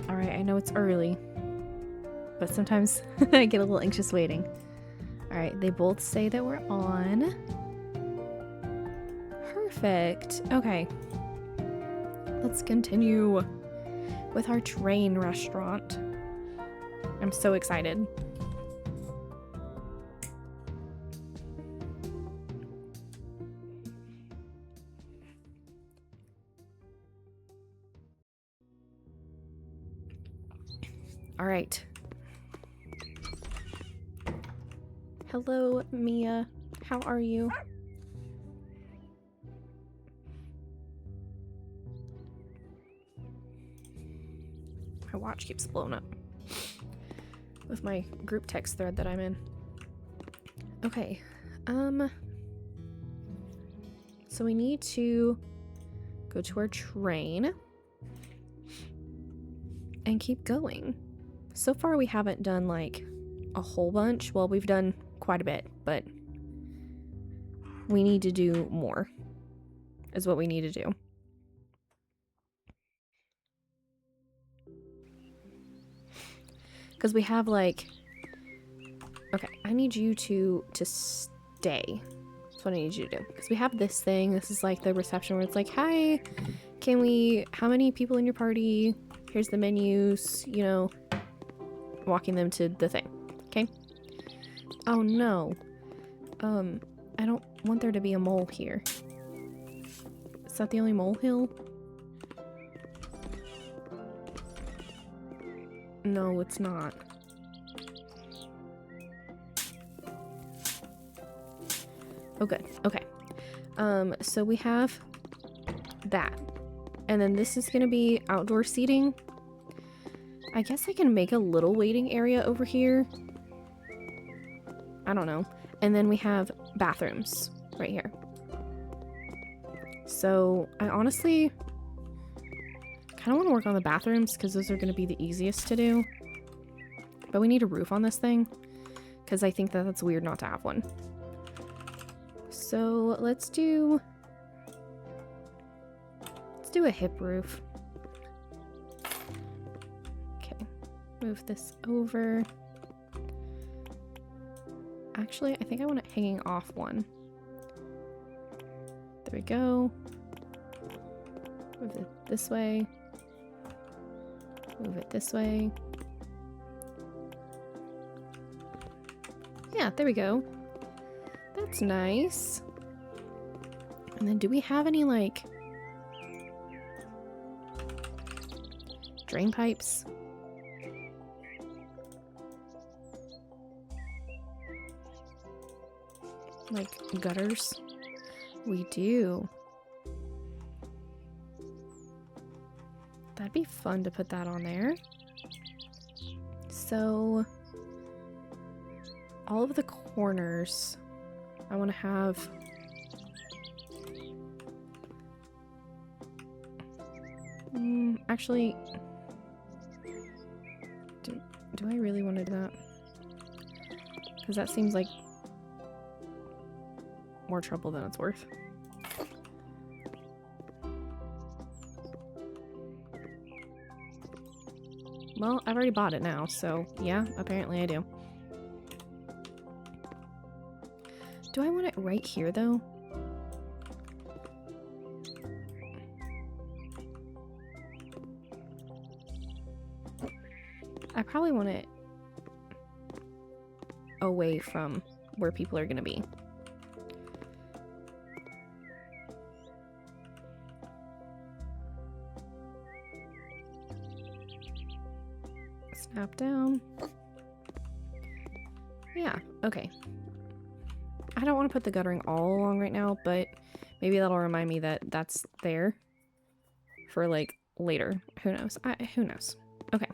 Alright, I know it's early, but sometimes I get a little anxious waiting. Alright, they both say that we're on. Perfect. Okay. Let's continue with our train restaurant. I'm so excited. All right. Hello, Mia. How are you? My watch keeps blowing up with my group text thread that I'm in. Okay. So we need to go to our train and keep going. So far we haven't done like a whole bunch. Well, we've done quite a bit, but we need to do more is what we need to do. Because we have like, okay, I need you to stay. That's what I need you to do. Because we have this thing. This is like the reception where it's like, hi, how many people in your party? Here's the menus, you know, walking them to the thing. Okay? Oh no. I don't want there to be a mole here. Is that the only molehill? No, it's not. Oh, good. Okay. So we have that. And then this is gonna be outdoor seating. I guess I can make a little waiting area over here. I don't know. And then we have bathrooms right here. So I honestly kind of want to work on the bathrooms because those are going to be the easiest to do. But we need a roof on this thing because I think that that's weird not to have one. So let's do a hip roof. Okay, move this over. Actually, I think I want it hanging off one. There we go. Move it this way. Move it this way. Yeah, there we go. That's nice. And then do we have any, like, drain pipes? Like gutters? We do. That'd be fun to put that on there. So all of the corners I want to have actually do I really want to do that? Because that seems like more trouble than it's worth. Well, I've already bought it now, so yeah, apparently I do. Do I want it right here, though? I probably want it away from where people are gonna be. Snap down. Yeah, okay. I don't want to put the guttering all along right now, but maybe that'll remind me that that's there for, like, later. Who knows? Who knows? Okay.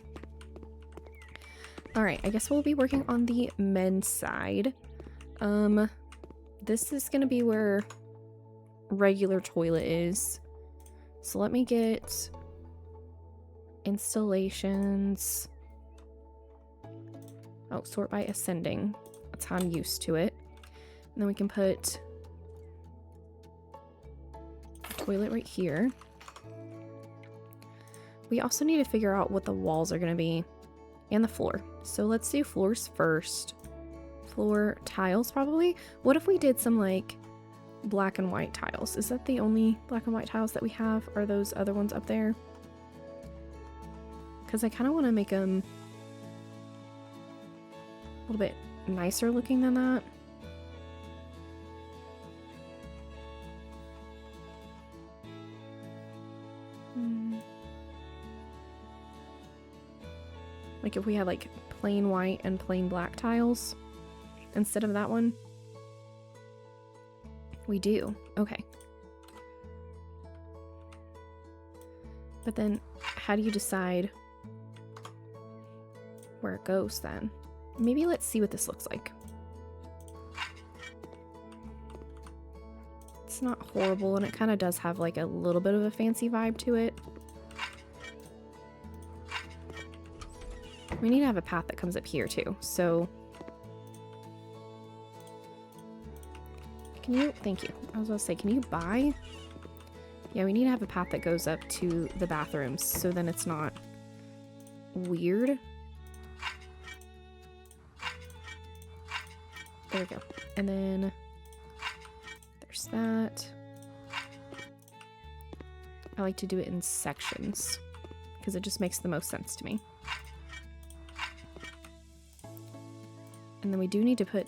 Alright, I guess we'll be working on the men's side. This is gonna be where regular toilet is. So let me get installations. Oh, sort by ascending. That's how I'm used to it. And then we can put a toilet right here. we also need to figure out what the walls are gonna be and the floor. So let's do floors first. Floor tiles probably. What if we did some like black and white tiles? Is that the only black and white tiles that we have? Are those other ones up there? Because I kind of want to make them a little bit nicer looking than that. Like if we had like plain white and plain black tiles instead of that one. We do. Okay. But then how do you decide where it goes then? Maybe let's see what this looks like. It's not horrible, and it kind of does have like a little bit of a fancy vibe to it. We need to have a path that comes up here too, so can you, thank you. I was about to say, can you buy? Yeah, we need to have a path that goes up to the bathrooms, so then it's not weird. There we go. And then there's that. I like to do it in sections because it just makes the most sense to me. And then we do need to put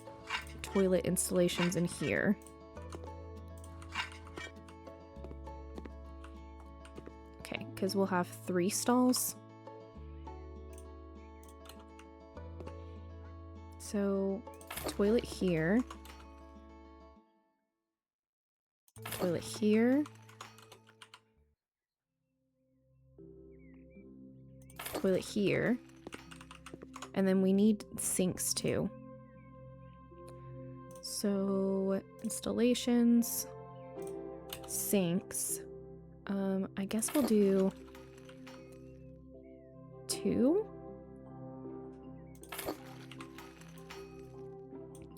toilet installations in here. Okay, because we'll have 3 stalls. So, toilet here. Toilet here. Toilet here. And then we need sinks too. So, installations, sinks. I guess we'll do 2.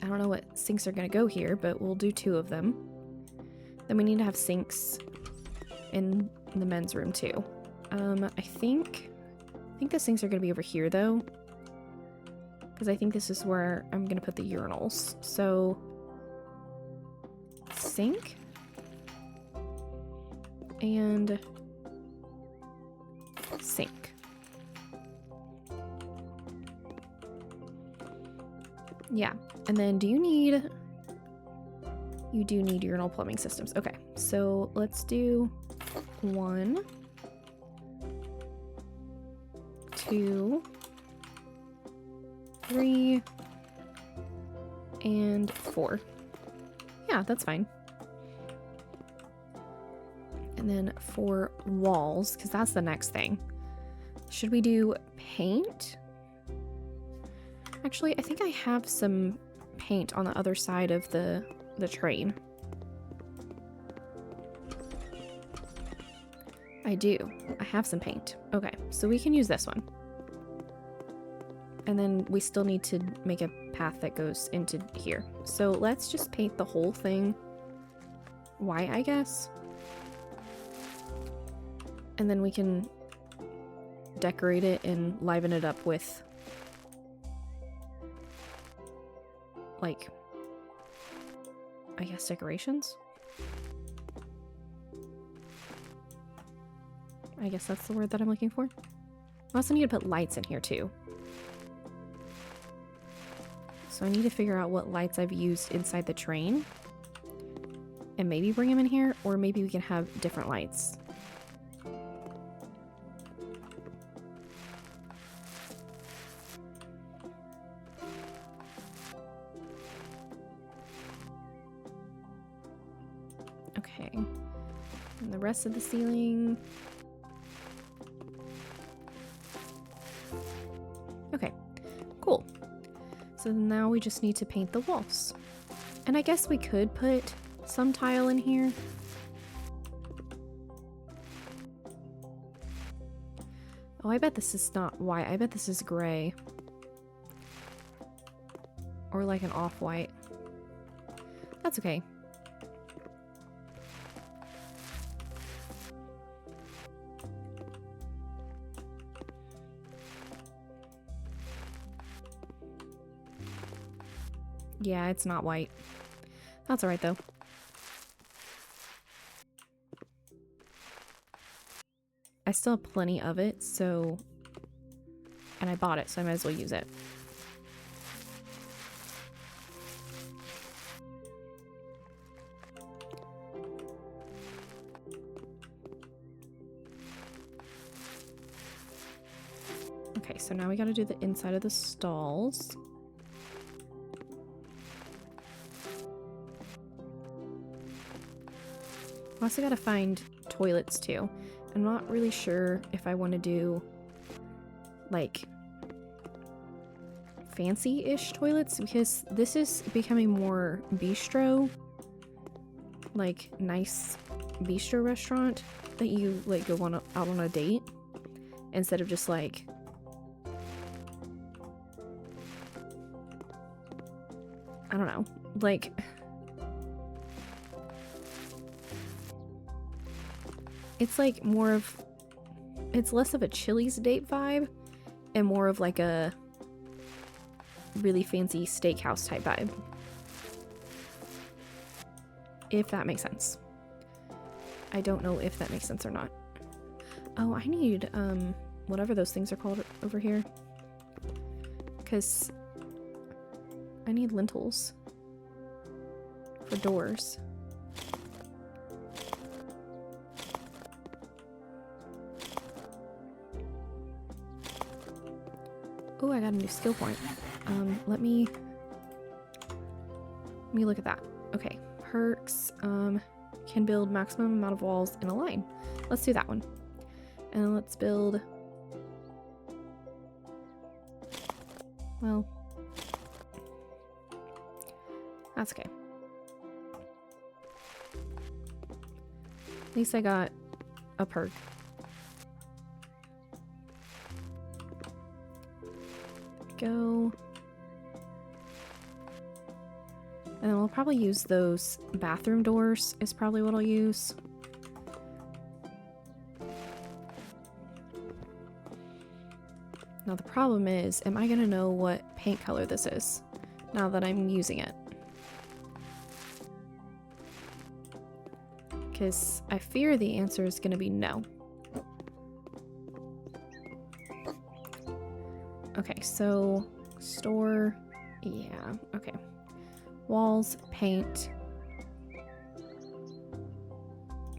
I don't know what sinks are gonna go here, but we'll do 2 of them. Then we need to have sinks in the men's room too. I think the sinks are gonna be over here though, because I think this is where I'm gonna put the urinals. So, sink and sink. Yeah, and then you do need urinal plumbing systems. Okay, so let's do 1, 2, 3, and 4. Yeah, that's fine. And then for walls, because that's the next thing. Should we do paint? Actually, I think I have some paint on the other side of the train. I do. I have some paint. Okay, so we can use this one. And then we still need to make a path that goes into here. So let's just paint the whole thing white, I guess. And then we can decorate it and liven it up with, like, I guess decorations? I guess that's the word that I'm looking for. I also need to put lights in here too. So I need to figure out what lights I've used inside the train and maybe bring them in here, or maybe we can have different lights. Okay, and the rest of the ceiling. Okay, cool. So now we just need to paint the walls. And I guess we could put some tile in here. Oh, I bet this is not white. I bet this is gray. Or like an off-white. That's okay. Yeah, it's not white. That's alright though. I still have plenty of it, so... And I bought it, so I might as well use it. Okay, so now we gotta do the inside of the stalls. I also gotta find toilets too. I'm not really sure if I want to do like fancy-ish toilets because this is becoming more bistro, like nice bistro restaurant that you like go on out on a date instead of just like I don't know, like it's like more of, it's less of a Chili's date vibe and more of like a really fancy steakhouse type vibe. If that makes sense. I don't know if that makes sense or not. Oh, I need, whatever those things are called over here. Because I need lintels for doors. Oh, I got a new skill point. Let me look at that. Okay, perks, can build maximum amount of walls in a line. Let's do that one. And then let's build, well, that's okay. At least I got a perk. Go. And then we'll probably use those bathroom doors is probably what I'll use. Now the problem is, am I gonna know what paint color this is now that I'm using it? Because I fear the answer is gonna be no. Okay, so store, yeah, okay. Walls, paint,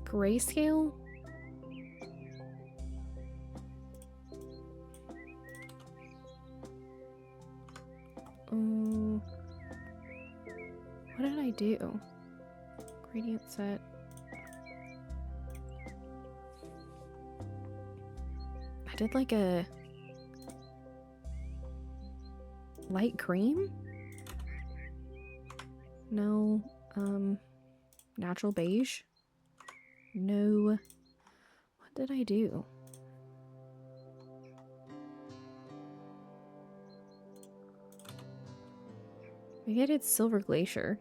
grayscale. What did I do? Gradient set. I did like a light cream? No. Natural beige? No. What did I do? Maybe I did silver glacier.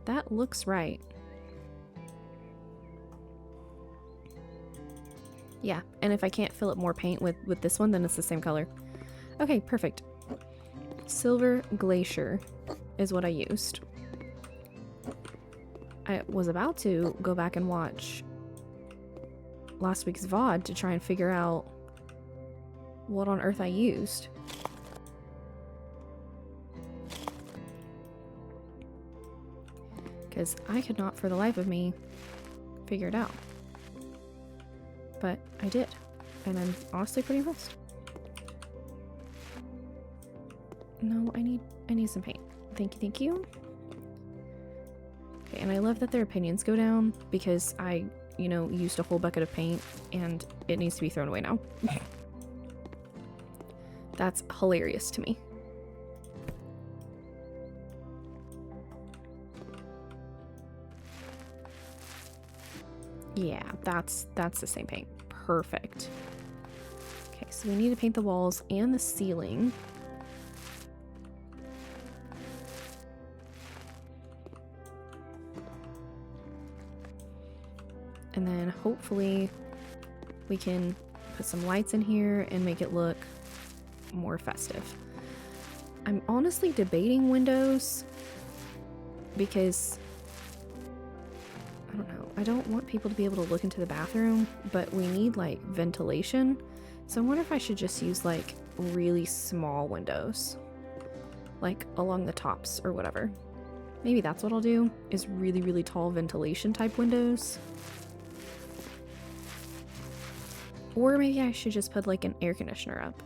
That looks right. Yeah, and if I can't fill up more paint with this one, then it's the same color. Okay, perfect. Silver glacier is what I used. I was about to go back and watch last week's VOD to try and figure out what on earth I used. Because I could not for the life of me figure it out. But I did, and I'm honestly pretty impressed. No, I need some paint. Thank you, thank you. Okay, and I love that their opinions go down because I, you know, used a whole bucket of paint and it needs to be thrown away now. That's hilarious to me. Yeah, that's the same paint. Perfect. Okay, so we need to paint the walls and the ceiling. And then hopefully we can put some lights in here and make it look more festive. I'm honestly debating windows because I don't know. I don't want people to be able to look into the bathroom, but we need like ventilation. So I wonder if I should just use like really small windows, like along the tops or whatever. Maybe that's what I'll do, is really, really tall ventilation type windows. Or maybe I should just put like an air conditioner up.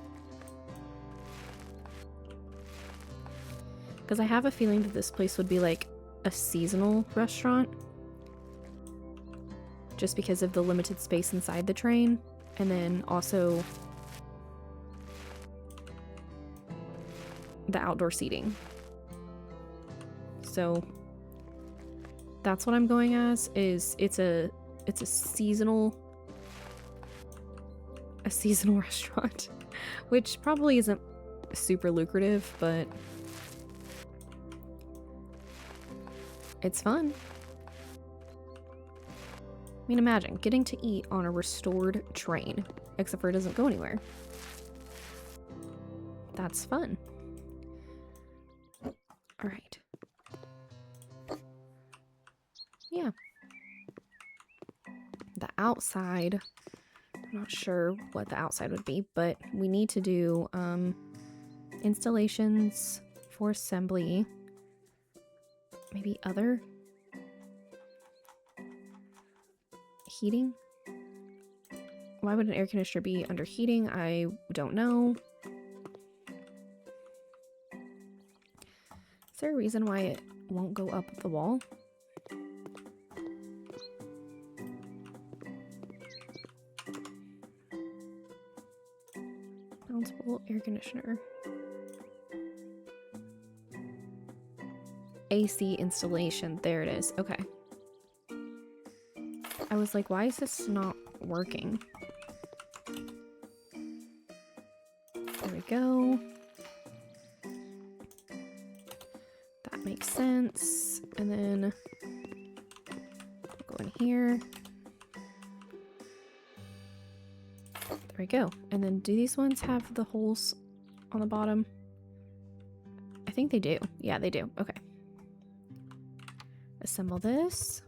Because I have a feeling that this place would be like a seasonal restaurant. Just because of the limited space inside the train. And then also the outdoor seating. So that's what I'm going as, is it's a seasonal restaurant, which probably isn't super lucrative, but it's fun. I mean, imagine getting to eat on a restored train, except for it doesn't go anywhere. That's fun. All right. Yeah. The outside, I'm not sure what the outside would be, but we need to do installations for assembly. Maybe other heating? Why would an air conditioner be under heating? I don't know. Is there a reason why it won't go up the wall? Bounceable air conditioner. AC installation. There it is. Okay. I was like, why is this not working? There we go. That makes sense. And then go in here. There we go. And then do these ones have the holes on the bottom? I think they do. Yeah, they do. Okay. Assemble this.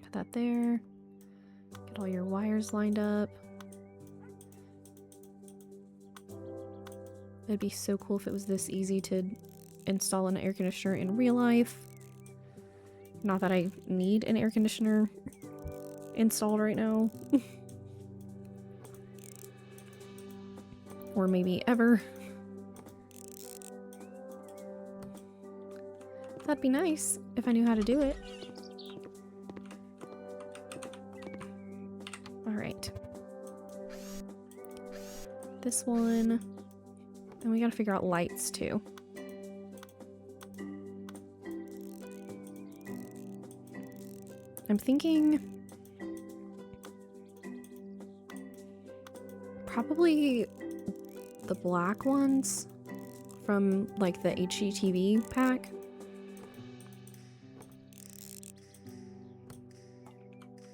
Put that there. Get all your wires lined up. It'd be so cool if it was this easy to install an air conditioner in real life. Not that I need an air conditioner installed right now. Or maybe ever. That'd be nice if I knew how to do it. Alright. This one. And we gotta figure out lights too. I'm thinking probably the black ones from like the HGTV pack.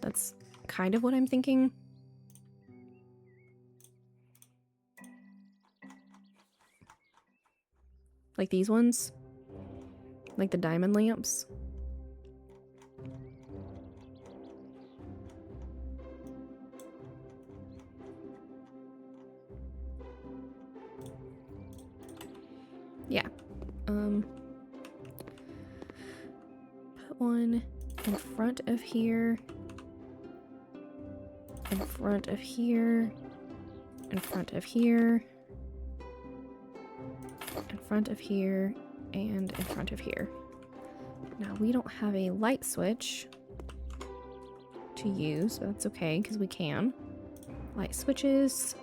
That's kind of what I'm thinking. Like these ones. Like the diamond lamps. Yeah. Put one in front of here. In front of here. In front of here. In front of here. And in front of here. Now we don't have a light switch to use, but that's okay because we can. Light switches.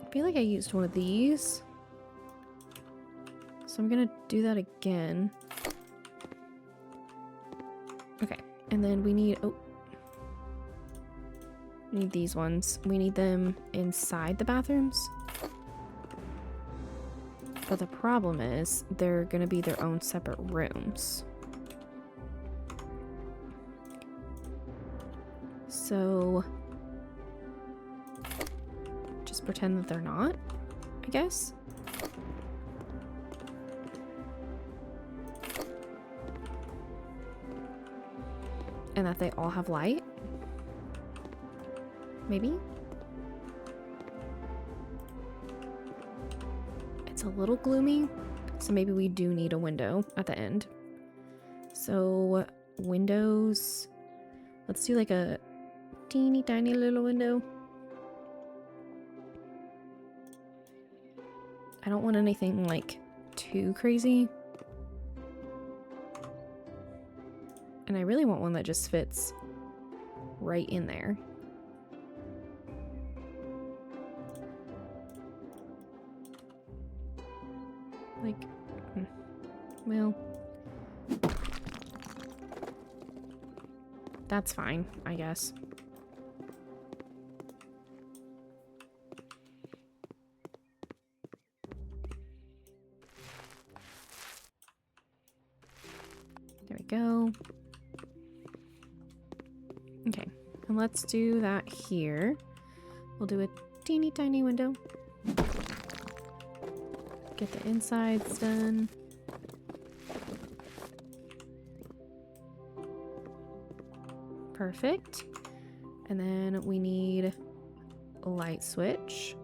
I feel like I used one of these. So I'm gonna do that again. Okay, and then we need, oh. We need these ones. We need them inside the bathrooms. But the problem is they're gonna be their own separate rooms. So just pretend that they're not, I guess. And that they all have light. Maybe? It's a little gloomy, so maybe we do need a window at the end. So windows, let's do like a teeny tiny little window. I don't want anything like too crazy. And I really want one that just fits right in there. Like, well, that's fine, I guess. There we go. Okay, and let's do that here. We'll do a teeny tiny window. Get the insides done. Perfect. And then we need a light switch.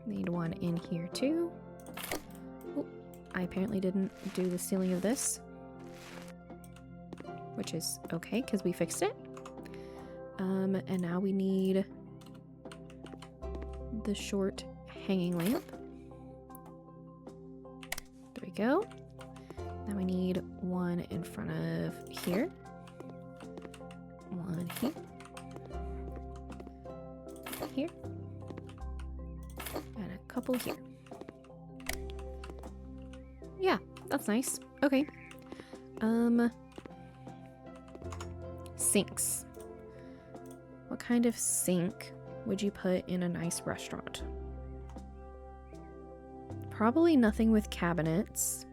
Need one in here too. Oh, I apparently didn't do the ceiling of this, which is okay because we fixed it. And now we need the short hanging lamp. There we go. Now we need one in front of here. One here. Here. And a couple here. Yeah, that's nice. Okay. Sinks. What kind of sink would you put in a nice restaurant? Probably nothing with cabinets.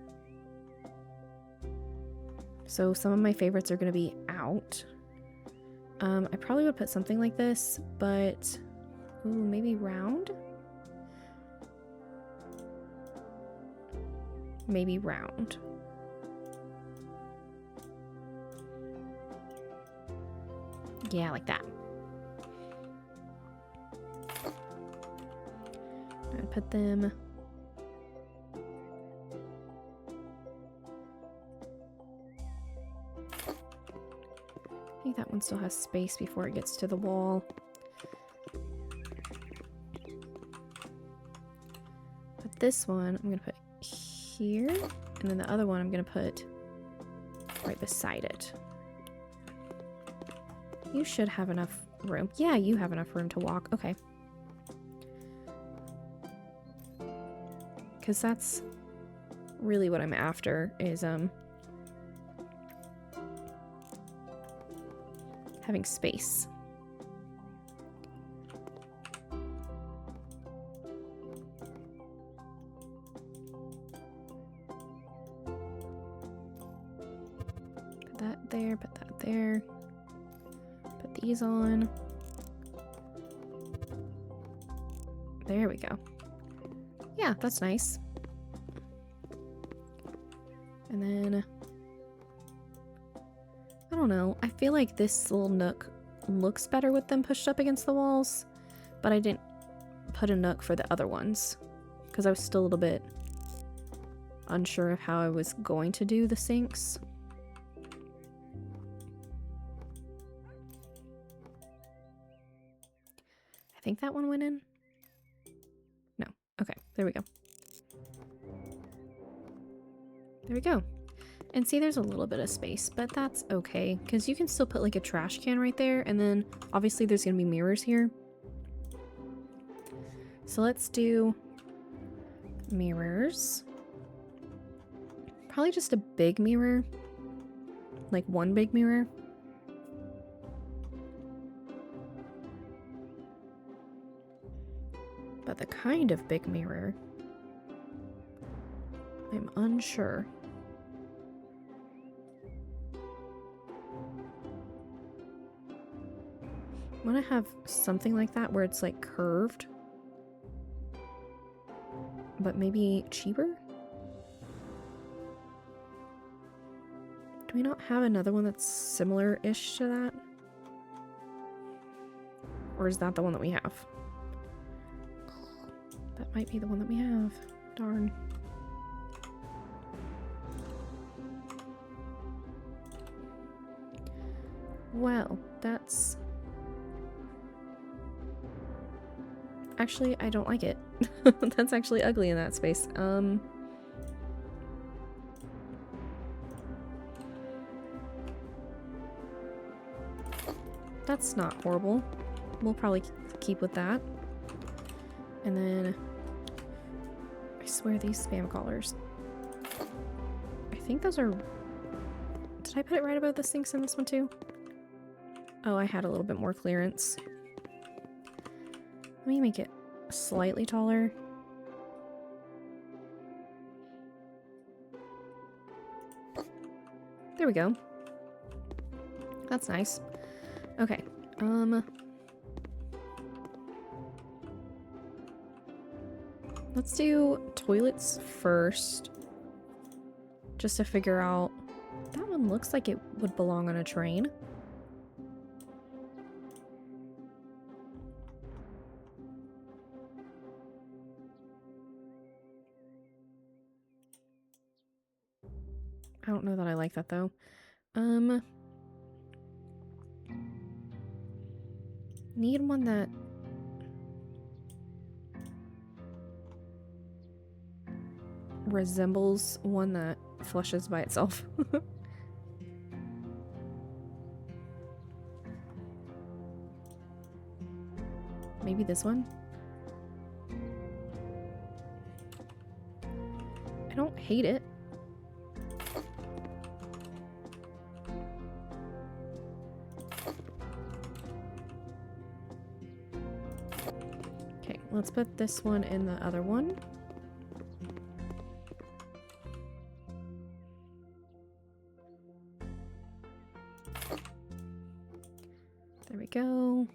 So some of my favorites are going to be out. I probably would put something like this, but ooh, maybe round? Maybe round. Yeah, like that. I'd put them I think that one still has space before it gets to the wall. But this one I'm gonna put here, and then the other one I'm gonna put right beside it. You should have enough room. Yeah, you have enough room to walk. Okay. Because that's really what I'm after is having space. Put that there, put that there. Put these on. There we go. Yeah, that's nice. And then I don't know. I feel like this little nook looks better with them pushed up against the walls, but I didn't put a nook for the other ones because I was still a little bit unsure of how I was going to do the sinks. I think that one went in. No. Okay, there we go. There we go. And see, there's a little bit of space, but that's okay, because you can still put like a trash can right there, and then obviously there's gonna be mirrors here. So let's do mirrors. Probably just a big mirror. Like one big mirror. But the kind of big mirror, I'm unsure. I want to have something like that where it's like curved, but maybe cheaper? Do we not have another one that's similar-ish to that? Or is that the one that we have? That might be the one that we have. Darn. Well, that's... Actually, I don't like it. That's actually ugly in that space. That's not horrible. We'll probably keep with that. And then... I swear these spam callers. I think those are... Did I put it right above the sinks in this one too? Oh, I had a little bit more clearance. Let me make it slightly taller. There we go. That's nice. Okay. Let's do toilets first. Just to figure out... That one looks like it would belong on a train. I don't know that I like that though. Need one that resembles one that flushes by itself. Maybe this one? I don't hate it. Okay, let's put this one in the other one. There we go.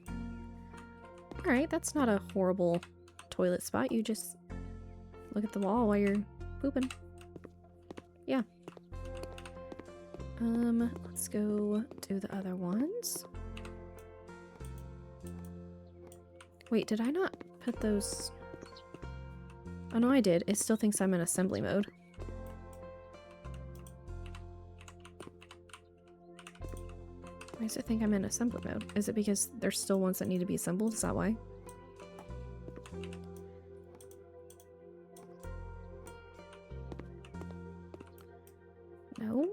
Alright, that's not a horrible toilet spot. You just look at the wall while you're pooping. Yeah. Let's go do the other ones. Wait, did I not put those? Oh no, I did. It still thinks I'm in assembly mode. Why does it think I'm in assembly mode? Is it because there's still ones that need to be assembled? Is that why? No?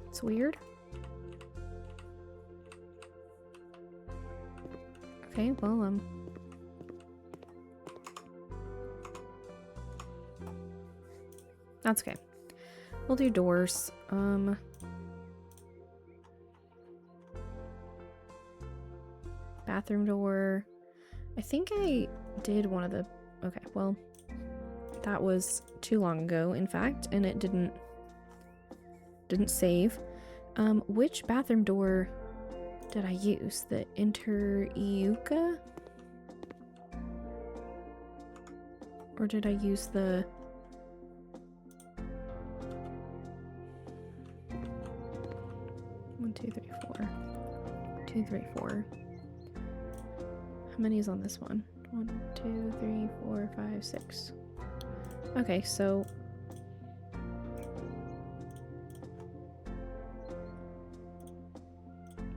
It's weird. Okay, well, that's okay. We'll do doors. Bathroom door. I think I did one of the... Okay, well, that was too long ago, in fact, and it didn't save. Which bathroom door did I use? The Inter-Iuka? Or did I use the... One, two, three, four. 2, 3, 4. How many is on this one? 1, 2, 3, 4, 5, 6. Okay, so...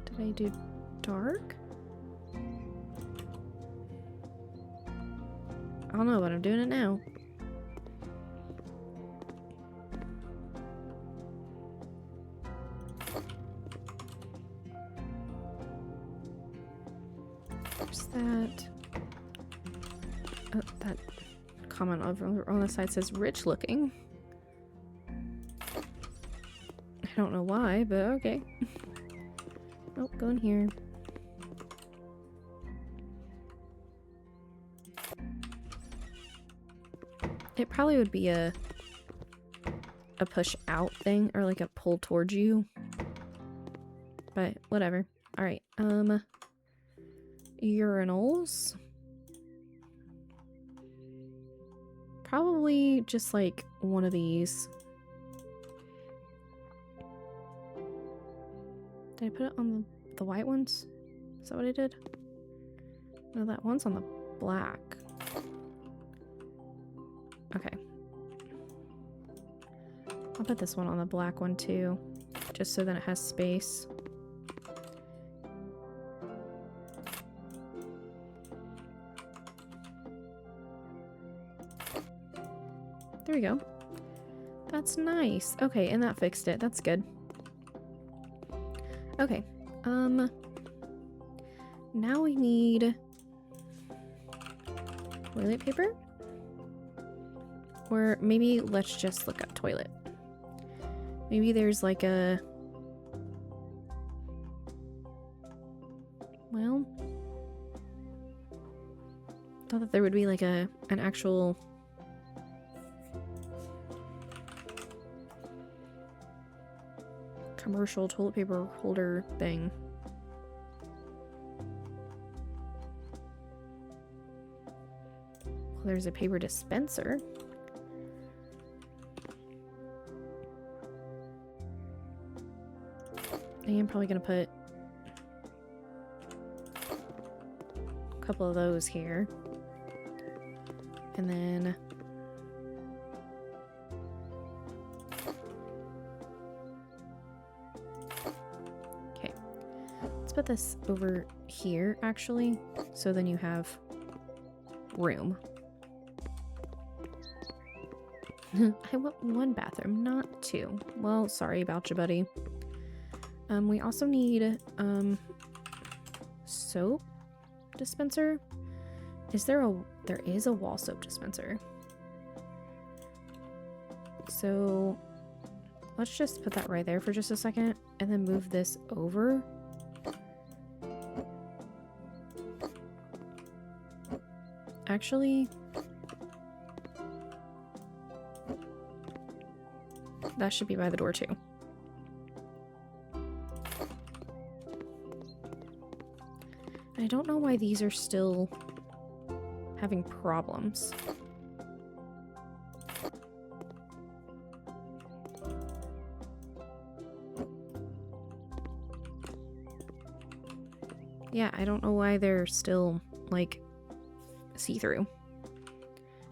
Did I do dark? I don't know, but I'm doing it now. There's that. Oh, that comment over on the side says rich looking. I don't know why, but okay. Oh, go in here. It probably would be a push out thing or like a pull towards you. But whatever. Alright, urinals. Probably just like one of these. Did I put it on the white ones? Is that what I did? No, that one's on the black. Okay. I'll put this one on the black one too, just so that it has space. There we go. That's nice. Okay, and that fixed it. That's good. Okay. Now we need toilet paper? Or maybe let's just look up toilet. Maybe there's like a... Well... I thought that there would be like an actual... commercial toilet paper holder thing. Well, there's a paper dispenser. I am probably gonna put a couple of those here. And then okay. Let's put this over here actually, so then you have room. I want one bathroom, not two. Well, sorry about you, buddy. We also need soap dispenser. There is a wall soap dispenser. So let's just put that right there for just a second and then move this over. Actually, that should be by the door too. I don't know why these are still having problems. Yeah, I don't know why they're still, like, see-through.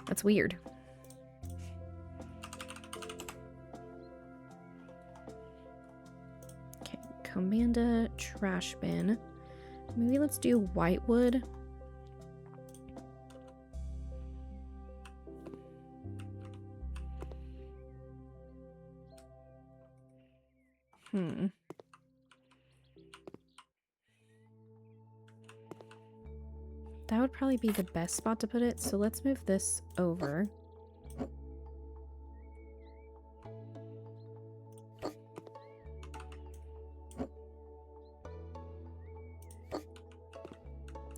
That's weird. Okay, Commanda trash bin. Maybe let's do whitewood. That would probably be the best spot to put it, so let's move this over.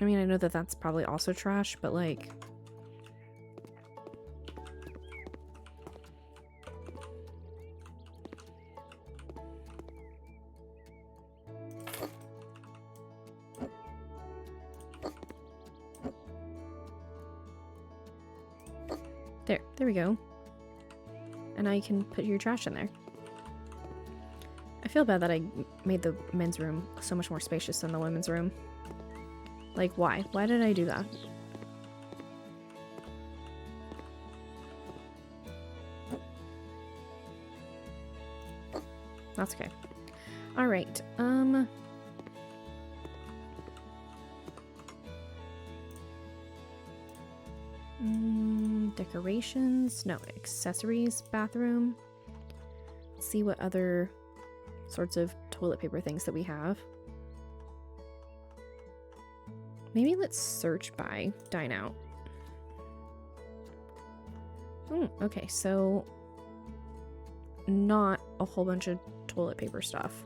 I mean, I know that that's probably also trash, but like... There we go. And now you can put your trash in there. I feel bad that I made the men's room so much more spacious than the women's room. Like, why? Why did I do that? That's okay. Alright, decorations? No, accessories, bathroom. Let's see what other sorts of toilet paper things that we have. Maybe let's search by dine out. Okay, so not a whole bunch of toilet paper stuff.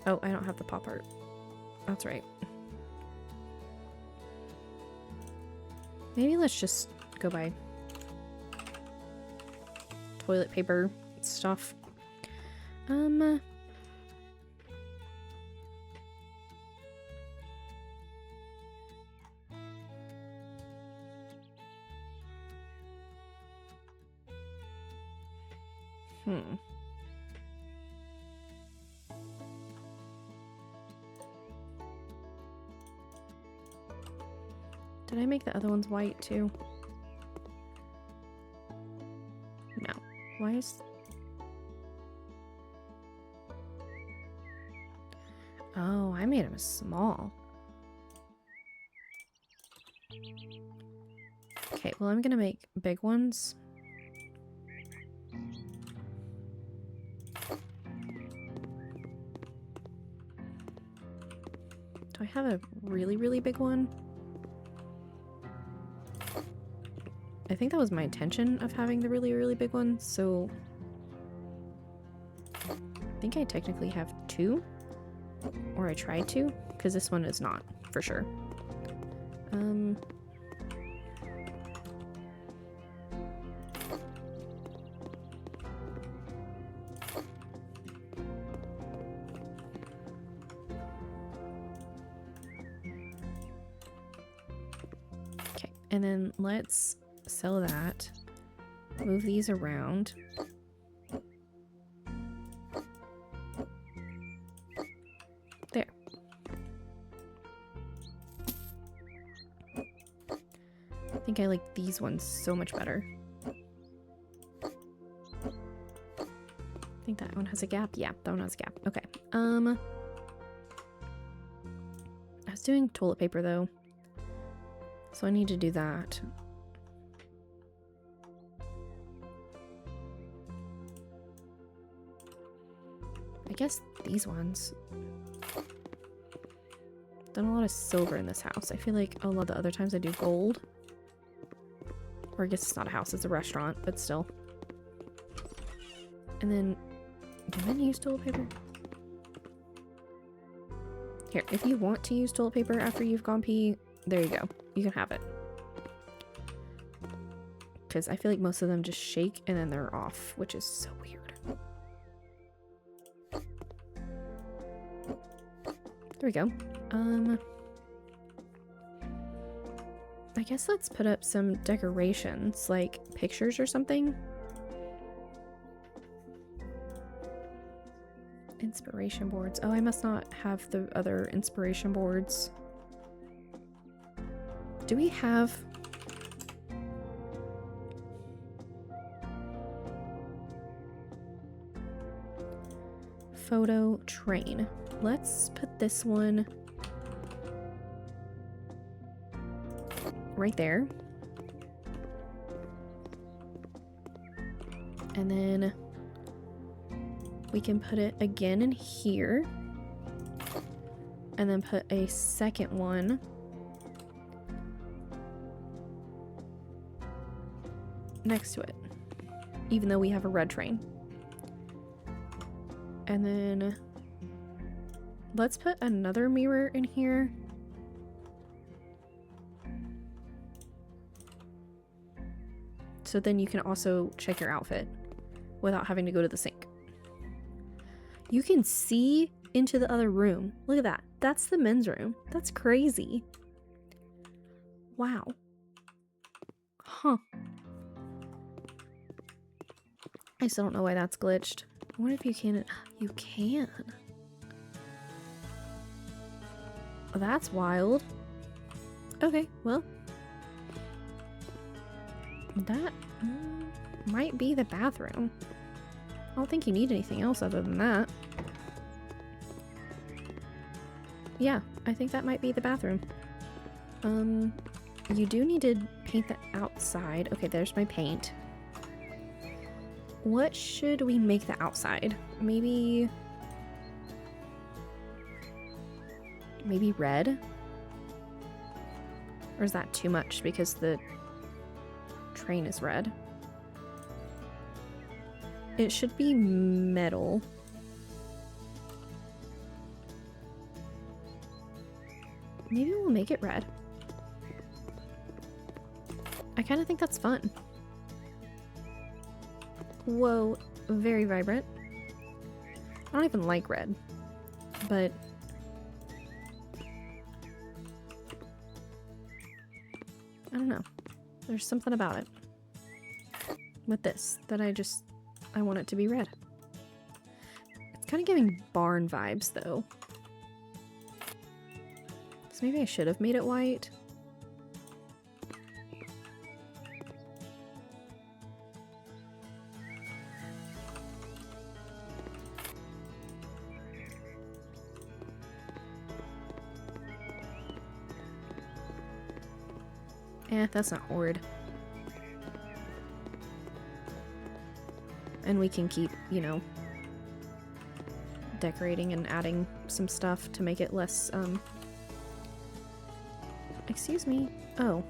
Oh, I don't have the pop art. That's right. Maybe let's just go by toilet paper stuff. Did I make the other ones white too? No. Why is... Oh, I made them small. Okay, well, I'm gonna make big ones. Do I have a really, really big one? I think that was my intention of having the really, really big one, so... I think I technically have 2. Or I tried to, because this one is not, for sure. Okay, and then let's sell that. Move these around. There. I think I like these ones so much better. I think that one has a gap. Yeah, that one has a gap. Okay. I was doing toilet paper though, so I need to do that. I guess these ones. Done a lot of silver in this house. I feel like a lot of the other times I do gold. Or I guess it's not a house, it's a restaurant, but still. And then, do men use toilet paper? Here, if you want to use toilet paper after you've gone pee, there you go. You can have it. Because I feel like most of them just shake and then they're off, which is so weird. There we go. I guess let's put up some decorations, like pictures or something. Inspiration boards. Oh, I must not have the other inspiration boards. Do we have... Photo train. Let's put this one right there. And then we can put it again in here. And then put a second one next to it, even though we have a red train. And then let's put another mirror in here. So then you can also check your outfit without having to go to the sink. You can see into the other room. Look at that. That's the men's room. That's crazy. Wow. Huh. I still don't know why that's glitched. I wonder if you can. You can. That's wild. Okay, well. That might be the bathroom. I don't think you need anything else other than that. Yeah, I think that might be the bathroom. You do need to paint the outside. Okay, there's my paint. What should we make the outside? Maybe red? Or is that too much because the train is red? It should be metal. Maybe we'll make it red. I kind of think that's fun. Whoa, very vibrant. I don't even like red, but I don't know. There's something about it with this that I want it to be red. It's kind of giving barn vibes though. So maybe I should have made it white. That's not horrid. And we can keep, you know, decorating and adding some stuff to make it less, excuse me. Oh.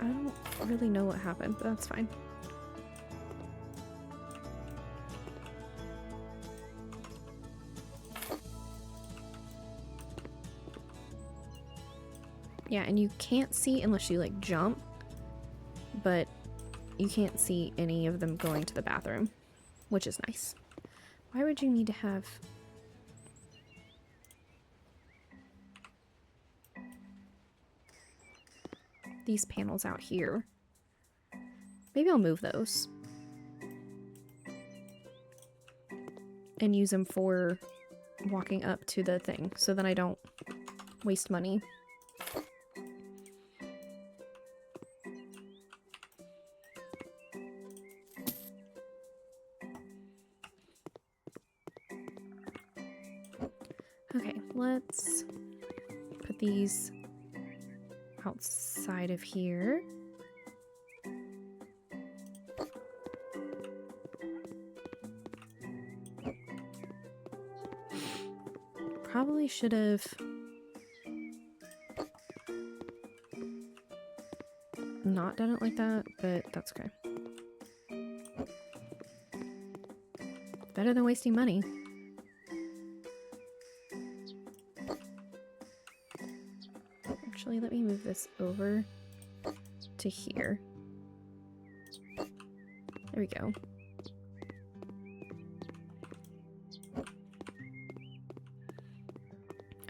I don't really know what happened, but that's fine. Yeah, and you can't see unless you like jump, but you can't see any of them going to the bathroom, which is nice. Why would you need to have these panels out here? Maybe I'll move those and use them for walking up to the thing so then I don't waste money. Okay, let's put these outside of here. Probably should have not done it like that, but that's okay. Better than wasting money. Actually, let me move this over to here. There we go.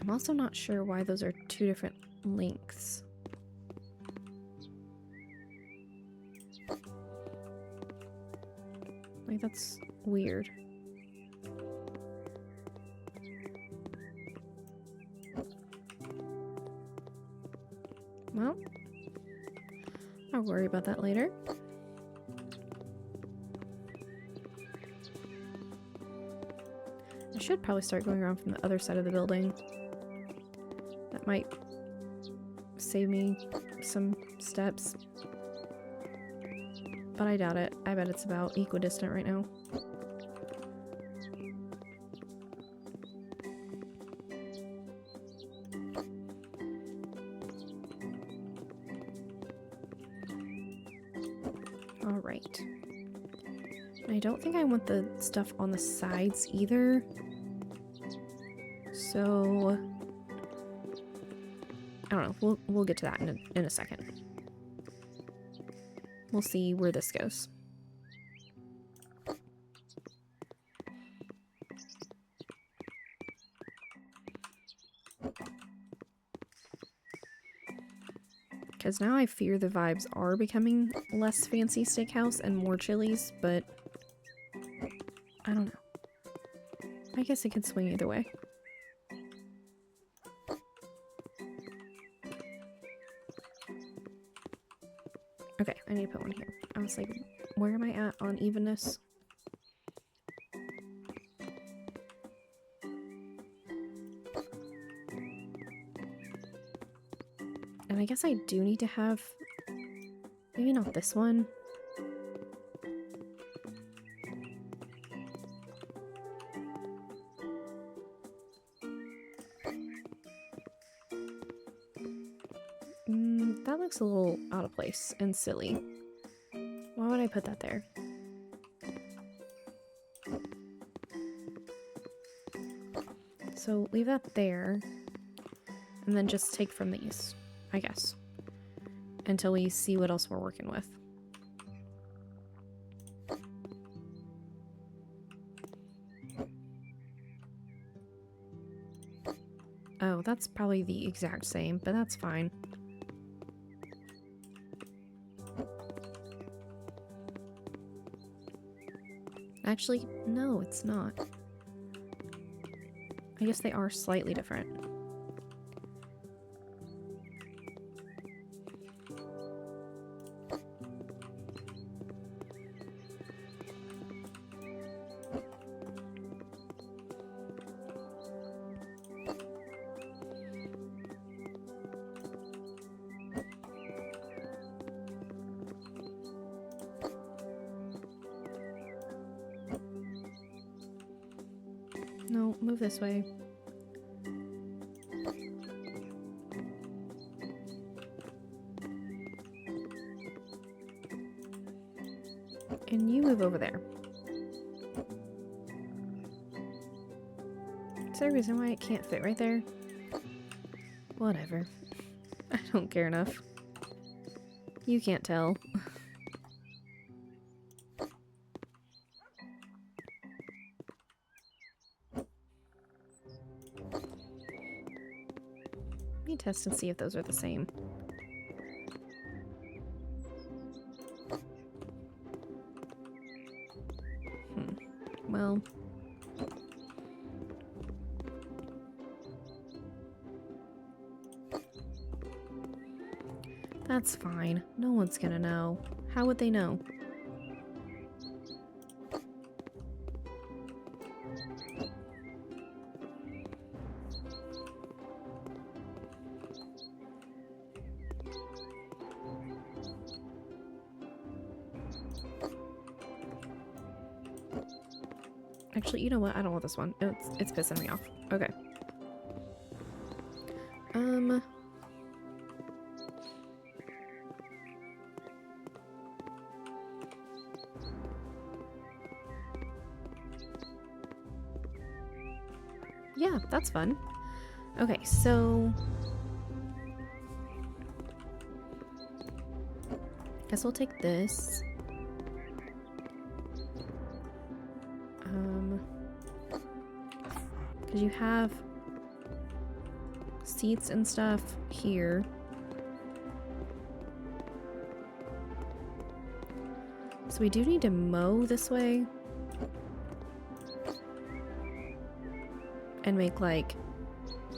I'm also not sure why those are two different lengths. Like, that's weird. Well, I'll worry about that later. I should probably start going around from the other side of the building. That might save me some steps. But I doubt it. I bet it's about equidistant right now. Alright. I don't think I want the stuff on the sides either. So I don't know. We'll get to that in a second. We'll see where this goes. Because now I fear the vibes are becoming less fancy steakhouse and more Chili's, but I don't know. I guess it could swing either way. Okay, I need to put one here. I was like, where am I at on evenness? And I guess I do need to have... maybe not this one. That looks a little out of place and silly. Why would I put that there? So leave that there. And then just take from these, I guess. Until we see what else we're working with. Oh, that's probably the exact same, but that's fine. Actually, no, it's not. I guess they are slightly different. No, move this way. And you move over there. Is there a reason why it can't fit right there? Whatever. I don't care enough. You can't tell. Let me test and see if those are the same. Well... that's fine. No one's gonna know. How would they know? Actually, you know what? I don't want this one. It's pissing me off. Okay. Yeah, that's fun. Okay, so... guess we'll take this. Because you have seats and stuff here. So we do need to mow this way. And make like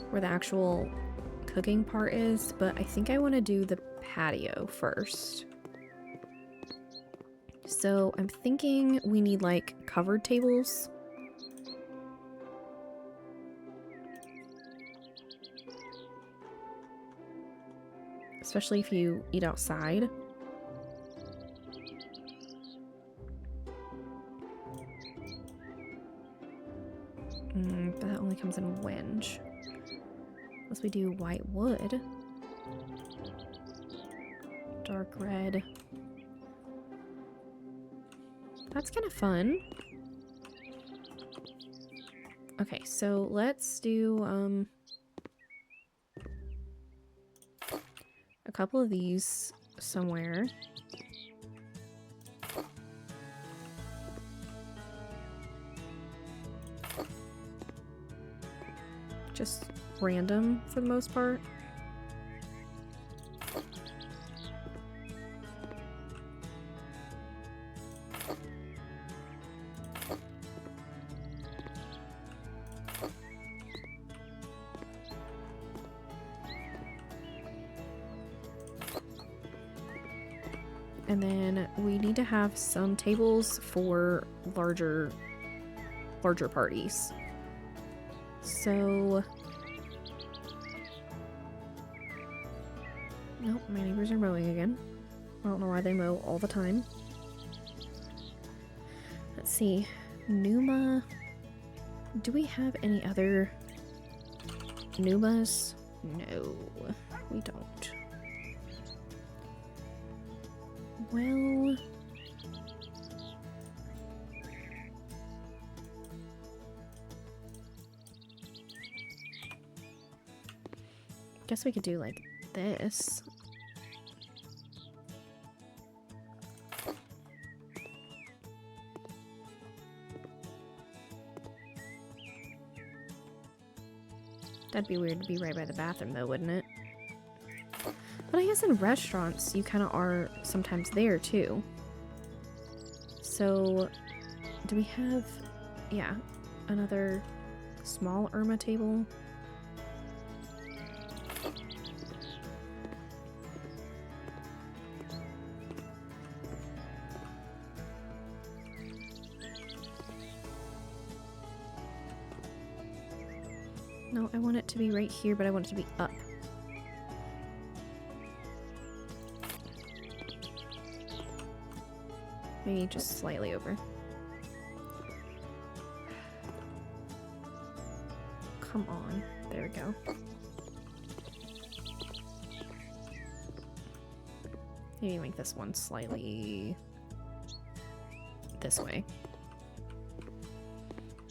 where the actual cooking part is, but I think I want to do the patio first. So I'm thinking we need like covered tables. Especially if you eat outside. That only comes in wenge. Unless we do white wood. Dark red. That's kind of fun. Okay, so let's do a couple of these somewhere. Just random for the most part. And then we need to have some tables for larger parties. So, nope, my neighbors are mowing again. I don't know why they mow all the time. Let's see, Numa. Do we have any other Numas? No, we don't. Well, Guess we could do like this. That'd be weird to be right by the bathroom though, wouldn't it? But I guess in restaurants you kind of are sometimes there too. So do we have, yeah, another small Irma table? No, I want it to be right here, but I want it to be up. Maybe just slightly over. Come on. There we go. Maybe make this one slightly this way.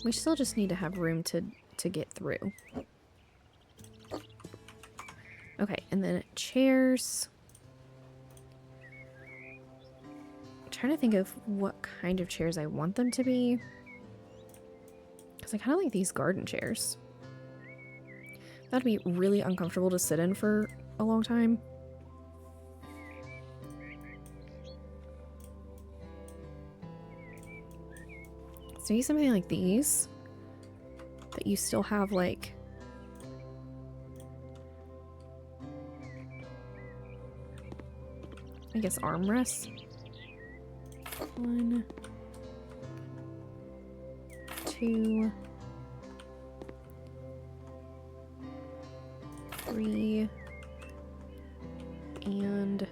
We still just need to have room to get through. Okay, and then chairs. I'm trying to think of what kind of chairs I want them to be. Because I kind of like these garden chairs. That'd be really uncomfortable to sit in for a long time. So maybe something like these. That you still have like I guess armrests. 1, 2, 3, and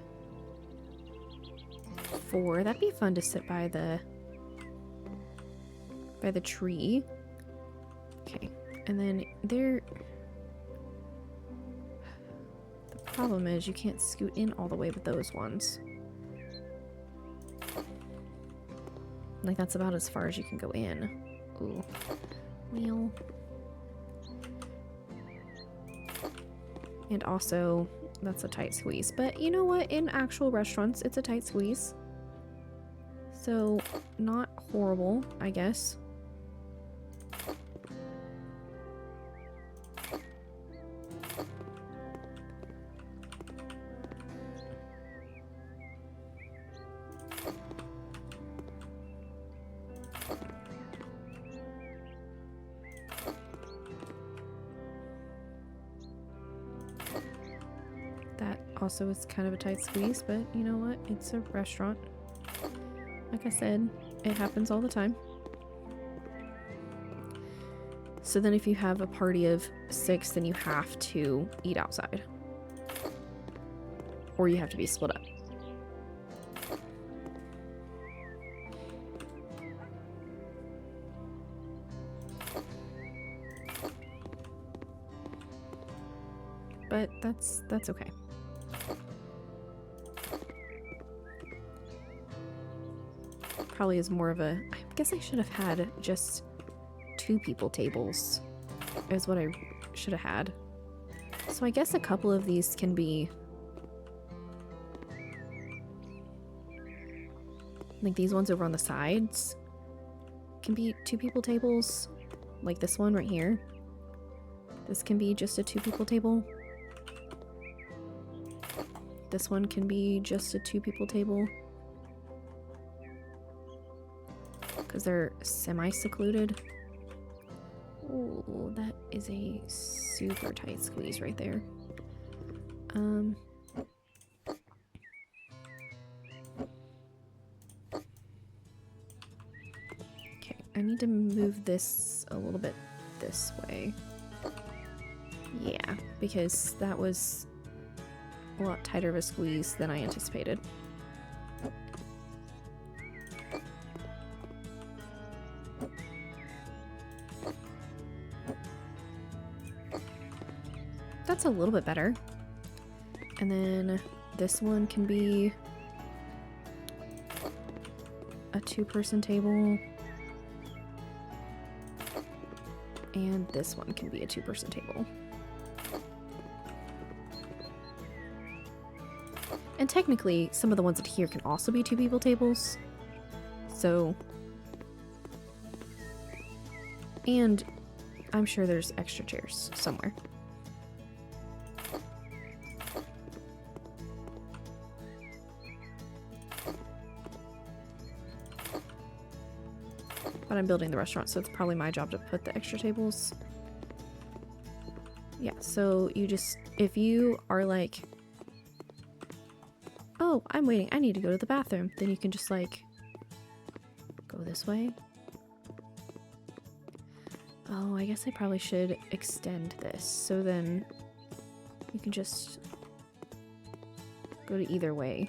4. That'd be fun to sit by the tree. Okay, and then there. The problem is you can't scoot in all the way with those ones. Like that's about as far as you can go in. Ooh, well. And also, that's a tight squeeze. But you know what? In actual restaurants, it's a tight squeeze. So, not horrible, I guess. Also, it's kind of a tight squeeze, but you know what? It's a restaurant. Like I said, it happens all the time. So then if you have a party of 6, then you have to eat outside. Or you have to be split up. But that's okay. Probably is more of a... I guess I should have had just 2 people tables is what I should have had. So I guess a couple of these can be... Like these ones over on the sides can be 2 people tables. Like this one right here. This can be just a 2 people table. This one can be just a 2 people table. Because they're semi-secluded. Oh, that is a super tight squeeze right there. Okay, I need to move this a little bit this way. Yeah, because that was a lot tighter of a squeeze than I anticipated. That's a little bit better. And then this one can be a 2-person table. And this one can be a 2-person table. And technically, some of the ones in here can also be 2 people tables. So... And I'm sure there's extra chairs somewhere. But I'm building the restaurant, so it's probably my job to put the extra tables. Yeah, so you just, if you are like, oh, I'm waiting, I need to go to the bathroom, then you can just like, go this way. Oh, I guess I probably should extend this, so then you can just go to either way.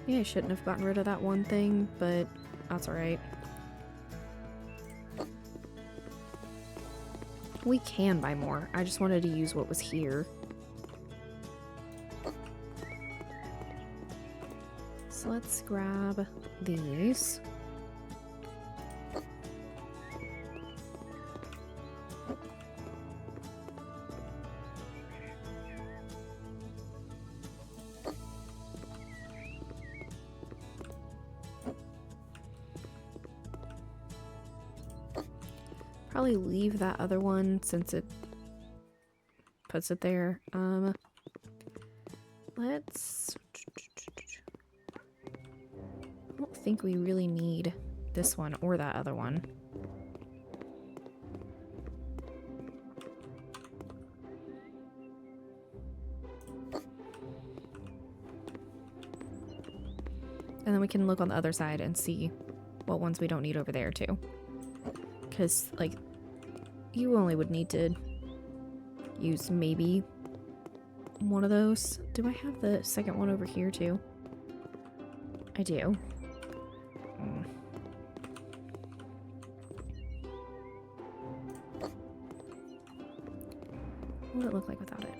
Yeah, I shouldn't have gotten rid of that one thing, but that's alright. We can buy more. I just wanted to use what was here. So let's grab these. Probably leave that other one since it puts it there. Let's... I don't think we really need this one or that other one. And then we can look on the other side and see what ones we don't need over there too. Because, like, you only would need to use maybe one of those. Do I have the second one over here too? I do. What would it look like without it?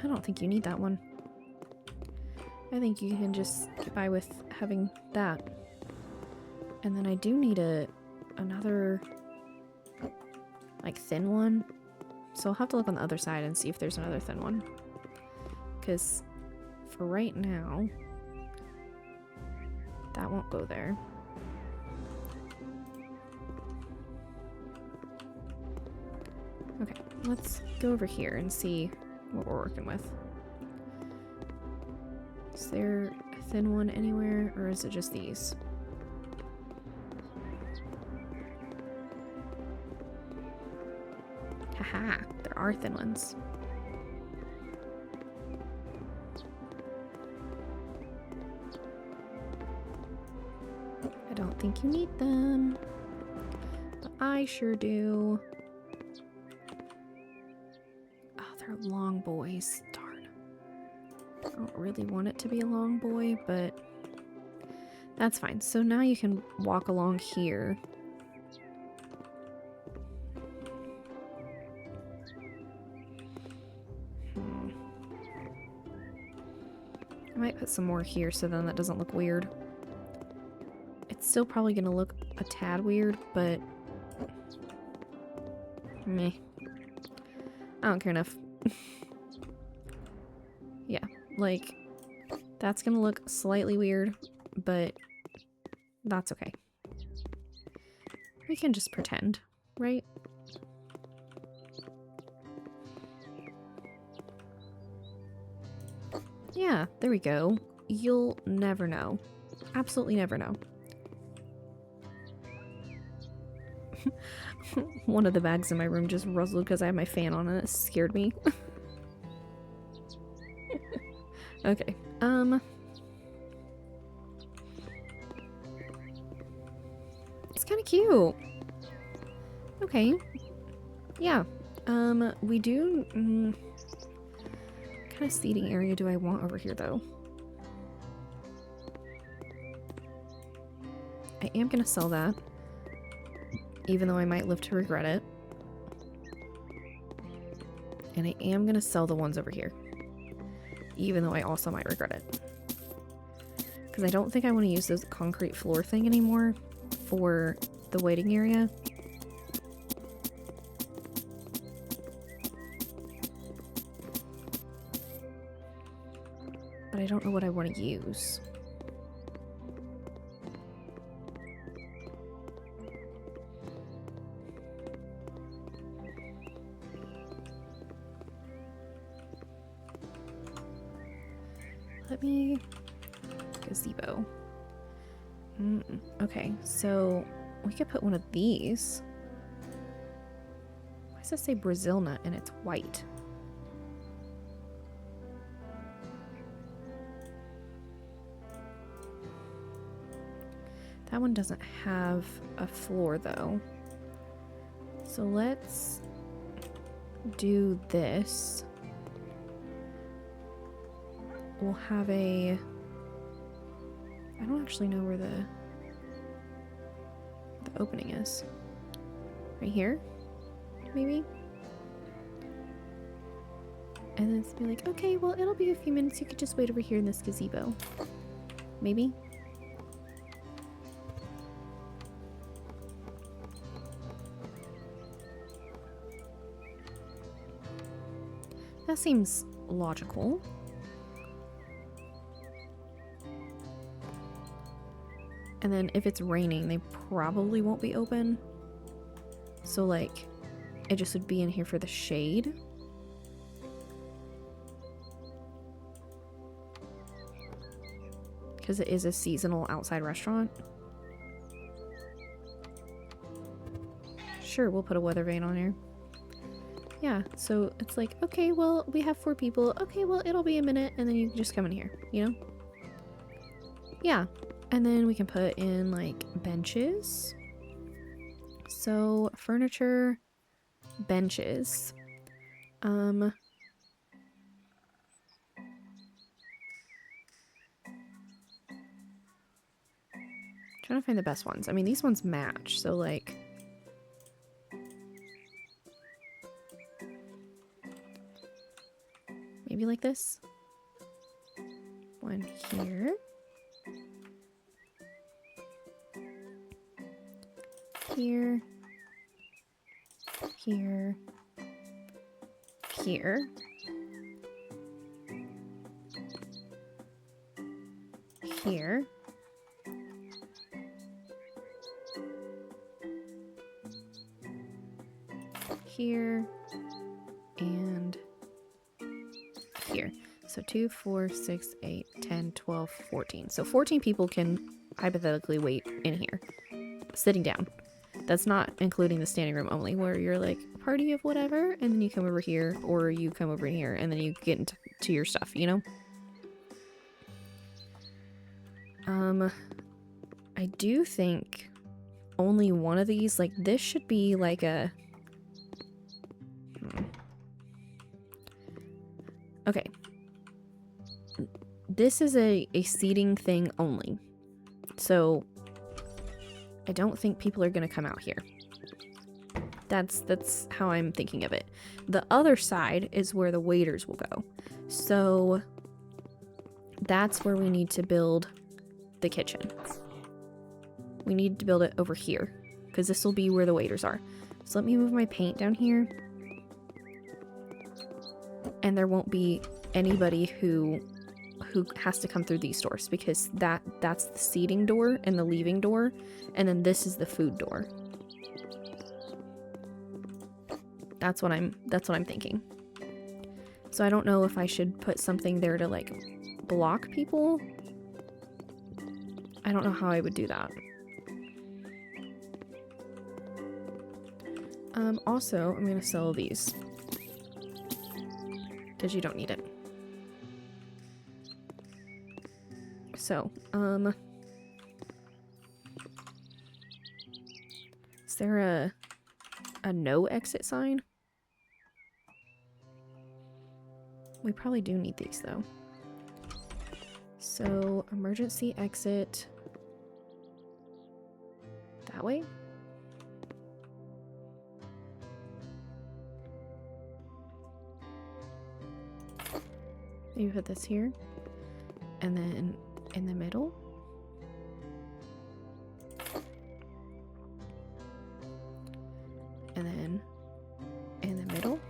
I don't think you need that one. I think you can just get by with having that. And then I do need another... like thin one, so I'll have to look on the other side and see if there's another thin one, because for right now that won't go there. Okay, let's go over here and see what we're working with. Is there a thin one anywhere, or is it just these? Haha, there are thin ones. I don't think you need them, but I sure do. Oh, they're long boys. Darn. I don't really want it to be a long boy, but that's fine. So now you can walk along here. I might put some more here so then that doesn't look weird. It's still probably gonna look a tad weird, but meh. I don't care enough. Yeah, like, that's gonna look slightly weird, but that's okay. We can just pretend, right? Yeah, there we go. You'll never know. Absolutely never know. One of the bags in my room just rustled because I have my fan on and it scared me. Okay, it's kind of cute. Okay. Yeah. We do... What kind of seating area do I want over here, though? I am gonna sell that, even though I might live to regret it. And I am gonna sell the ones over here. even though I also might regret it. Because I don't think I want to use this concrete floor thing anymore for the waiting area. But I don't know what I want to use. Let me... gazebo. Okay, so we could put one of these. Why does it say Brazil nut and it's white? That one doesn't have a floor though. So let's do this. We'll have a... I don't actually know where the opening is. Right here? Maybe? And then it's be like, okay, well, it'll be a few minutes. You could just wait over here in this gazebo. Maybe? That seems logical. And then if it's raining, they probably won't be open. So like, it just would be in here for the shade. Because it is a seasonal outside restaurant. Sure, we'll put a weather vane on here. Yeah, so it's like, okay, well, we have 4 people. Okay, well, it'll be a minute, and then you can just come in here, you know? Yeah. And then we can put in, like, benches. So, furniture, benches. Trying to find the best ones. I mean, these ones match, so, like... maybe like this. One here. Here, here, here, here, here, and here. So 2, 4, 6, 8, 10, 12, 14. So 14 people can hypothetically wait in here, sitting down. That's not including the standing room only, where you're like, party of whatever, and then you come over here, or you come over here, and then you get into your stuff, you know? I do think only one of these, like, this should be like a... Okay. This is a seating thing only. So... I don't think people are gonna come out here. That's how I'm thinking of it. The other side is where the waiters will go. So that's where we need to build the kitchen. We need to build it over here because this will be where the waiters are. So let me move my paint down here. And there won't be anybody who has to come through these doors because that's the seating door and the leaving door, and then this is the food door. That's what I'm thinking. So I don't know if I should put something there to like block people. I don't know how I would do that. Also, I'm gonna sell these because you don't need it. So, is there a no exit sign? We probably do need these though. So, emergency exit that way. Maybe put this here. And then in the middle. And then in the middle.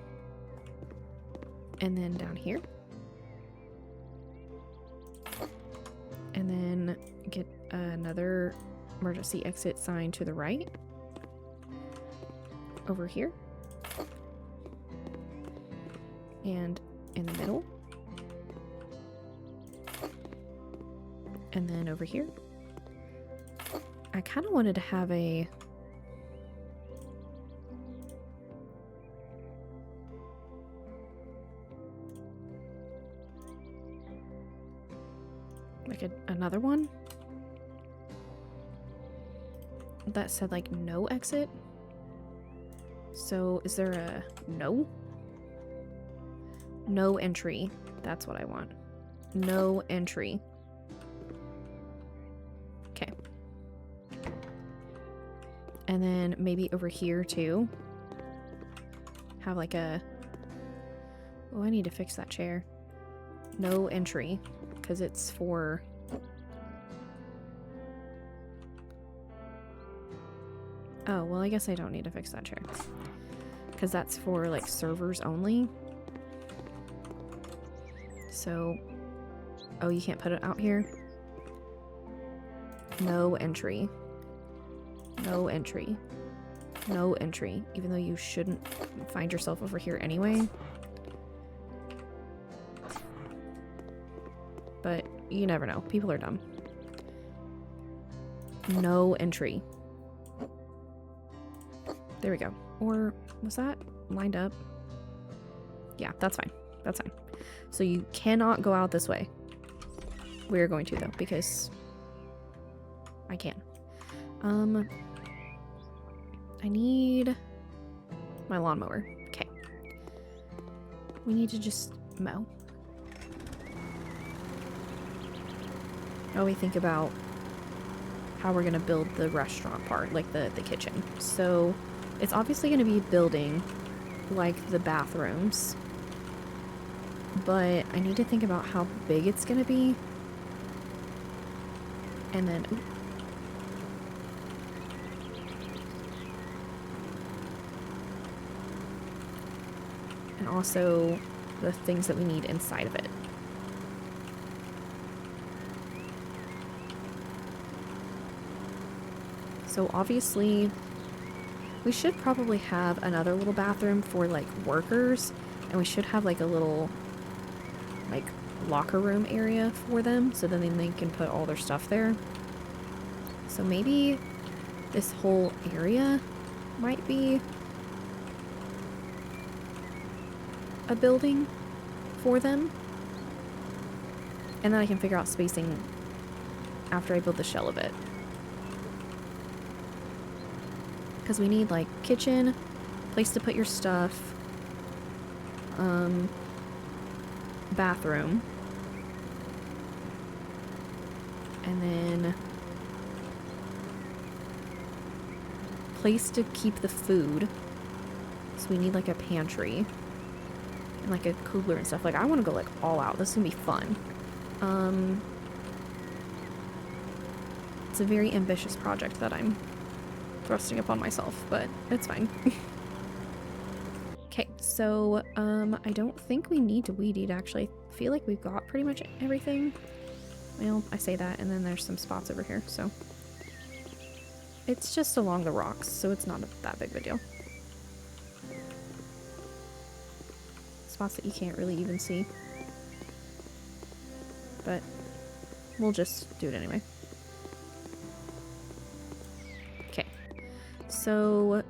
And then down here. And then get another emergency exit sign to the right. Over here. And in the middle. And then over here. I kind of wanted to have a... like another one that said like no exit. So is there a no? No entry. That's what I want. No entry. Okay. And then maybe over here too. Have like a... oh, I need to fix that chair. No entry. Because it's for... oh, well, I guess I don't need to fix that chair. Because that's for, like, servers only. So... oh, you can't put it out here? No entry. No entry. No entry. Even though you shouldn't find yourself over here anyway. But you never know. People are dumb. No entry. There we go. Or was that lined up? Yeah, that's fine. That's fine. So you cannot go out this way. We're going to though, because I can. I need my lawnmower. Okay. We need to just mow. Now we think about how we're gonna build the restaurant part, like the kitchen. So it's obviously gonna be building like the bathrooms, but I need to think about how big it's gonna be. And then ooh. And also the things that we need inside of it. So obviously, we should probably have another little bathroom for like workers, and we should have like a little like locker room area for them, so then they can put all their stuff there. So maybe this whole area might be a building for them. And then I can figure out spacing after I build the shell of it. Because we need like kitchen, place to put your stuff, bathroom, and then place to keep the food. So we need like a pantry and like a cooler and stuff. Like I want to go like all out. This is gonna be fun. It's a very ambitious project that I'm thrusting upon myself, but it's fine. Okay, so I don't think we need to weed eat actually. I feel like we've got pretty much everything. Well, I say that and then there's some spots over here, so it's just along the rocks, so it's not that big of a deal. Spots that you can't really even see, but we'll just do it anyway. So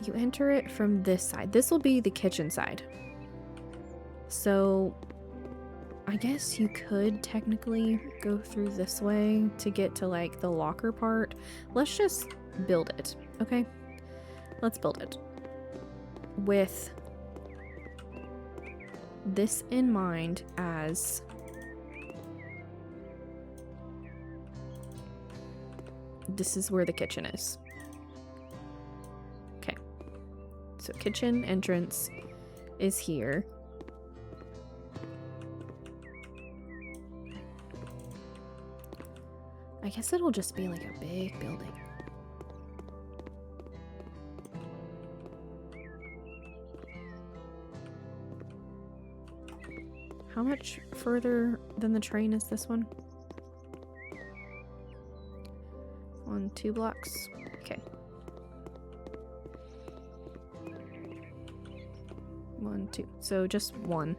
you enter it from this side. This will be the kitchen side. So I guess you could technically go through this way to get to like the locker part. Let's just build it, okay? Let's build it with this in mind as this is where the kitchen is. Okay. so kitchen entrance is here. I guess it'll just be like a big building. How much further than the train is this one? 1, 2 blocks. Okay. 1, 2. So just 1.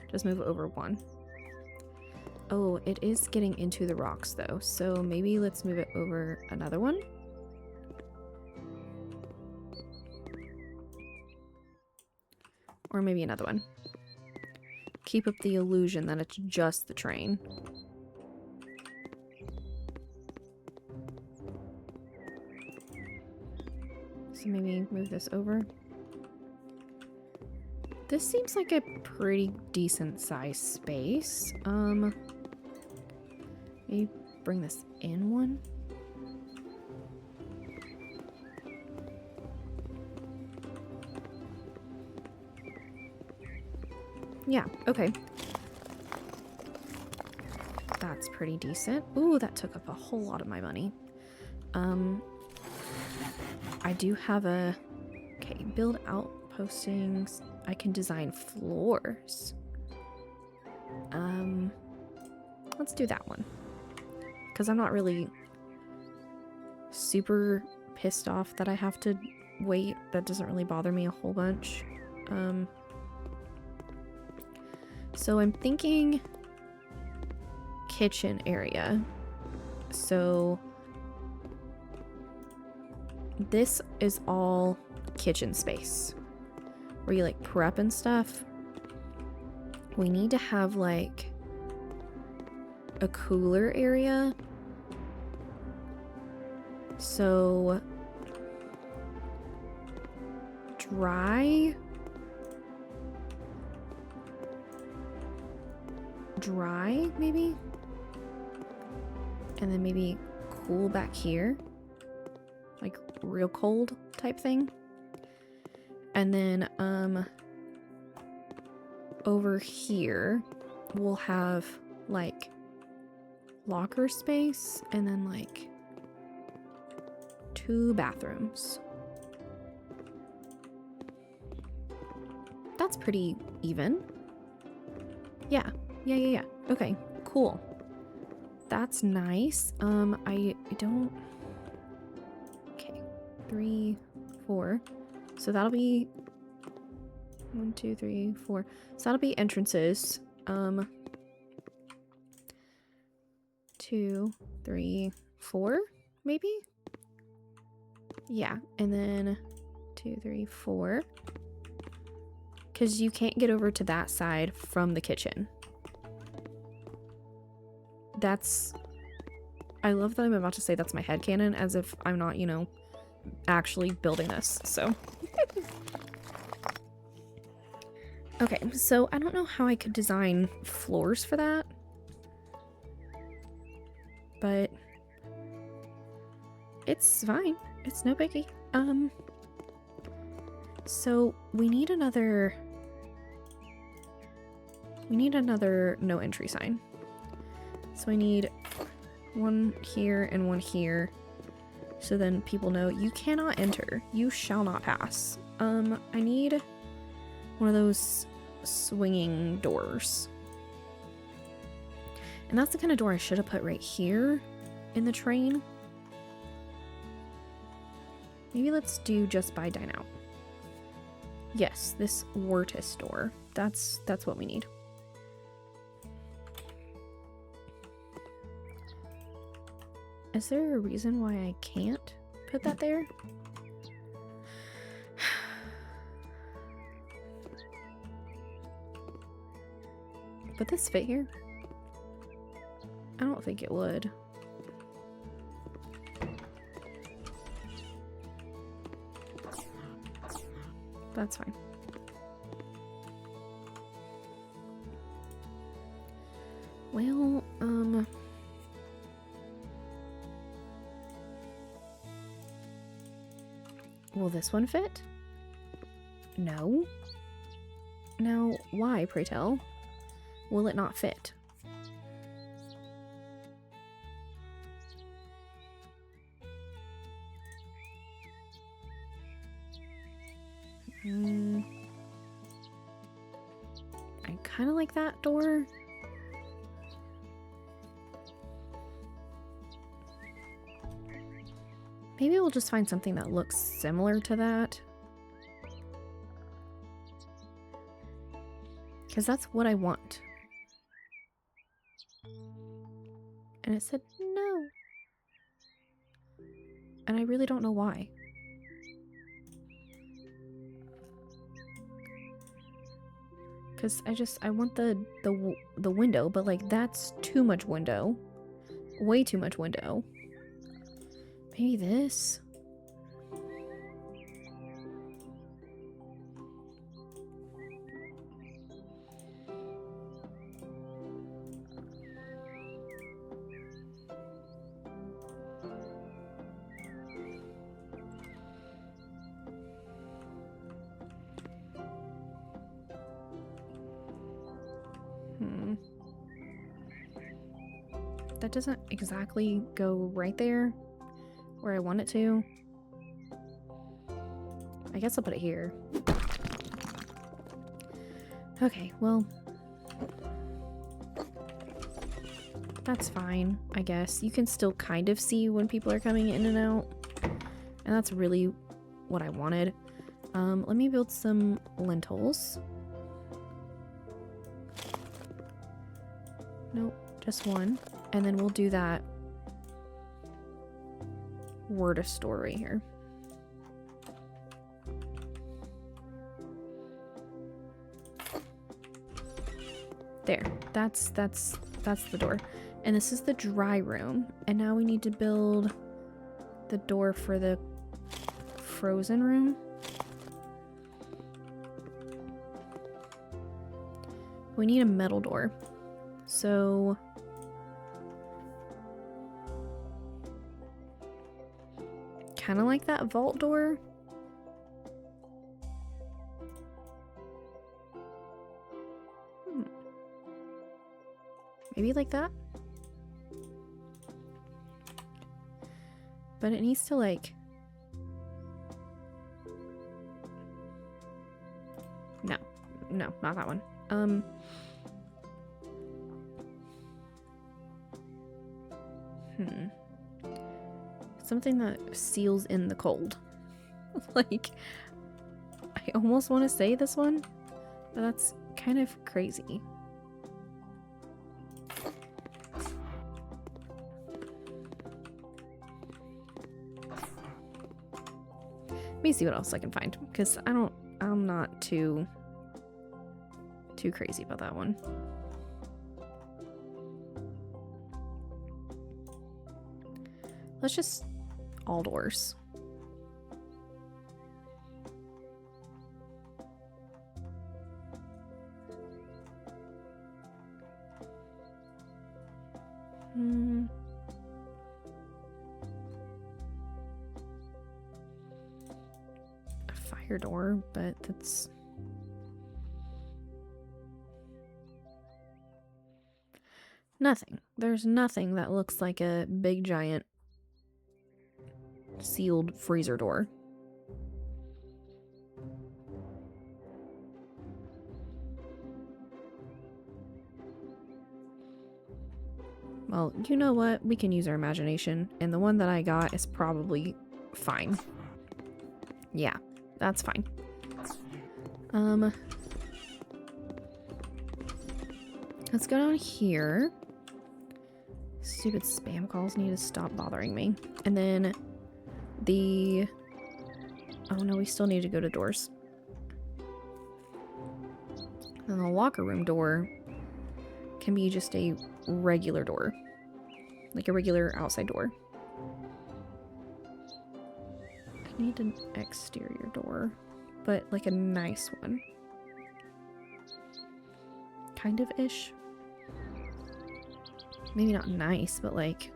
Just move over 1. Oh, it is getting into the rocks though. So maybe let's move it over another one. Or maybe another one. Keep up the illusion that it's just the train. So maybe move this over. This seems like a pretty decent sized space. Maybe bring this in one. Yeah, okay. That's pretty decent. Ooh, that took up a whole lot of my money. I do have a... Okay, build outpostings. I can design floors. Let's do that one. Because I'm not really super pissed off that I have to wait. That doesn't really bother me a whole bunch. So I'm thinking kitchen area. So this is all kitchen space where you like prep and stuff. We need to have like a cooler area. So dry, maybe, and then maybe cool back here, like real cold type thing. And then over here we'll have like locker space and then like 2 bathrooms. That's pretty even. Yeah. Okay, cool. That's nice. I don't... Okay, 3, 4. So that'll be 1, 2, 3, 4. So that'll be entrances. 2, 3, 4, maybe? Yeah, and then 2, 3, 4. Because you can't get over to that side from the kitchen. That's... I love that I'm about to say that's my headcanon, as if I'm not, you know, actually building this, so... Okay, so I don't know how I could design floors for that. But... it's fine. It's no biggie. So we need another no entry sign. So I need one here and one here. So then people know you cannot enter. You shall not pass. I need one of those swinging doors. And that's the kind of door I should have put right here in the train. Maybe let's do just by dine out. Yes, this Wortis door. That's what we need. Is there a reason why I can't put that there? Would this fit here? I don't think it would. That's fine. Well, will this one fit? No. Now, why, pray tell, will it not fit? I kind of like that door. Maybe we'll just find something that looks similar to that. Because that's what I want. And it said no. And I really don't know why. Because I want the window, but like that's too much window. Way too much window. Maybe this? That doesn't exactly go right there where I want it to. I guess I'll put it here. Okay, well, that's fine, I guess. You can still kind of see when people are coming in and out, and that's really what I wanted. Let me build some lintels. Nope, just one. And then we'll do that word store right here. There. That's the door. And this is the dry room. And now we need to build the door for the frozen room. We need a metal door. So kind of like that vault door. Maybe like that. But it needs to like... No, not that one. Something that seals in the cold. Like, I almost want to say this one, but that's kind of crazy. Let me see what else I can find, because I'm not too crazy about that one. Let's just all doors. A fire door, but that's... Nothing. There's nothing that looks like a big giant sealed freezer door. Well, you know what? We can use our imagination, and the one that I got is probably fine. Yeah, that's fine. Let's go down here. Stupid spam calls need to stop bothering me. And then the... Oh no, we still need to go to doors. And the locker room door can be just a regular door. Like a regular outside door. I need an exterior door, but like a nice one. Kind of-ish. Maybe not nice, but like...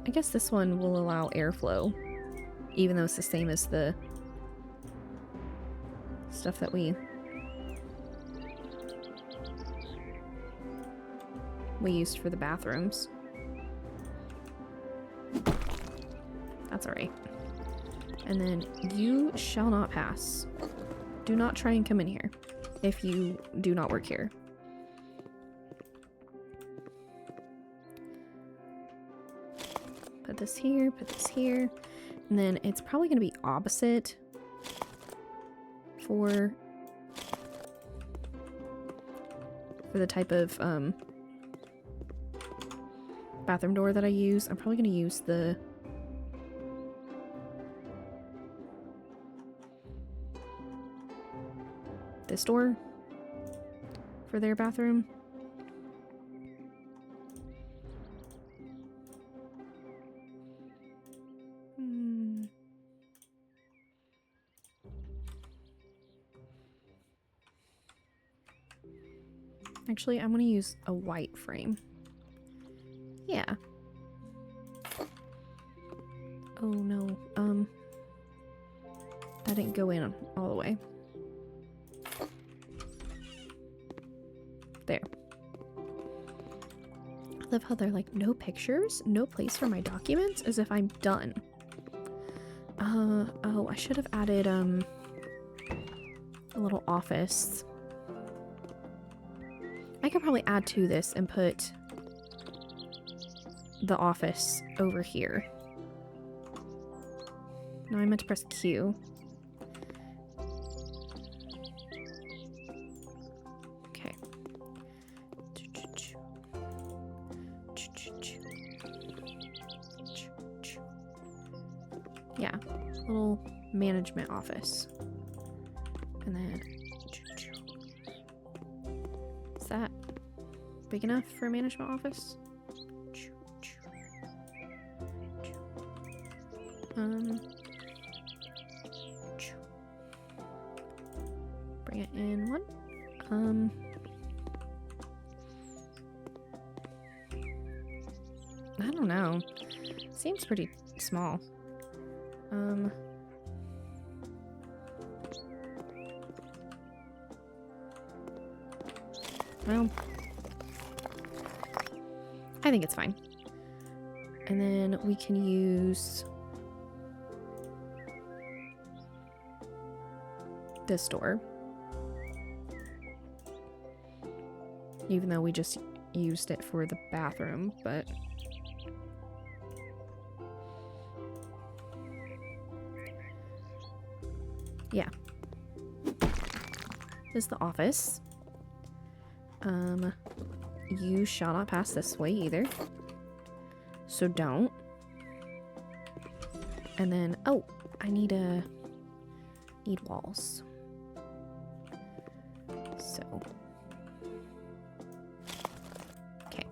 I guess this one will allow airflow, even though it's the same as the stuff that we used for the bathrooms. That's alright. And then you shall not pass. Do not try and come in here if you do not work here. Put this here, put this here. And then it's probably going to be opposite for the type of bathroom door that I use. I'm probably going to use this door for their bathroom. Actually, I'm going to use a white frame. Yeah. Oh no, that didn't go in all the way. There. I love how they're like, no pictures, no place for my documents, as if I'm done. Oh, I should have added, a little office. I could probably add to this and put the office over here. No, I meant to press Q. Okay. Yeah, little management office. And then is that big enough for a management office? Bring it in one. I don't know. Seems pretty small. Well, I think it's fine. And then we can use this door. Even though we just used it for the bathroom, but yeah. This is the office. You shall not pass this way either. So don't. And then, oh, I need walls. So, okay,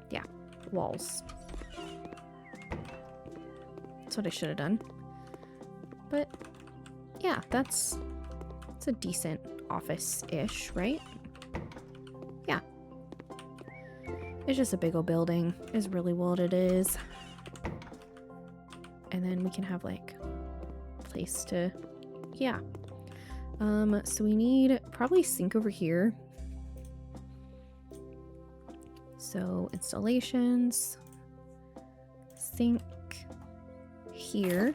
yeah, walls. That's what I should have done. But yeah, it's a decent office-ish, right? Yeah. It's just a big old building is really what it is. And then we can have like a place to, yeah. So we need probably sink over here. So installations, sink here.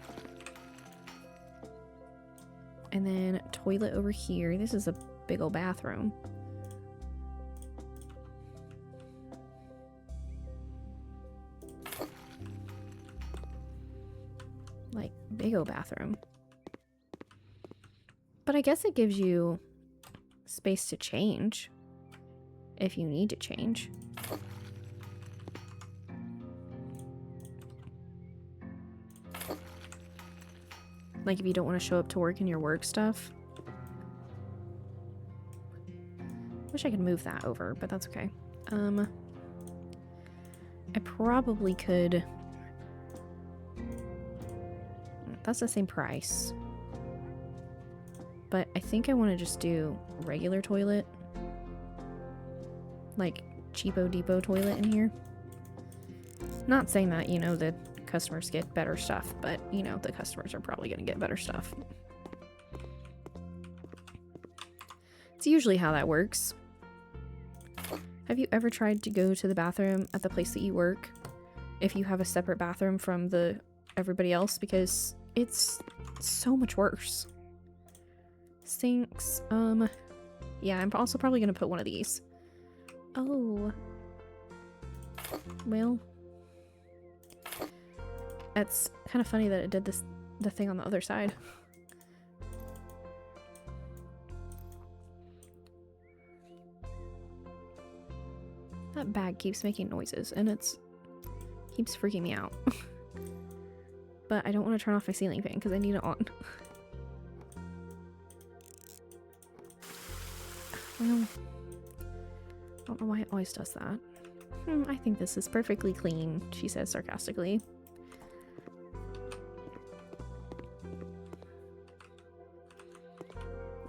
And then toilet over here. This is a big old bathroom. Like, big old bathroom. But I guess it gives you space to change if you need to change. Like if you don't want to show up to work in your work stuff. Wish I could move that over, but that's okay. I probably could. That's the same price. But I think I want to just do regular toilet. Like cheapo depot toilet in here. Not saying that, you know, the customers get better stuff, but you know, the customers are probably gonna get better stuff. It's usually how that works. Have you ever tried to go to the bathroom at the place that you work if you have a separate bathroom from everybody else? Because it's so much worse. Sinks. Yeah, I'm also probably gonna put one of these. Oh. Well. It's kind of funny that it did the thing on the other side. That bag keeps making noises and keeps freaking me out. But I don't want to turn off my ceiling fan because I need it on. Well, I don't know why it always does that. I think this is perfectly clean, she says sarcastically.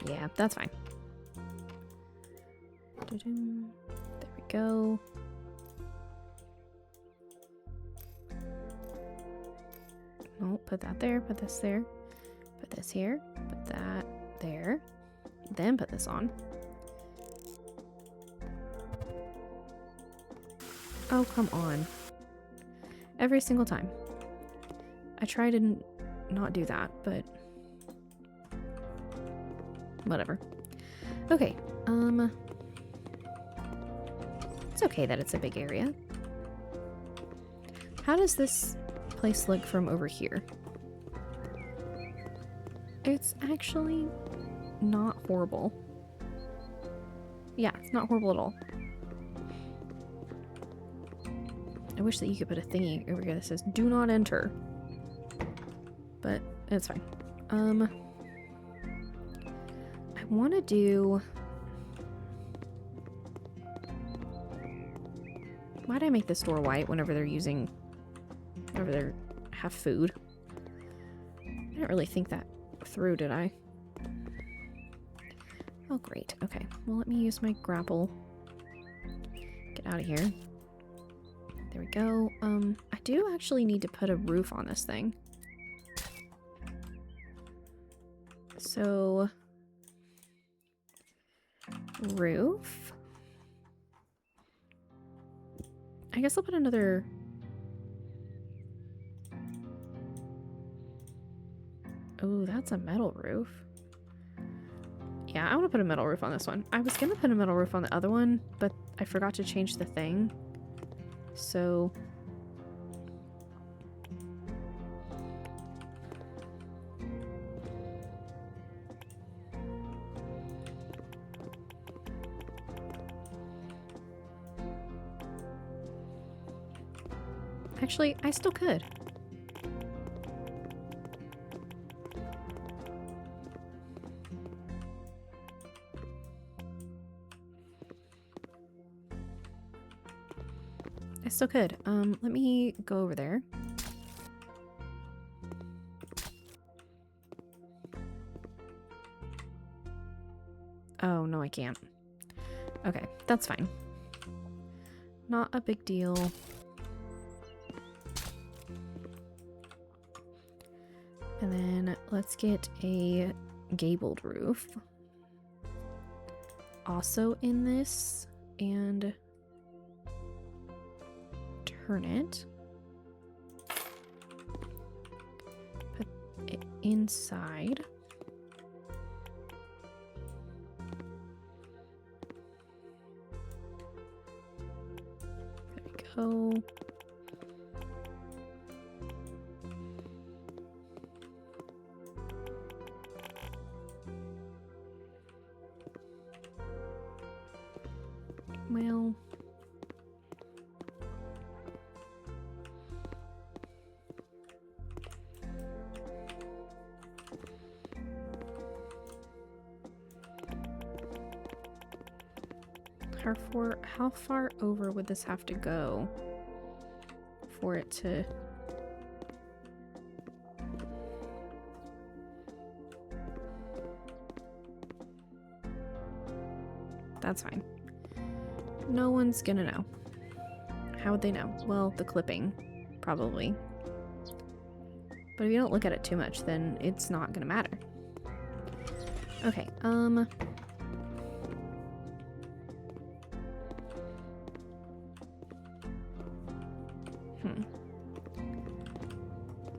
Yeah, that's fine. There we go. Oh, put that there, put this there, put this here, put that there, then put this on. Oh, come on. Every single time. I try to not do that, but whatever. Okay, it's okay that it's a big area. How does this place look from over here? It's actually not horrible. Yeah, it's not horrible at all. I wish that you could put a thingy over here that says do not enter. But it's fine. I want to do... Why'd I make this door white whenever they have food? I didn't really think that through, did I? Oh, great. Okay. Well, let me use my grapple. Get out of here. There we go. I do actually need to put a roof on this thing. So... roof? I guess I'll put another... Oh, that's a metal roof. Yeah, I want to put a metal roof on this one. I was gonna put a metal roof on the other one, but I forgot to change the thing. So... Actually, I still could. I still could. Let me go over there. Oh, no, I can't. Okay, that's fine. Not a big deal. And then let's get a gabled roof. Also in this, and turn it. Put it inside. There we go. Well, how far over would this have to go for it to... That's fine. No one's gonna know. How would they know? Well, the clipping, probably. But if you don't look at it too much, then it's not gonna matter. Okay, let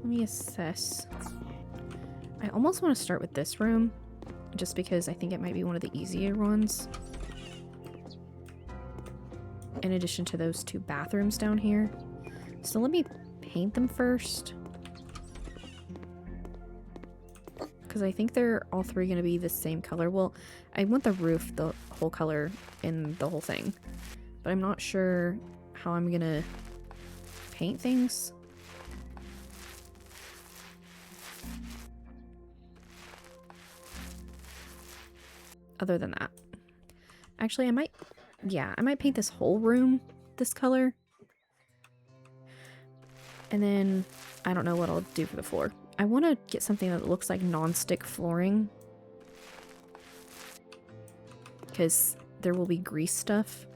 me assess. I almost want to start with this room, just because I think it might be one of the easier ones. In addition to those 2 bathrooms down here. So let me paint them first. Because I think they're all 3 going to be the same color. Well, I want the roof the whole color in the whole thing. But I'm not sure how I'm going to paint things. Other than that. Actually, I might paint this whole room this color. And then, I don't know what I'll do for the floor. I want to get something that looks like non-stick flooring. Because there will be grease stuff.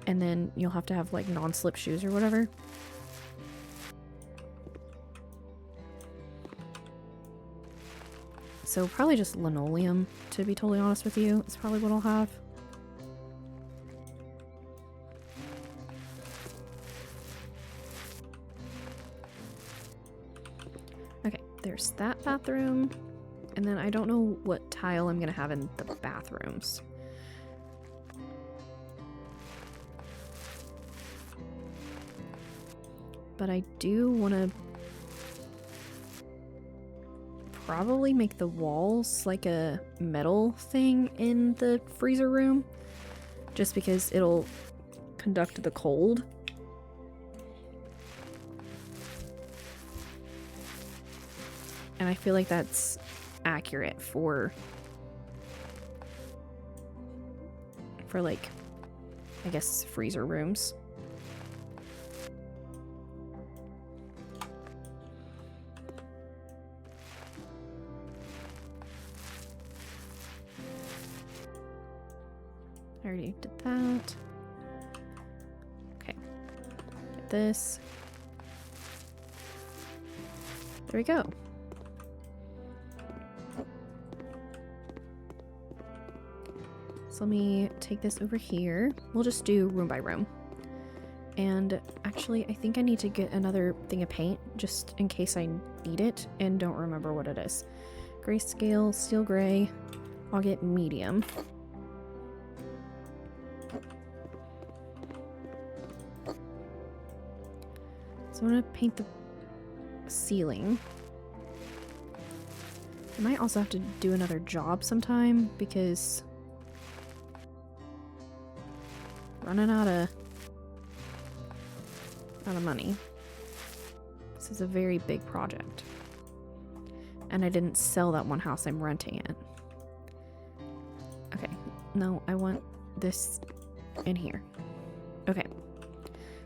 And then you'll have to have like non-slip shoes or whatever. So probably just linoleum, to be totally honest with you. Is probably what I'll have. Okay, there's that bathroom. And then I don't know what tile I'm going to have in the bathrooms. But I do want to probably make the walls like a metal thing in the freezer room. Just because it'll conduct the cold. And I feel like that's accurate for like, I guess, freezer rooms. I already did that. Okay. Get this. There we go. So let me take this over here. We'll just do room by room. And actually, I think I need to get another thing of paint just in case I need it and don't remember what it is. Grayscale, steel gray. I'll get medium. So I'm going to paint the ceiling. I might also have to do another job sometime because running out of money. This is a very big project. And I didn't sell that one house I'm renting it. Okay. No, I want this in here. Okay.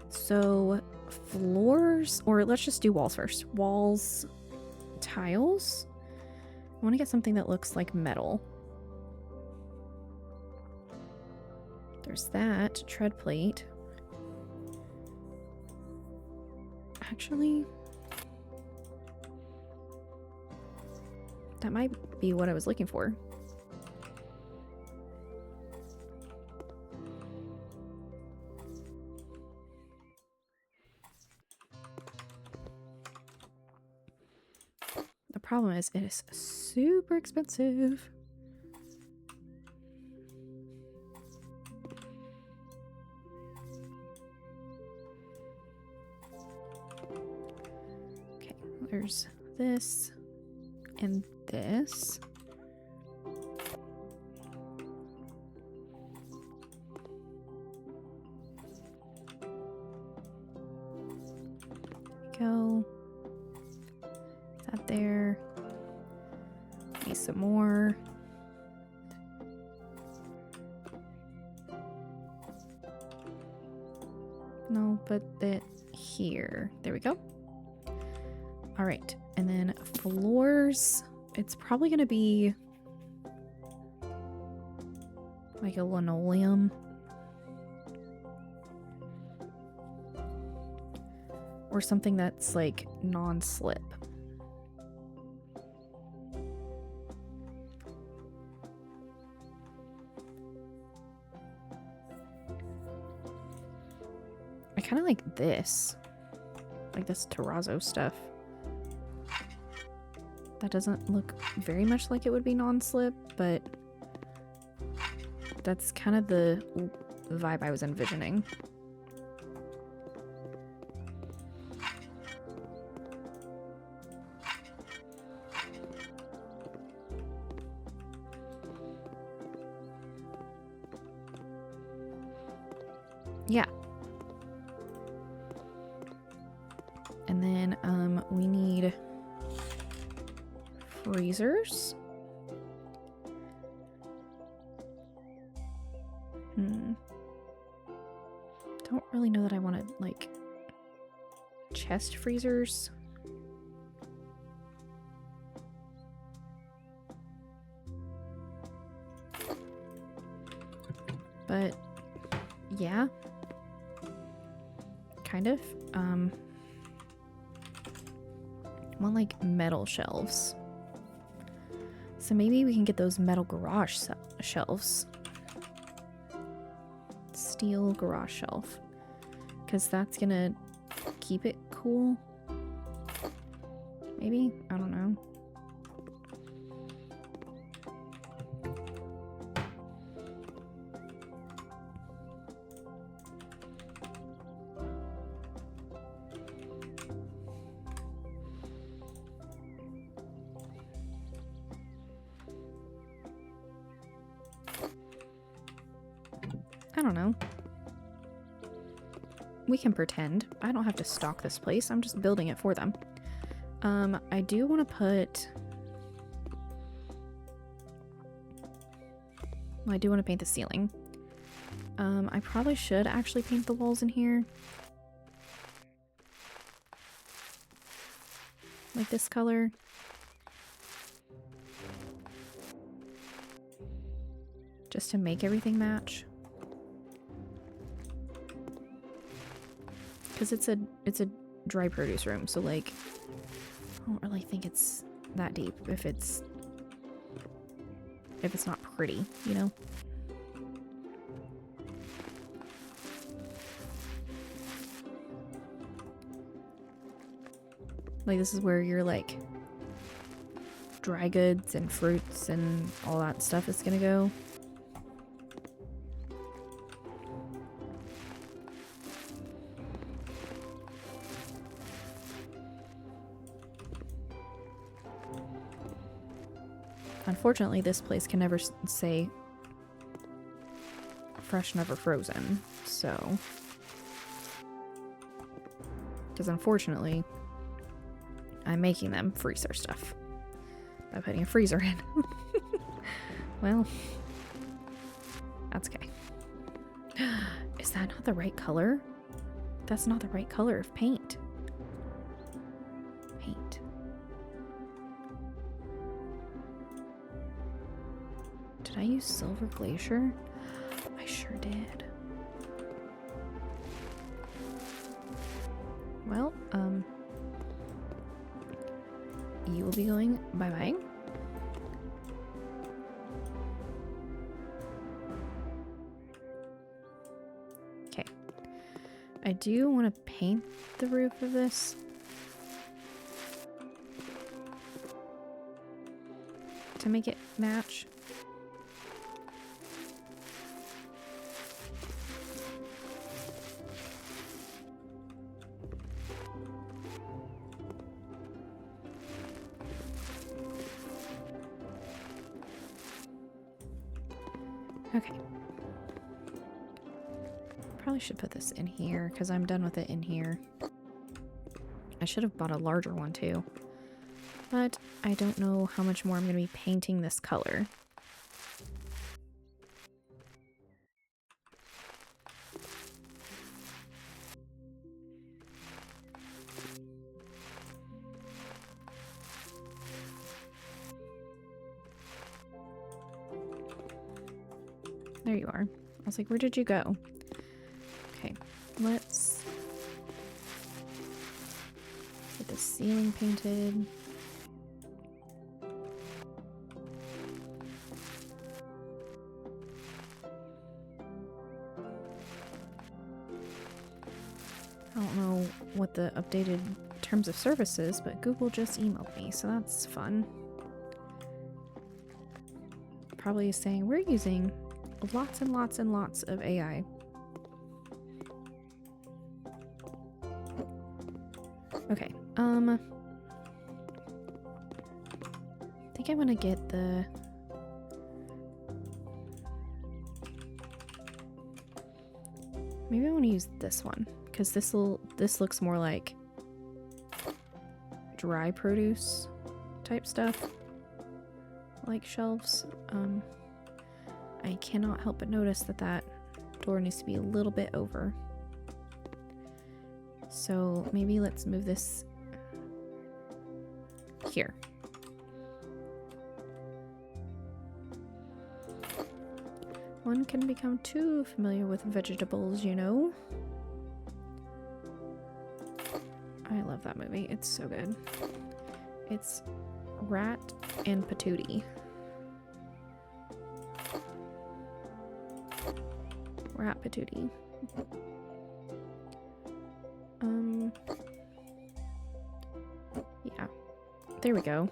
So floors, or let's just do walls first. Walls, tiles. I want to get something that looks like metal. There's that. Tread plate. Actually, that might be what I was looking for. The problem is it is super expensive. Okay, there's this and this. There we go. That there. Need some more. No, but that here. There we go. All right, and then floors. It's probably gonna be like a linoleum. Or something that's like non-slip. kind of like this. Like this terrazzo stuff. That doesn't look very much like it would be non-slip, but that's kind of the vibe I was envisioning. Yeah. And then we need freezers. Don't really know that I want to like chest freezers. But yeah. Kind of. I want like metal shelves. So maybe we can get those metal garage shelves. Steel garage shelf. Because that's gonna keep it cool. Maybe? I don't know. I don't know. We can pretend. I don't have to stock this place. I'm just building it for them. I do want to put... Well, I do want to paint the ceiling. I probably should actually paint the walls in here. Like this color. Just to make everything match. Because it's a dry produce room, so like I don't really think it's that deep if it's not pretty, you know? Like this is where your like dry goods and fruits and all that stuff is gonna go. Unfortunately, this place can never say fresh, never frozen, so... Because unfortunately, I'm making them freeze their stuff by putting a freezer in. Well, that's okay. Is that not the right color? That's not the right color of paint. Paint. Did I use silver glacier? I sure did. Well, you will be going bye-bye. Okay. I do want to paint the roof of this. To make it match. Okay. Probably should put this in here because I'm done with it in here. I should have bought a larger one too. But I don't know how much more I'm going to be painting this color. There you are. I was like, where did you go? Okay, let's get the ceiling painted. I don't know what the updated terms of service is, but Google just emailed me, so that's fun. Probably saying we're using lots and lots and lots of AI. Okay, I think I want to get the... Maybe I want to use this one, because this looks more like dry produce type stuff, like shelves. I cannot help but notice that that door needs to be a little bit over. So maybe let's move this here. One can become too familiar with vegetables, you know. I love that movie. It's so good. It's Rat and Patootie. Rat Patootie. Yeah. There we go.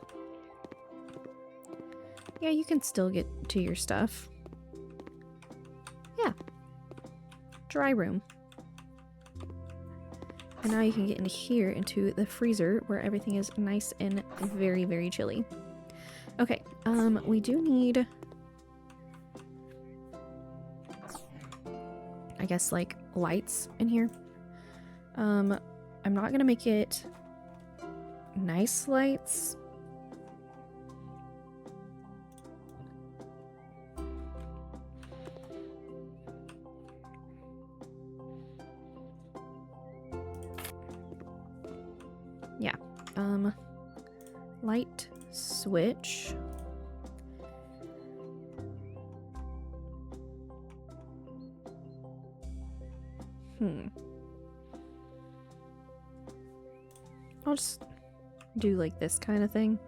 Yeah, you can still get to your stuff. Yeah. Dry room. And now you can get into here, into the freezer, where everything is nice and very, very chilly. Okay, we do need... I guess, like, lights in here. I'm not gonna make it nice lights. Yeah, light switch. I'll just do like this kind of thing.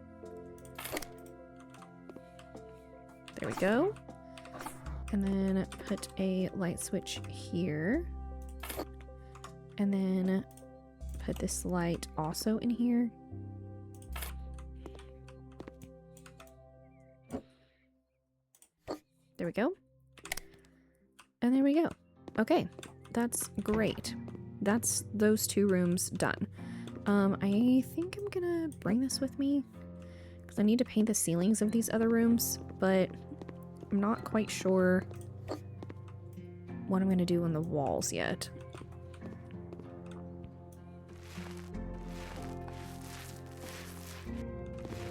There we go. And then put a light switch here. And then put this light also in here. There we go. And there we go. Okay, that's great. That's those two rooms done. I think I'm gonna bring this with me because I need to paint the ceilings of these other rooms, but I'm not quite sure what I'm gonna do on the walls yet.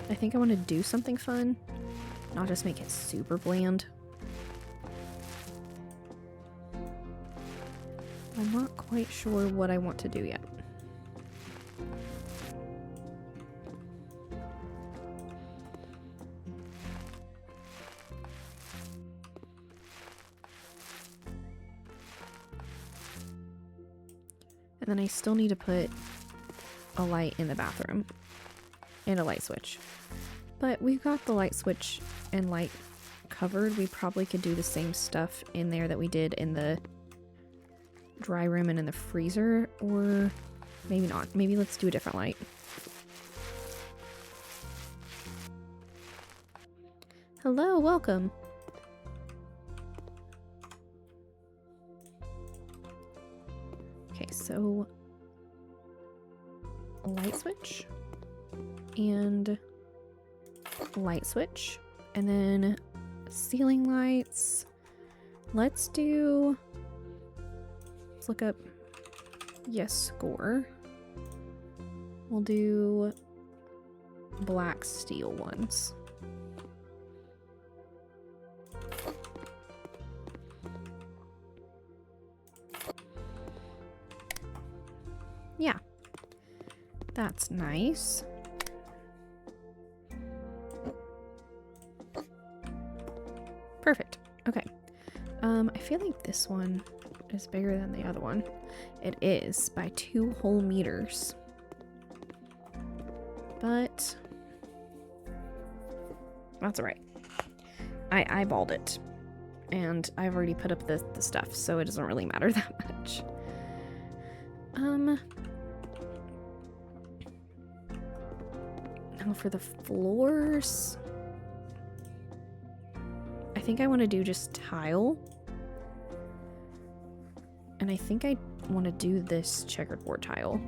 I think I want to do something fun, not just make it super bland. I'm not quite sure what I want to do yet. And then I still need to put a light in the bathroom and a light switch. But we've got the light switch and light covered. We probably could do the same stuff in there that we did in the dry room and in the freezer, or maybe not. Maybe let's do a different light. Hello, welcome. Okay, so light switch and light switch, and then ceiling lights. Let's look up yes score. We'll do black steel ones. Yeah, that's nice. Perfect. Okay. I feel like this one is bigger than the other one. It is by 2 whole meters. But that's alright. I eyeballed it. And I've already put up the stuff, so it doesn't really matter that much. Now for the floors, I think I want to do just tile. And I think I want to do this checkerboard tile.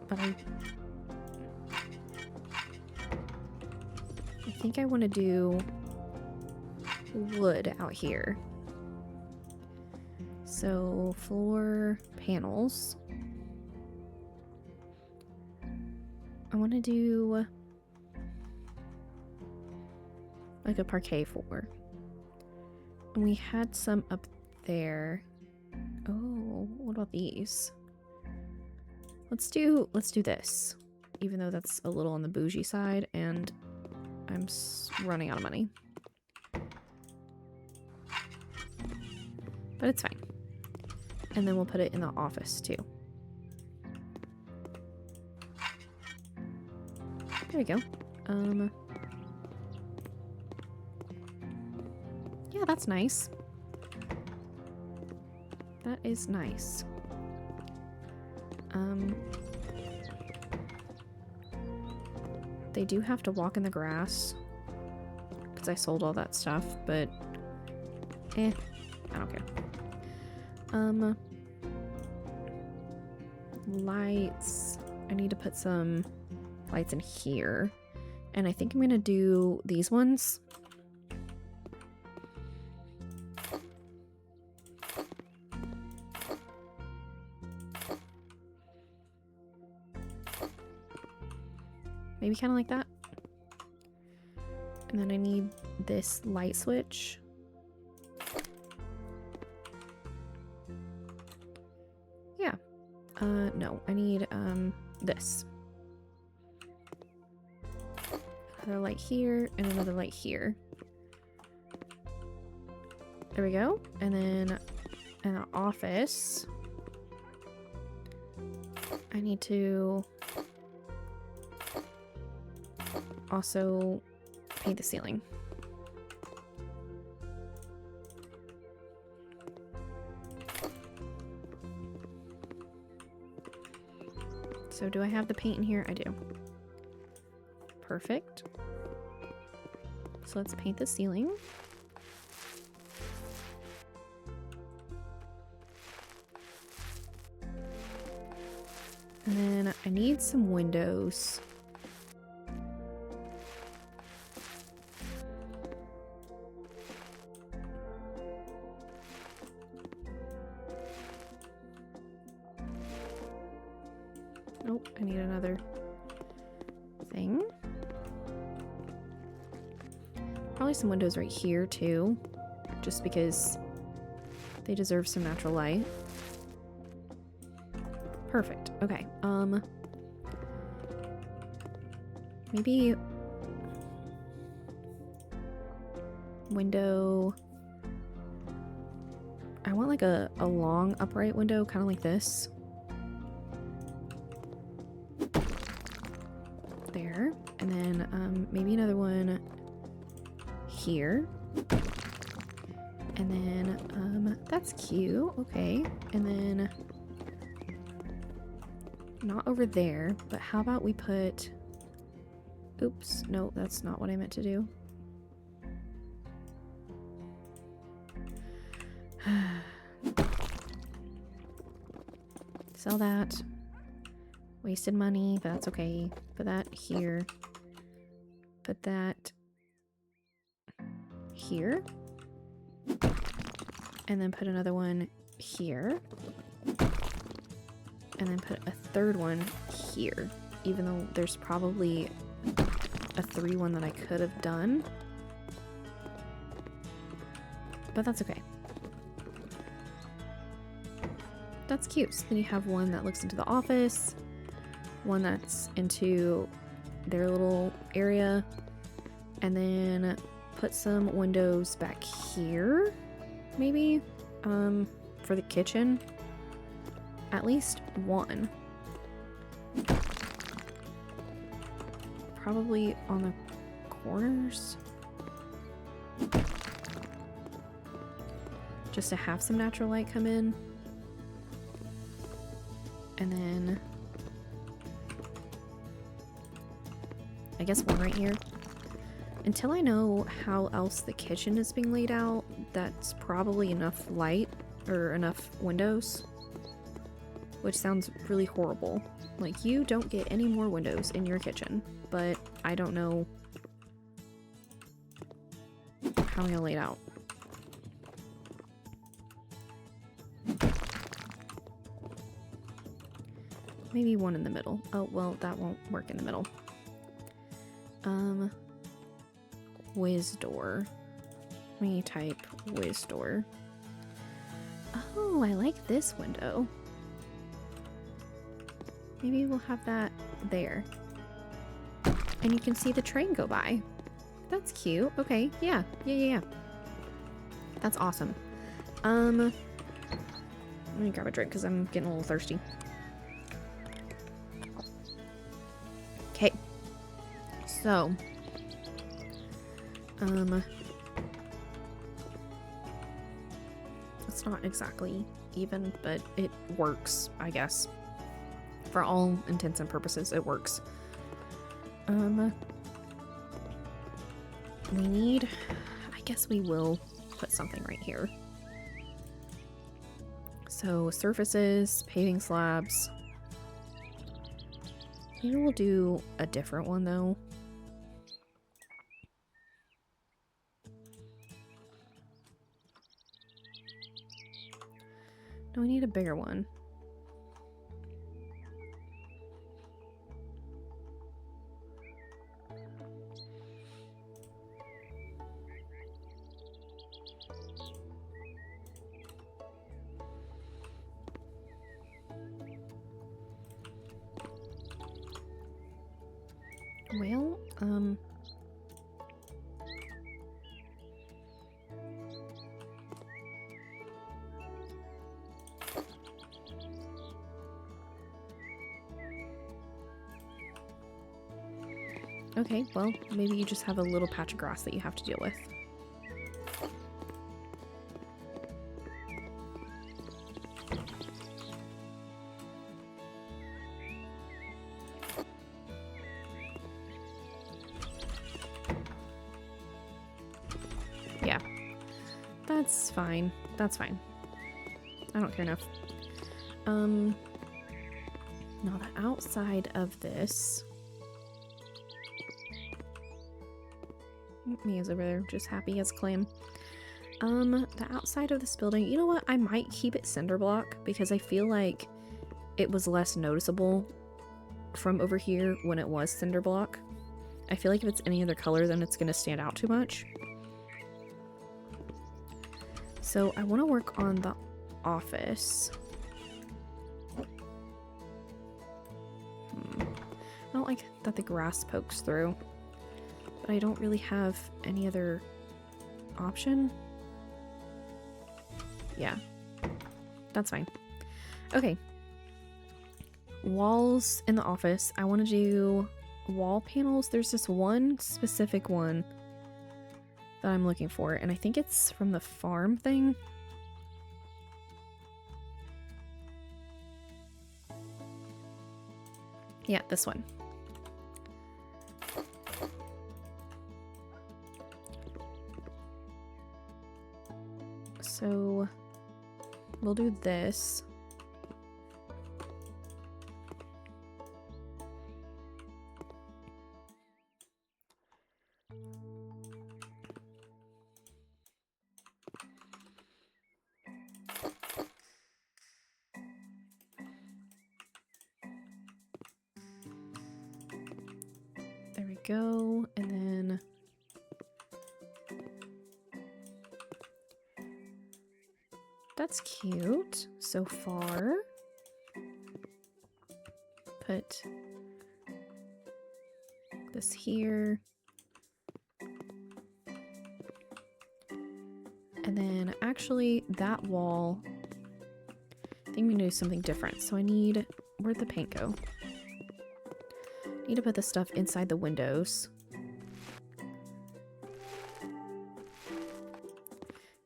But I think I want to do wood out here. So floor panels. I want to do like a parquet floor. And we had some up there. Oh, what about these? Let's do this. Even though that's a little on the bougie side and I'm running out of money. But it's fine. And then we'll put it in the office too. There we go. Yeah, that's nice. That is nice. They do have to walk in the grass because I sold all that stuff, but I don't care. Lights. I need to put some lights in here. And I think I'm gonna do these ones. Maybe kind of like that. And then I need this light switch. Yeah. No, I need this. Another light here and another light here. There we go. And then in the office, I need to also paint the ceiling. So do I have the paint in here? I do. Perfect. So let's paint the ceiling. And then I need some windows. Nope, I need another thing. Probably some windows right here too, just because they deserve some natural light. Perfect. Okay. Maybe window. I want like a long upright window, kind of like this. There. And then maybe another one here. And then that's cute. Okay. And then not over there, but how about we put, oops, no, that's not what I meant to do. Sell that. Wasted money, but that's okay. Put that here. Put that here. And then put another one here. And then put a third one here. Even though there's probably a 3 one that I could have done. But that's okay. That's cute. So then you have one that looks into the office, one that's into their little area, and then put some windows back here, maybe, for the kitchen. At least one. Probably on the corners. just to have some natural light come in. And then I guess one right here. Until I know how else the kitchen is being laid out, that's probably enough light or enough windows, which sounds really horrible. Like, you don't get any more windows in your kitchen, but I don't know how I'm gonna lay it out. Maybe one in the middle. Oh, well, that won't work in the middle. Whiz door. Let me type whiz door. Oh, I like this window. Maybe we'll have that there. And you can see the train go by. That's cute. Okay, yeah. That's awesome. Let me grab a drink because I'm getting a little thirsty. Okay. So, it's not exactly even, but it works, I guess. For all intents and purposes, it works. We need, I guess we will put something right here. So, surfaces, paving slabs. Maybe we'll do a different one though. No, we need a bigger one. Well, okay, well, maybe you just have a little patch of grass that you have to deal with. Yeah, that's fine. That's fine. I don't care enough. Now the outside of this... Mia's over there, just happy as clam. The outside of this building, you know what? I might keep it cinder block because I feel like it was less noticeable from over here when it was cinder block. I feel like if it's any other color, then it's gonna stand out too much. So I want to work on the office. I don't like that the grass pokes through, but I don't really have any other option. Yeah, that's fine. Okay. Walls in the office. I want to do wall panels. There's this one specific one that I'm looking for, and I think it's from the farm thing. Yeah, this one. So we'll do this. There we go, and then that's cute so far. Put this here. And then actually that wall, I think we need to do something different. So I need, where'd the paint go? I need to put this stuff inside the windows.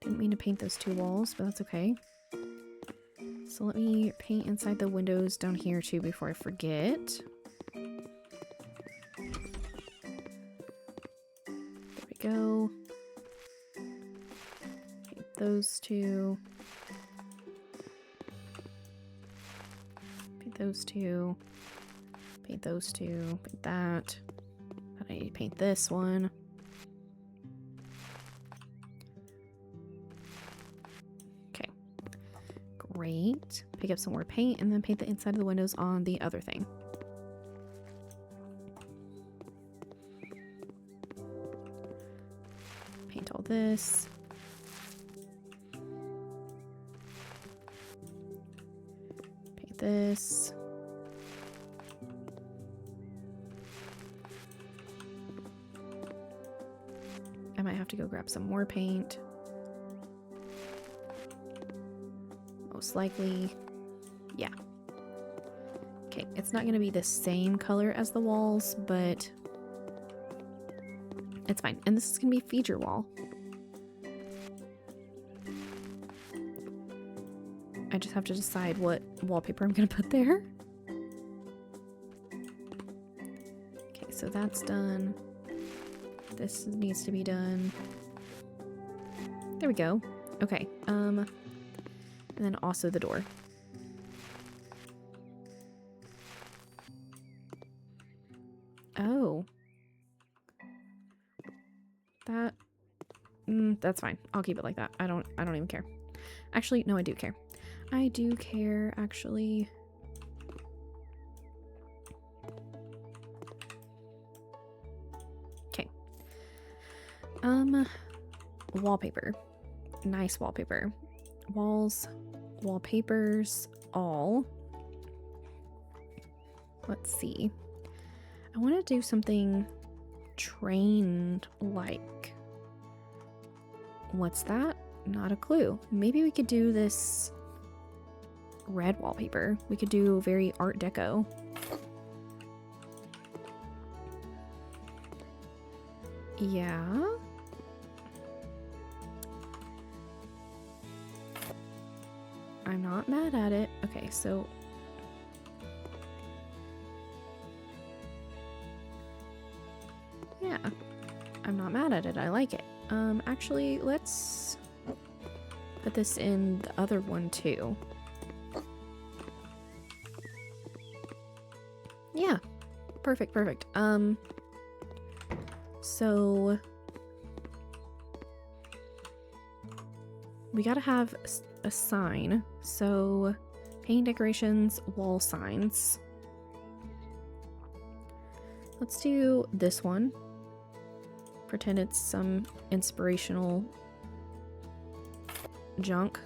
Didn't didn't mean to paint those two walls, but that's okay. So let me paint inside the windows down here too before I forget. There we go. Paint those two. Paint those two. Paint those two. Paint that. I need to paint this one. Okay. Great. Pick up some more paint and then paint the inside of the windows on the other thing. Paint all this. Paint this. I might have to go grab some more paint. Most likely. Yeah. Okay, it's not going to be the same color as the walls, but it's fine. And this is going to be a feature wall. I just have to decide what wallpaper I'm going to put there. Okay, so that's done. This needs to be done. There we go. Okay, and then also the door. Oh. That's fine. I'll keep it like that. I don't even care. Actually, no, I do care. I do care, actually. Okay. Wallpaper. Nice wallpaper. Walls, wallpapers, all. Let's see. I want to do something train-like. What's that? Not a clue. Maybe we could do this red wallpaper. We could do very Art Deco. Yeah. I'm not mad at it. Okay, so yeah, I'm not mad at it. I like it. Actually, let's put this in the other one too. Yeah, perfect, perfect. So we gotta have a sign. So paint decorations, wall signs. Let's do this one. Pretend it's some inspirational junk.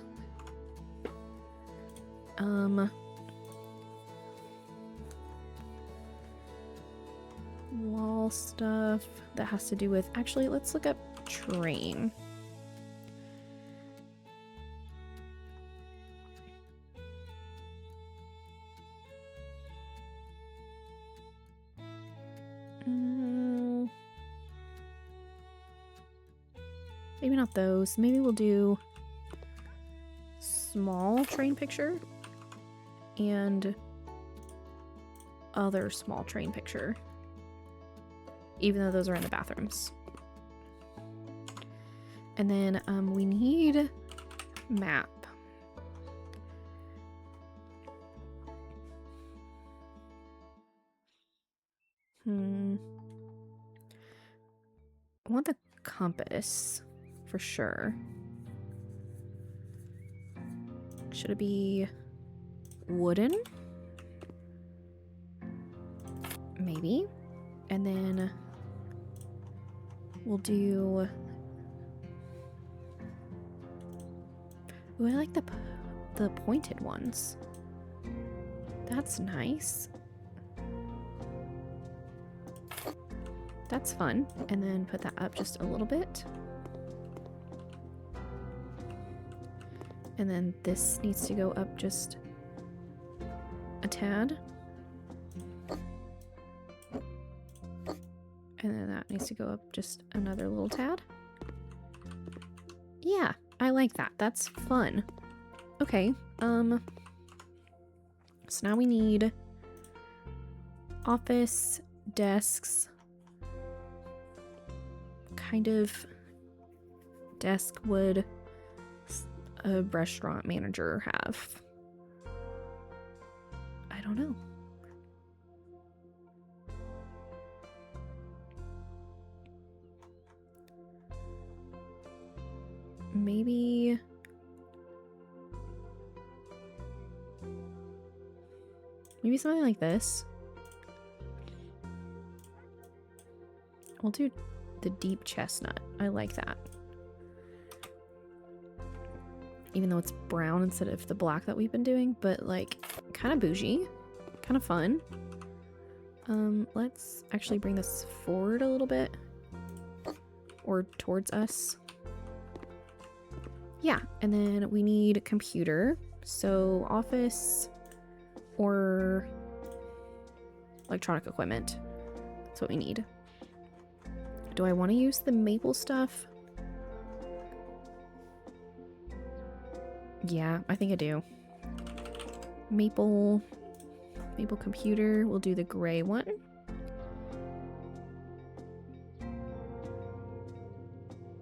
Wall stuff that has to do with... Actually, let's look up train. Maybe not those. Maybe we'll do small train picture and other small train picture, even though those are in the bathrooms. And then we need map. I want the compass for sure. Should it be wooden? Maybe. And then we'll do... Ooh, I like the pointed ones. That's nice. That's fun. And then put that up just a little bit. And then this needs to go up just a tad. And then that needs to go up just another little tad. Yeah, I like that. That's fun. Okay, so now we need office, desks, kind of desk would a restaurant manager have? I don't know. Maybe something like this. We'll do the deep chestnut. I like that. Even though it's brown instead of the black that we've been doing, but like kind of bougie, kind of fun. Let's actually bring this forward a little bit or towards us. Yeah, and then we need computer. So office or electronic equipment. That's what we need. Do I want to use the maple stuff? Yeah, I think I do. Maple computer. We'll do the gray one.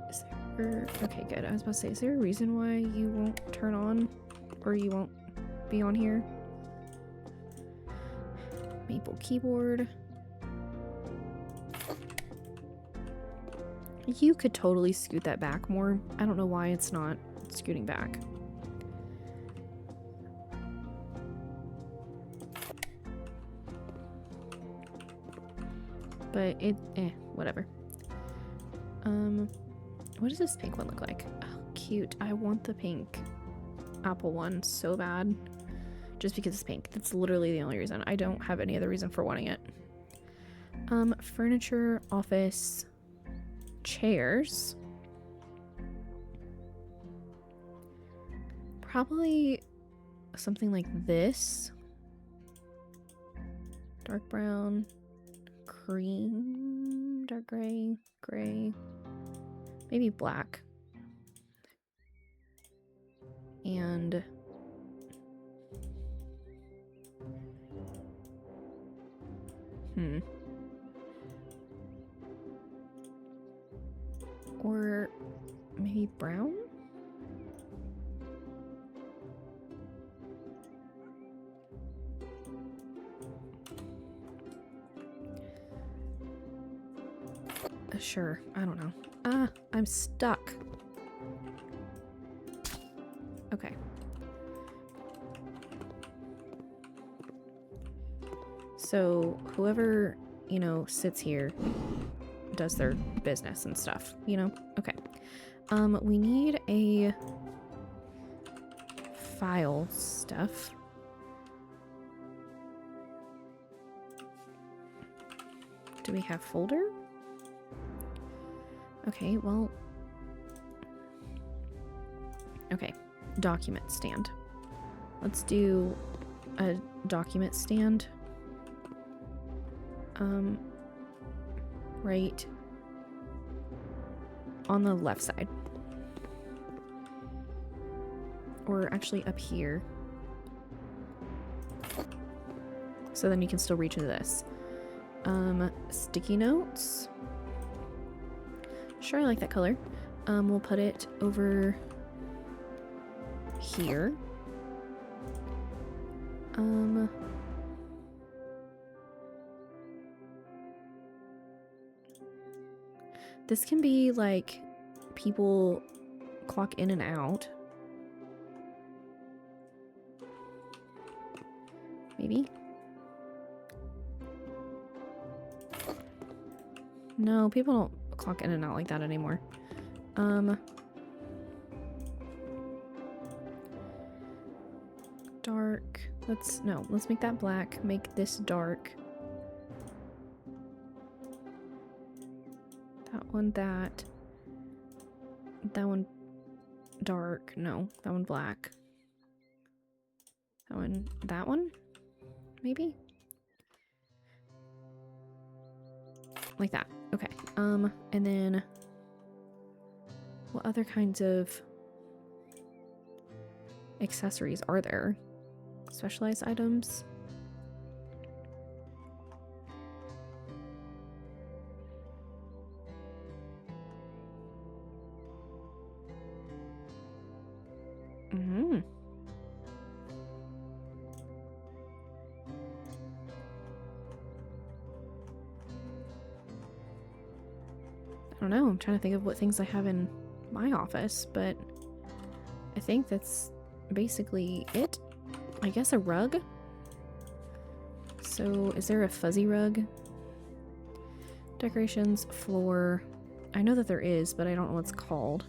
Is there... Okay, good. I was about to say, is there a reason why you won't turn on or you won't be on here? Maple keyboard. You could totally scoot that back more. I don't know why it's not scooting back. But whatever. What does this pink one look like? Oh, cute. I want the pink apple one so bad. Just because it's pink. That's literally the only reason. I don't have any other reason for wanting it. Furniture, office, chairs. Probably something like this. Dark brown, cream, dark gray, gray, maybe black. And or maybe brown? Sure, I don't know. I'm stuck. Okay. So whoever, you know, sits here does their business and stuff, you know? Okay. We need a file stuff. Do we have folder? Okay, well... Okay, document stand. Let's do a document stand. Right on the left side. Or actually up here. So then you can still reach into this. Sticky notes. Sure, I like that color. We'll put it over here. This can be like people clock in and out. Maybe? No, people don't clock in and out like that anymore. Dark. Let's make that black. Make this dark. That one, that one dark. No, that one black. That one? Maybe? Like that. Okay. And then what other kinds of accessories are there? Specialized items? Mm-hmm. I don't know. I'm trying to think of what things I have in my office, but I think that's basically it. I guess a rug? So, is there a fuzzy rug? Decorations, floor. I know that there is, but I don't know what it's called.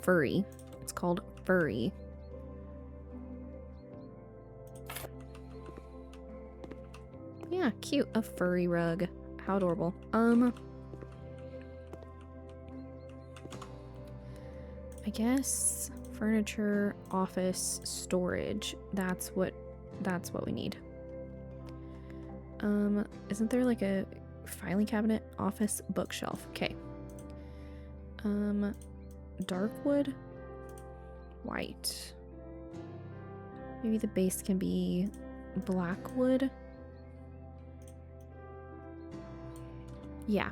Furry. It's called furry. Yeah, cute. A furry rug. How adorable. I guess furniture, office, storage. That's what we need. Isn't there like a filing cabinet, office, bookshelf? Okay. Dark wood, white. Maybe the base can be black wood. Yeah.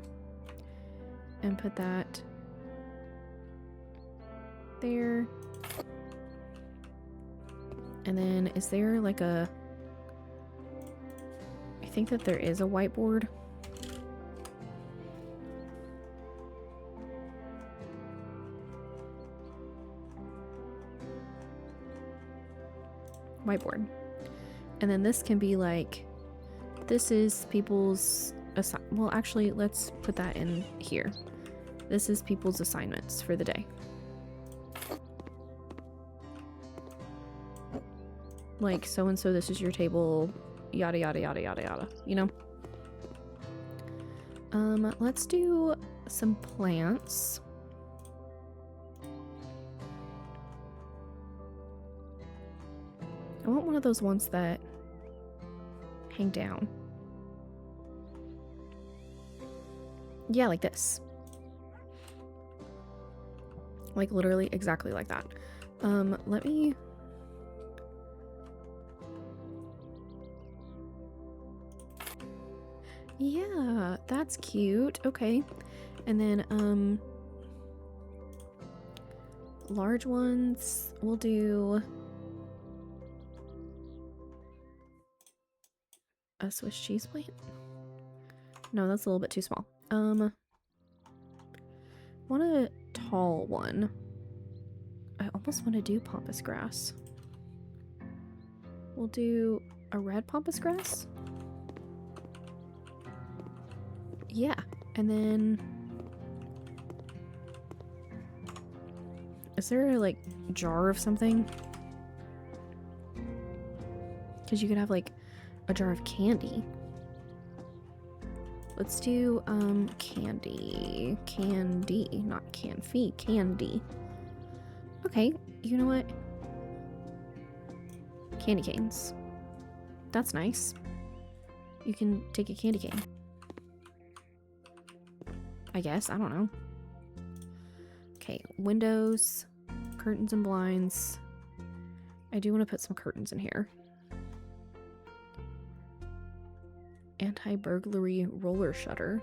And put that there. And then is there like a... I think that there is a whiteboard. Whiteboard. And then this can be like, this is people's well, actually, let's put that in here. This is people's assignments for the day. Like, so-and-so, this is your table, yada, yada, yada, yada, yada, you know? Let's do some plants. I want one of those ones that hang down. Yeah, like this. Like literally exactly like that. Let me... Yeah, that's cute. Okay. And then, large ones, we'll do a Swiss cheese plate. No, that's a little bit too small. Want a tall one. I almost want to do pampas grass. We'll do a red pampas grass. Yeah, and then is there a like jar of something? Because you could have like a jar of candy. Let's do candy. Candy, not canfee, candy. Okay, you know what? Candy canes. That's nice. You can take a candy cane. I guess, I don't know. Okay, windows, curtains and blinds. I do want to put some curtains in here. Anti-burglary roller shutter.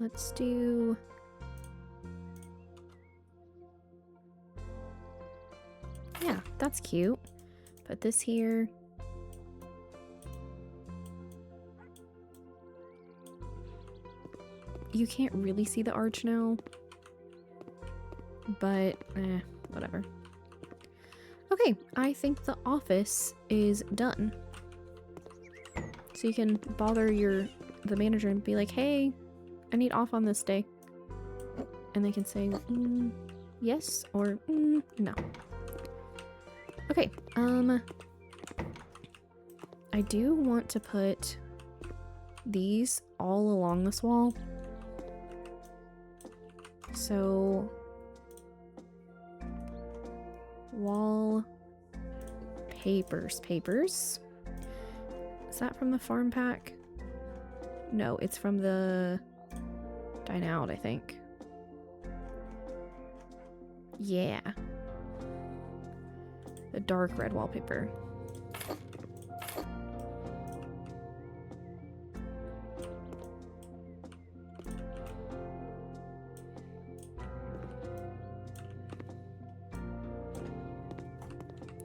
Let's do... Yeah, that's cute. Put this here. You can't really see the arch now, but whatever. Okay, I think the office is done. So you can bother the manager and be like, hey, I need off on this day. And they can say, yes or no. Okay, I do want to put these all along this wall. So, wall papers. Is that from the farm pack? No, it's from the Dine Out, I think. Yeah. The dark red wallpaper.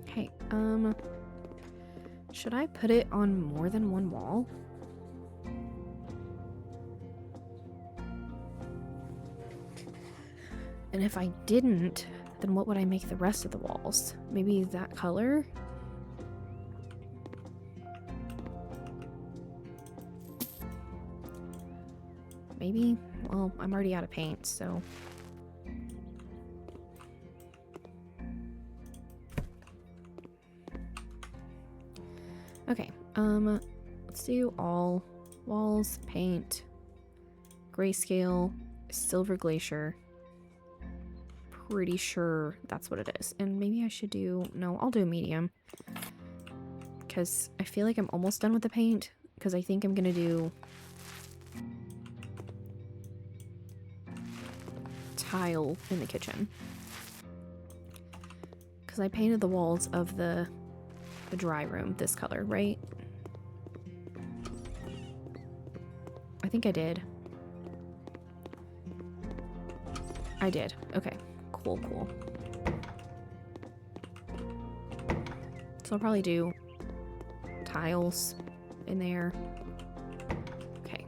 Hey, should I put it on more than one wall? And if I didn't, then what would I make the rest of the walls? Maybe that color? Maybe? Well, I'm already out of paint, so... Okay, let's do all walls, paint, grayscale, silver glacier. Pretty sure that's what it is. And maybe I should do... No, I'll do medium. Because I feel like I'm almost done with the paint. Because I think I'm going to do... tile in the kitchen. Because I painted the walls of the dry room this color, right? I think I did. I did. Okay. Cool, cool. So I'll probably do tiles in there. Okay.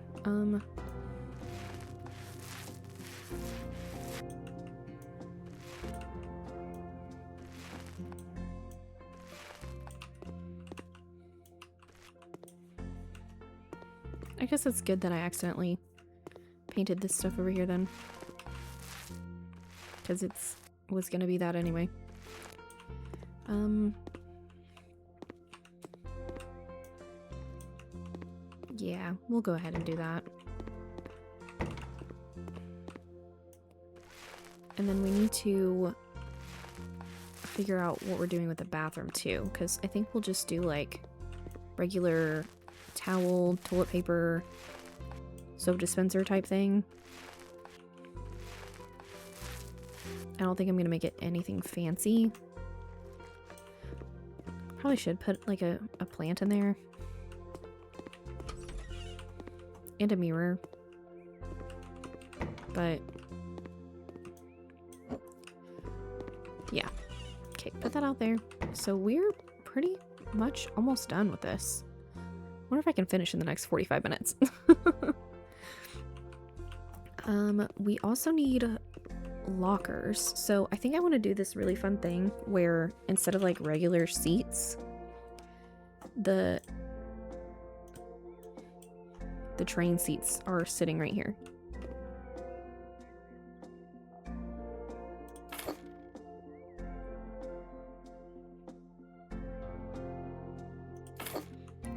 I guess it's good that I accidentally painted this stuff over here then. Because was gonna be that anyway. Yeah, we'll go ahead and do that. And then we need to figure out what we're doing with the bathroom too, because I think we'll just do like regular towel, toilet paper, soap dispenser type thing. I don't think I'm gonna make it anything fancy. Probably should put like a plant in there. And a mirror. But yeah. Okay, put that out there. So we're pretty much almost done with this. Wonder if I can finish in the next 45 minutes. We also need lockers. So I think I want to do this really fun thing where instead of like regular seats, the train seats are sitting right here.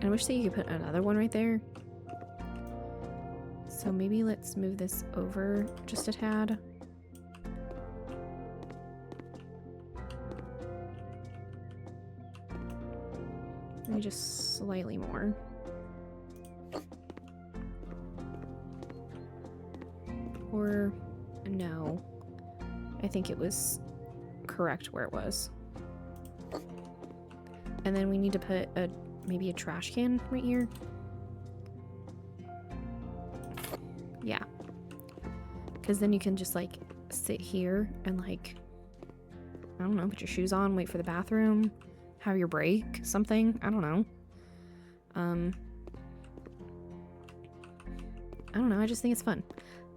I wish that you could put another one right there. So maybe let's move this over just a tad. Maybe just slightly more. Or no. I think it was correct where it was. And then we need to put maybe a trash can right here. Yeah. Because then you can just like sit here and like, I don't know, put your shoes on, wait for the bathroom, have your break, something. I don't know. I don't know, I just think it's fun.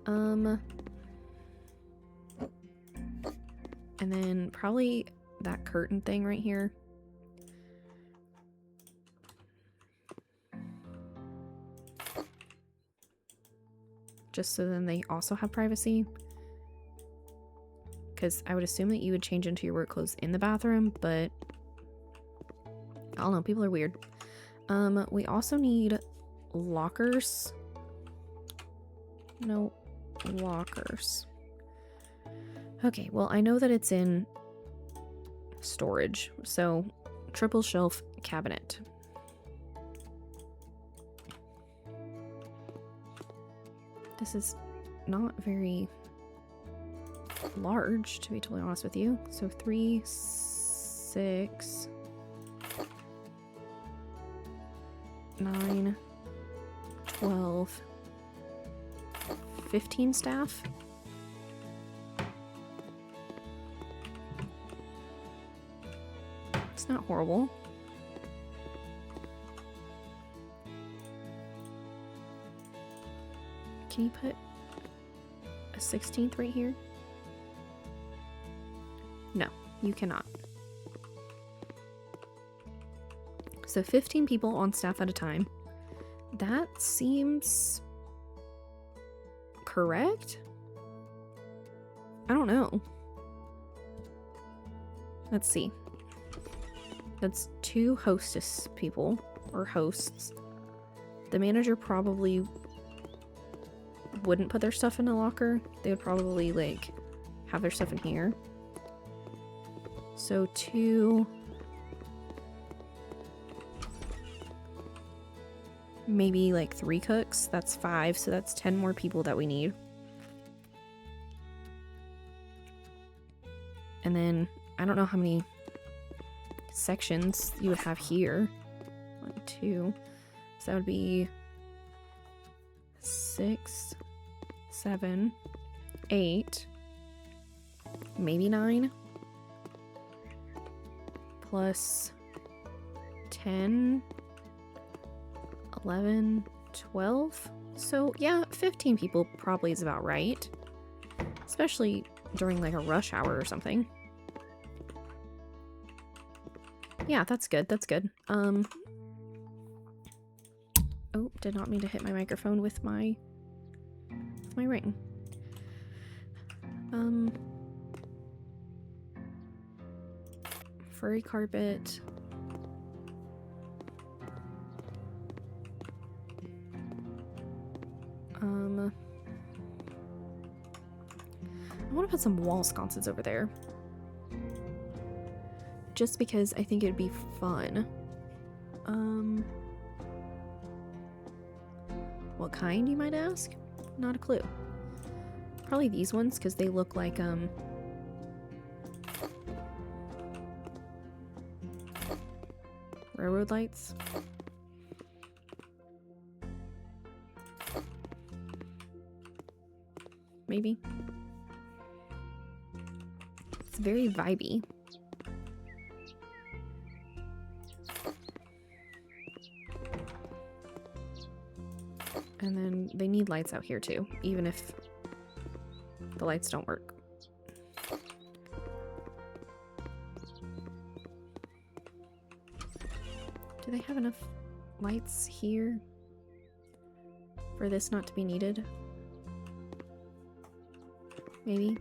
And then probably that curtain thing right here. Just so then they also have privacy. Because I would assume that you would change into your work clothes in the bathroom, but I don't know, people are weird. We also need lockers. No lockers. Okay, well, I know that it's in storage, so triple shelf cabinet. This is not very large, to be totally honest with you. So 3, 6, 9, 12, 15 staff. It's not horrible. Can you put a 16th right here? No, you cannot. So 15 people on staff at a time. That seems correct? I don't know. Let's see. That's 2 hostess people, or hosts. The manager probably wouldn't put their stuff in a locker. They would probably, like, have their stuff in here. So 2... maybe, like, 3 cooks. That's 5, so that's 10 more people that we need. And then, I don't know how many sections you would have here. 1, 2. So that would be 6, 7, 8, maybe 9, plus 10, 11, 12. So yeah, 15 people probably is about right, especially during like a rush hour or something. Yeah, that's good. That's good. Oh, did not mean to hit my microphone with my ring. Furry carpet. I want to put some wall sconces over there. Just because I think it'd be fun. What kind, you might ask? Not a clue. Probably these ones, because they look like, railroad lights. Maybe. It's very vibey. And then they need lights out here too, even if the lights don't work. Do they have enough lights here for this not to be needed? Maybe.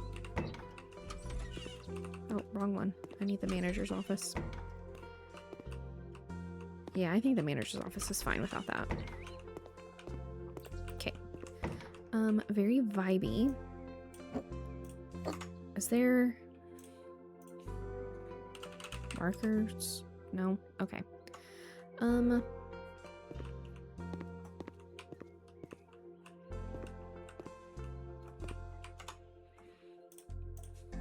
Oh, wrong one. I need the manager's office. Yeah, I think the manager's office is fine without that. Okay. Very vibey. Is there markers? No? Okay.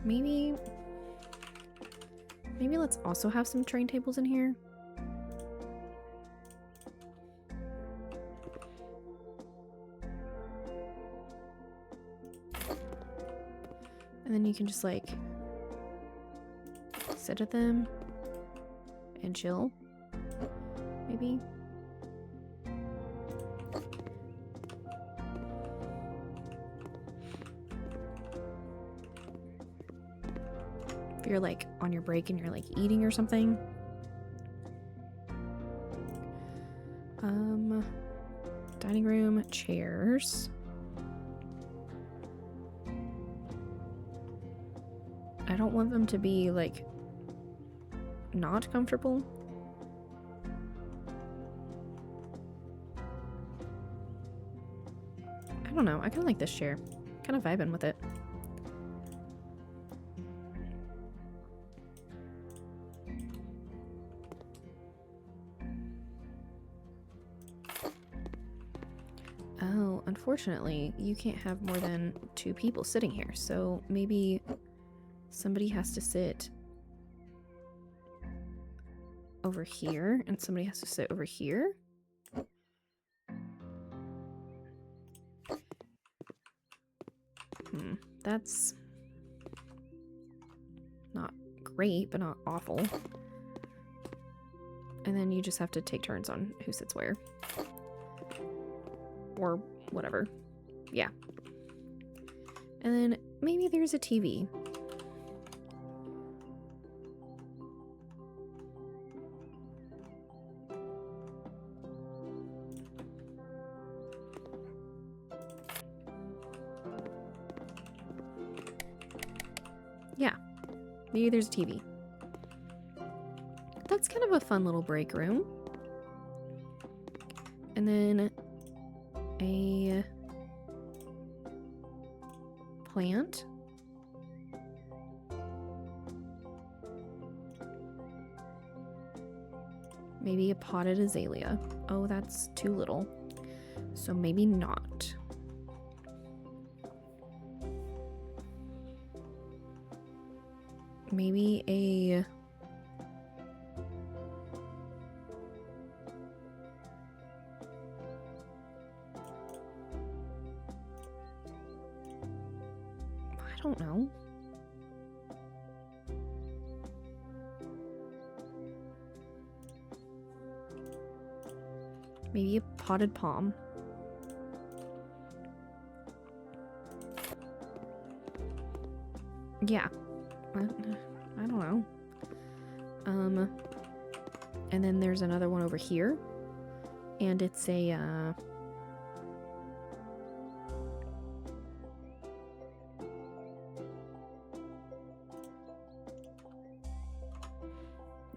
Maybe let's also have some train tables in here. And then you can just like sit at them and chill. Maybe. If you're like on your break and you're like eating or something. Dining room, chairs. I don't want them to be like not comfortable. I don't know. I kind of like this chair. Kind of vibing with it. Oh, unfortunately, you can't have more than 2 people sitting here, so maybe somebody has to sit over here and somebody has to sit over here. That's not great, but not awful. And then you just have to take turns on who sits where. Or whatever. Yeah. And then maybe there's a TV. Yeah. Maybe there's a TV. That's kind of a fun little break room. And then a plant. Maybe a potted azalea. Oh, that's too little. So maybe not. Maybe a... I don't know. Maybe a potted palm. Yeah. I don't know. And then there's another one over here. And it's a,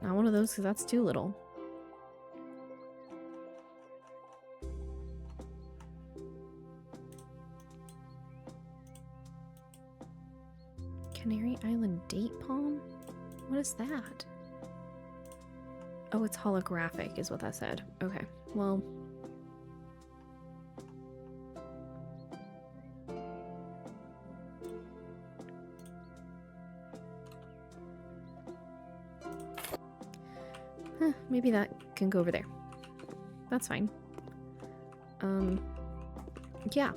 not one of those because that's too little. Canary Island date palm? What is that? Oh, it's holographic is what that said. Okay, well... maybe that can go over there. That's fine. Yeah.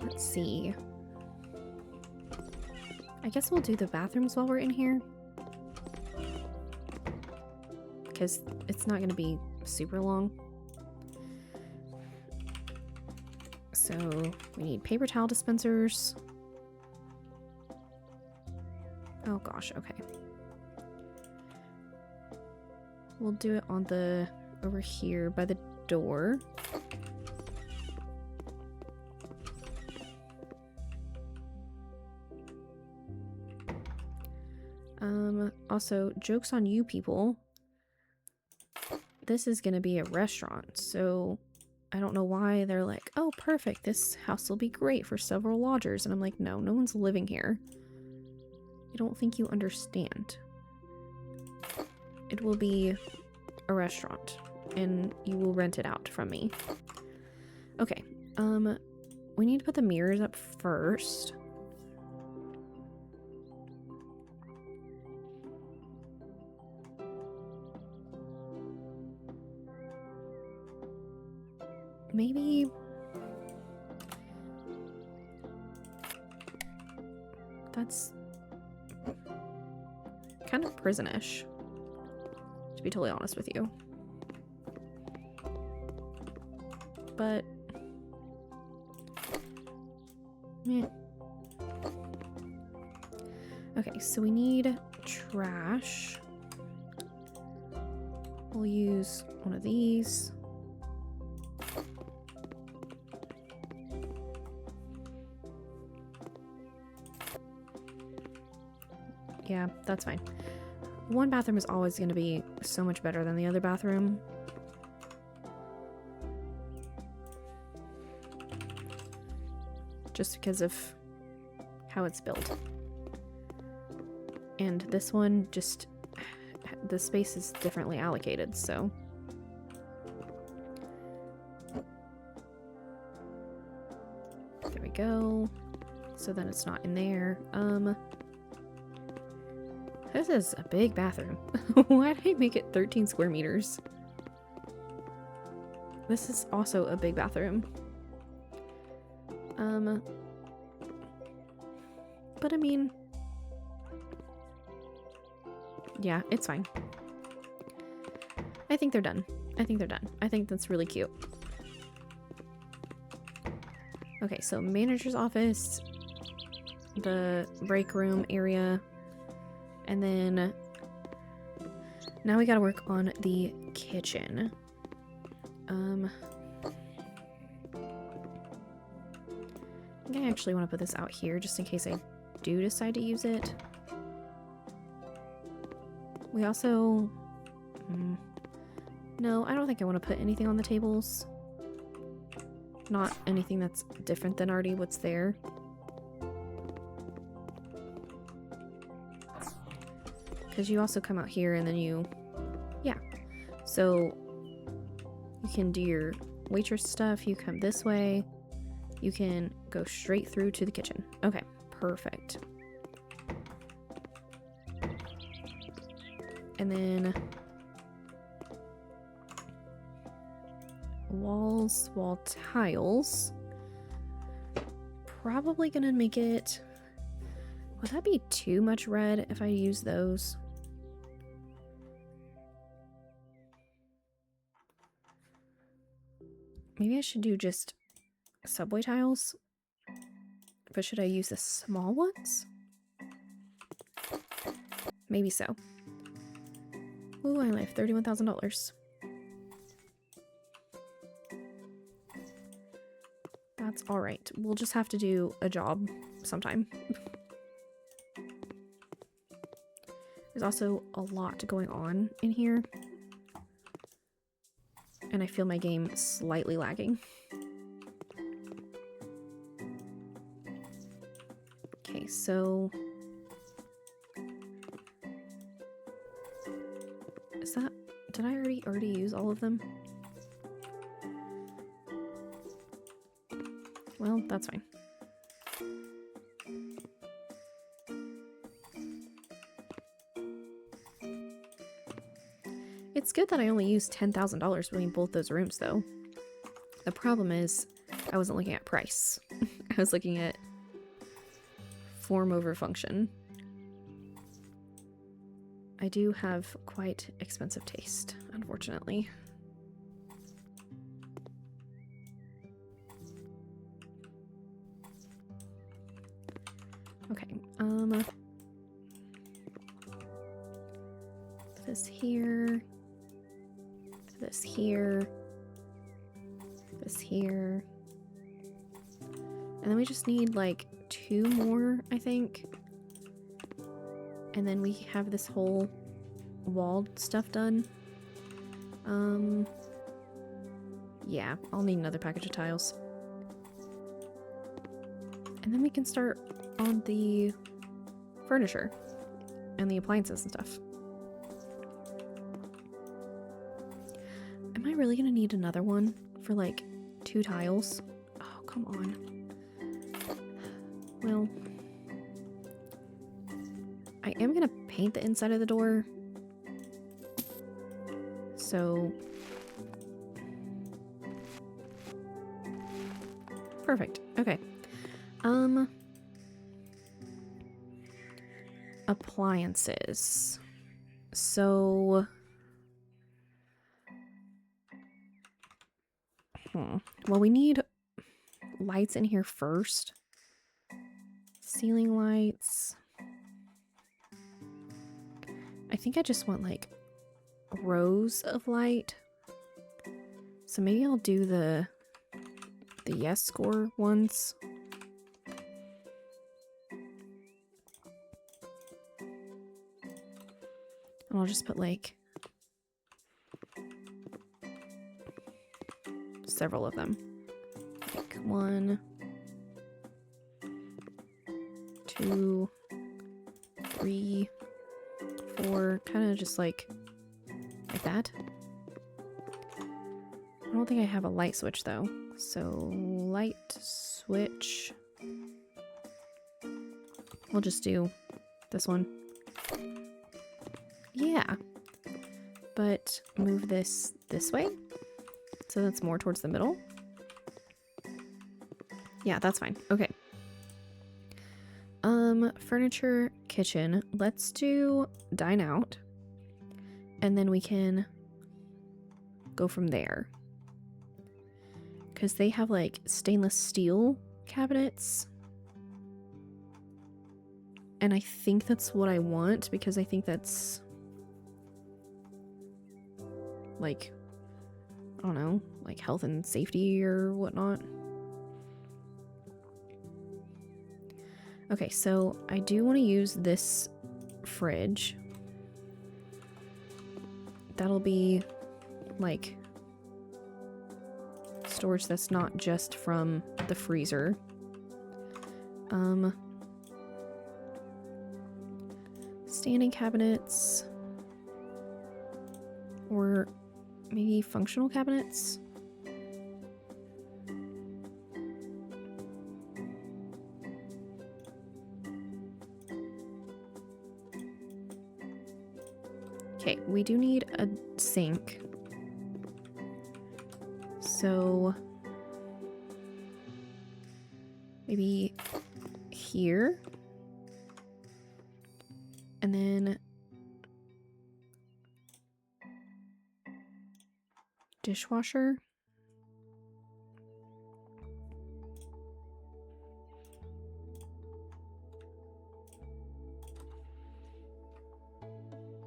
Let's see. I guess we'll do the bathrooms while we're in here. Because it's not going to be super long. So we need paper towel dispensers. Oh gosh, okay. We'll do it on the, over here by the door. Also, joke's on you people. This is gonna be a restaurant, so I don't know why they're like, oh perfect, this house will be great for several lodgers. And I'm like, no, no one's living here. I don't think you understand. It will be a restaurant, and you will rent it out from me. Okay, we need to put the mirrors up first. Maybe... that's kind of prison-ish, to be totally honest with you. But... yeah. Okay, so we need trash. We'll use one of these. Yeah, that's fine. One bathroom is always going to be so much better than the other bathroom. Just because of how it's built. And this one just, the space is differently allocated, so. go. So then it's not in there. This is a big bathroom. Why did I make it 13 square meters? This is also a big bathroom. But I mean, yeah, it's fine. I think they're done. I think they're done. I think that's really cute. Okay, so manager's office, the break room area, and then now we gotta work on the kitchen. I think I actually want to put this out here just in case I do decide to use it. We also... no, I don't think I want to put anything on the tables. Not anything that's different than already what's there. Because you also come out here and then you... yeah. So you can do your waitress stuff. You come this way. You can go straight through to the kitchen. Okay, perfect. And then walls, wall tiles. Probably gonna make it... would that be too much red if I use those? Maybe I should do just subway tiles. But should I use the small ones? Maybe so. Ooh, I only have $31,000. That's alright. We'll just have to do a job sometime. There's also a lot going on in here. And I feel my game slightly lagging. Okay, so... is that... did I already use all of them? Well, that's fine. It's good that I only used $10,000 between both those rooms, though. The problem is, I wasn't looking at price. I was looking at form over function. I do have quite expensive taste, unfortunately. Okay, this here, this here, this here, and then we just need like 2 more, I think, and then we have this whole wall stuff done. Yeah, I'll need another package of tiles, and then we can start on the furniture and the appliances and stuff. Am I really gonna need another one for like 2 tiles? Oh, come on. Well, I am gonna paint the inside of the door. So, perfect. Okay. Appliances. So, well, we need lights in here first. Ceiling lights. I think I just want like rows of light. So maybe I'll do the yes score ones. And I'll just put like several of them. Like 1, 2, 3, 4, kind of just like that. I don't think I have a light switch though. So light switch We'll just do this one. Yeah. But move this way. So that's more towards the middle. Yeah, that's fine. Okay. Furniture, kitchen. Let's do dine out. And then we can go from there. Because they have like stainless steel cabinets. And I think that's what I want because I think that's like, I don't know, like health and safety or whatnot. Okay, so I do want to use this fridge. That'll be like storage that's not just from the freezer. Standing cabinets or maybe functional cabinets. Okay, we do need a sink. So maybe here. And then dishwasher.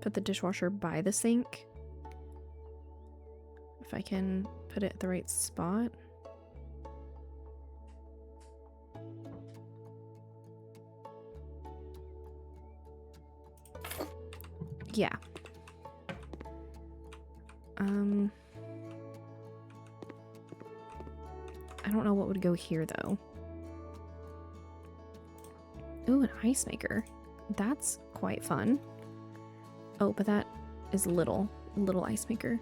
Put the dishwasher by the sink. If I can put it at the right spot. Yeah. I don't know what would go here though. Ooh, an ice maker. That's quite fun. Oh, but that is little ice maker.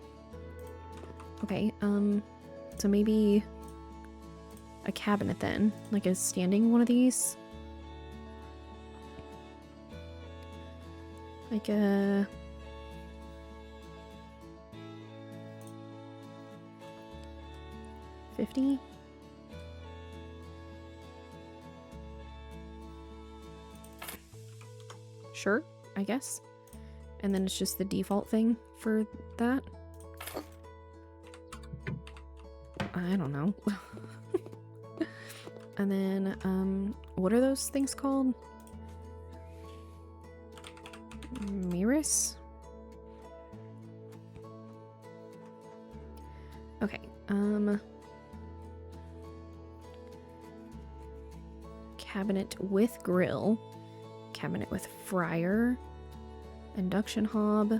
Okay, so maybe a cabinet then, like a standing one of these. Like a... $50? Sure, I guess. And then it's just the default thing for that. I don't know. And then, what are those things called? Mirrors? Okay, cabinet with grill. Cabinet with fryer. Induction hob.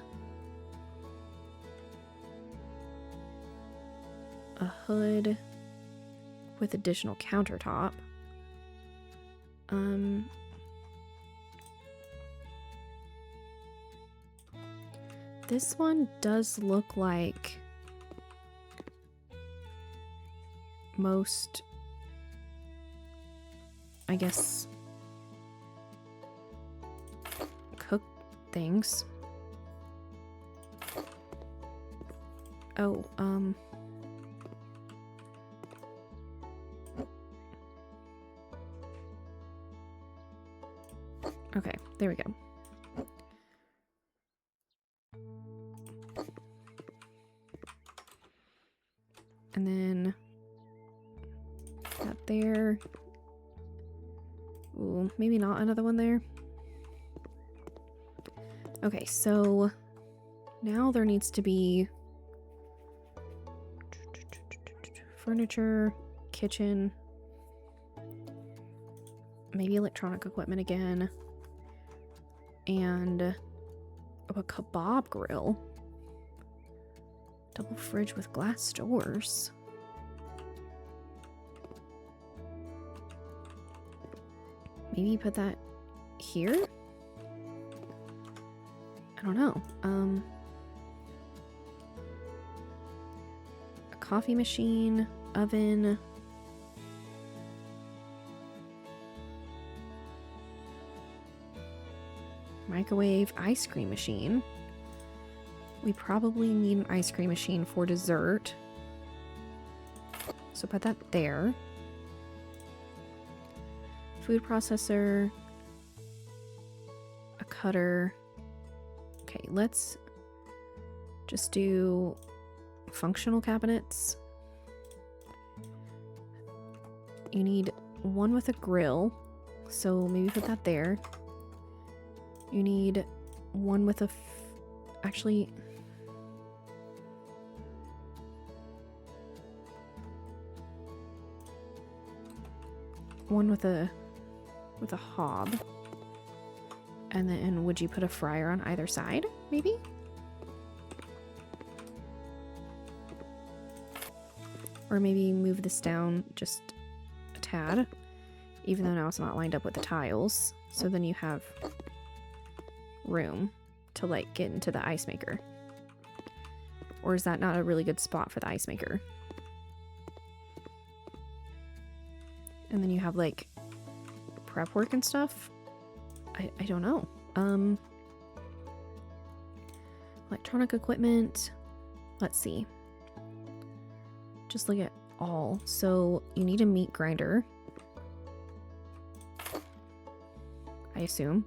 A hood with additional countertop. This one does look like most, I guess, cook things. Oh, okay, there we go. And then that there. Ooh, maybe not another one there. Okay, so now there needs to be furniture, kitchen, maybe electronic equipment again, and a kebab grill. Double fridge with glass doors. Maybe put that here? I don't know. A coffee machine, oven. microwave, ice cream machine. We probably need an ice cream machine for dessert. So put that there. Food processor. A cutter. Okay, let's just do functional cabinets. You need one with a grill, so maybe put that there. You need one with a actually, one with a hob. And then would you put a fryer on either side, maybe? Or maybe move this down just a tad, even though now it's not lined up with the tiles. So then you have room to like get into the ice maker. Or is that not a really good spot for the ice maker? And then you have like prep work and stuff. I don't know. Electronic equipment. Let's see. Just look at all. So you need a meat grinder, I assume.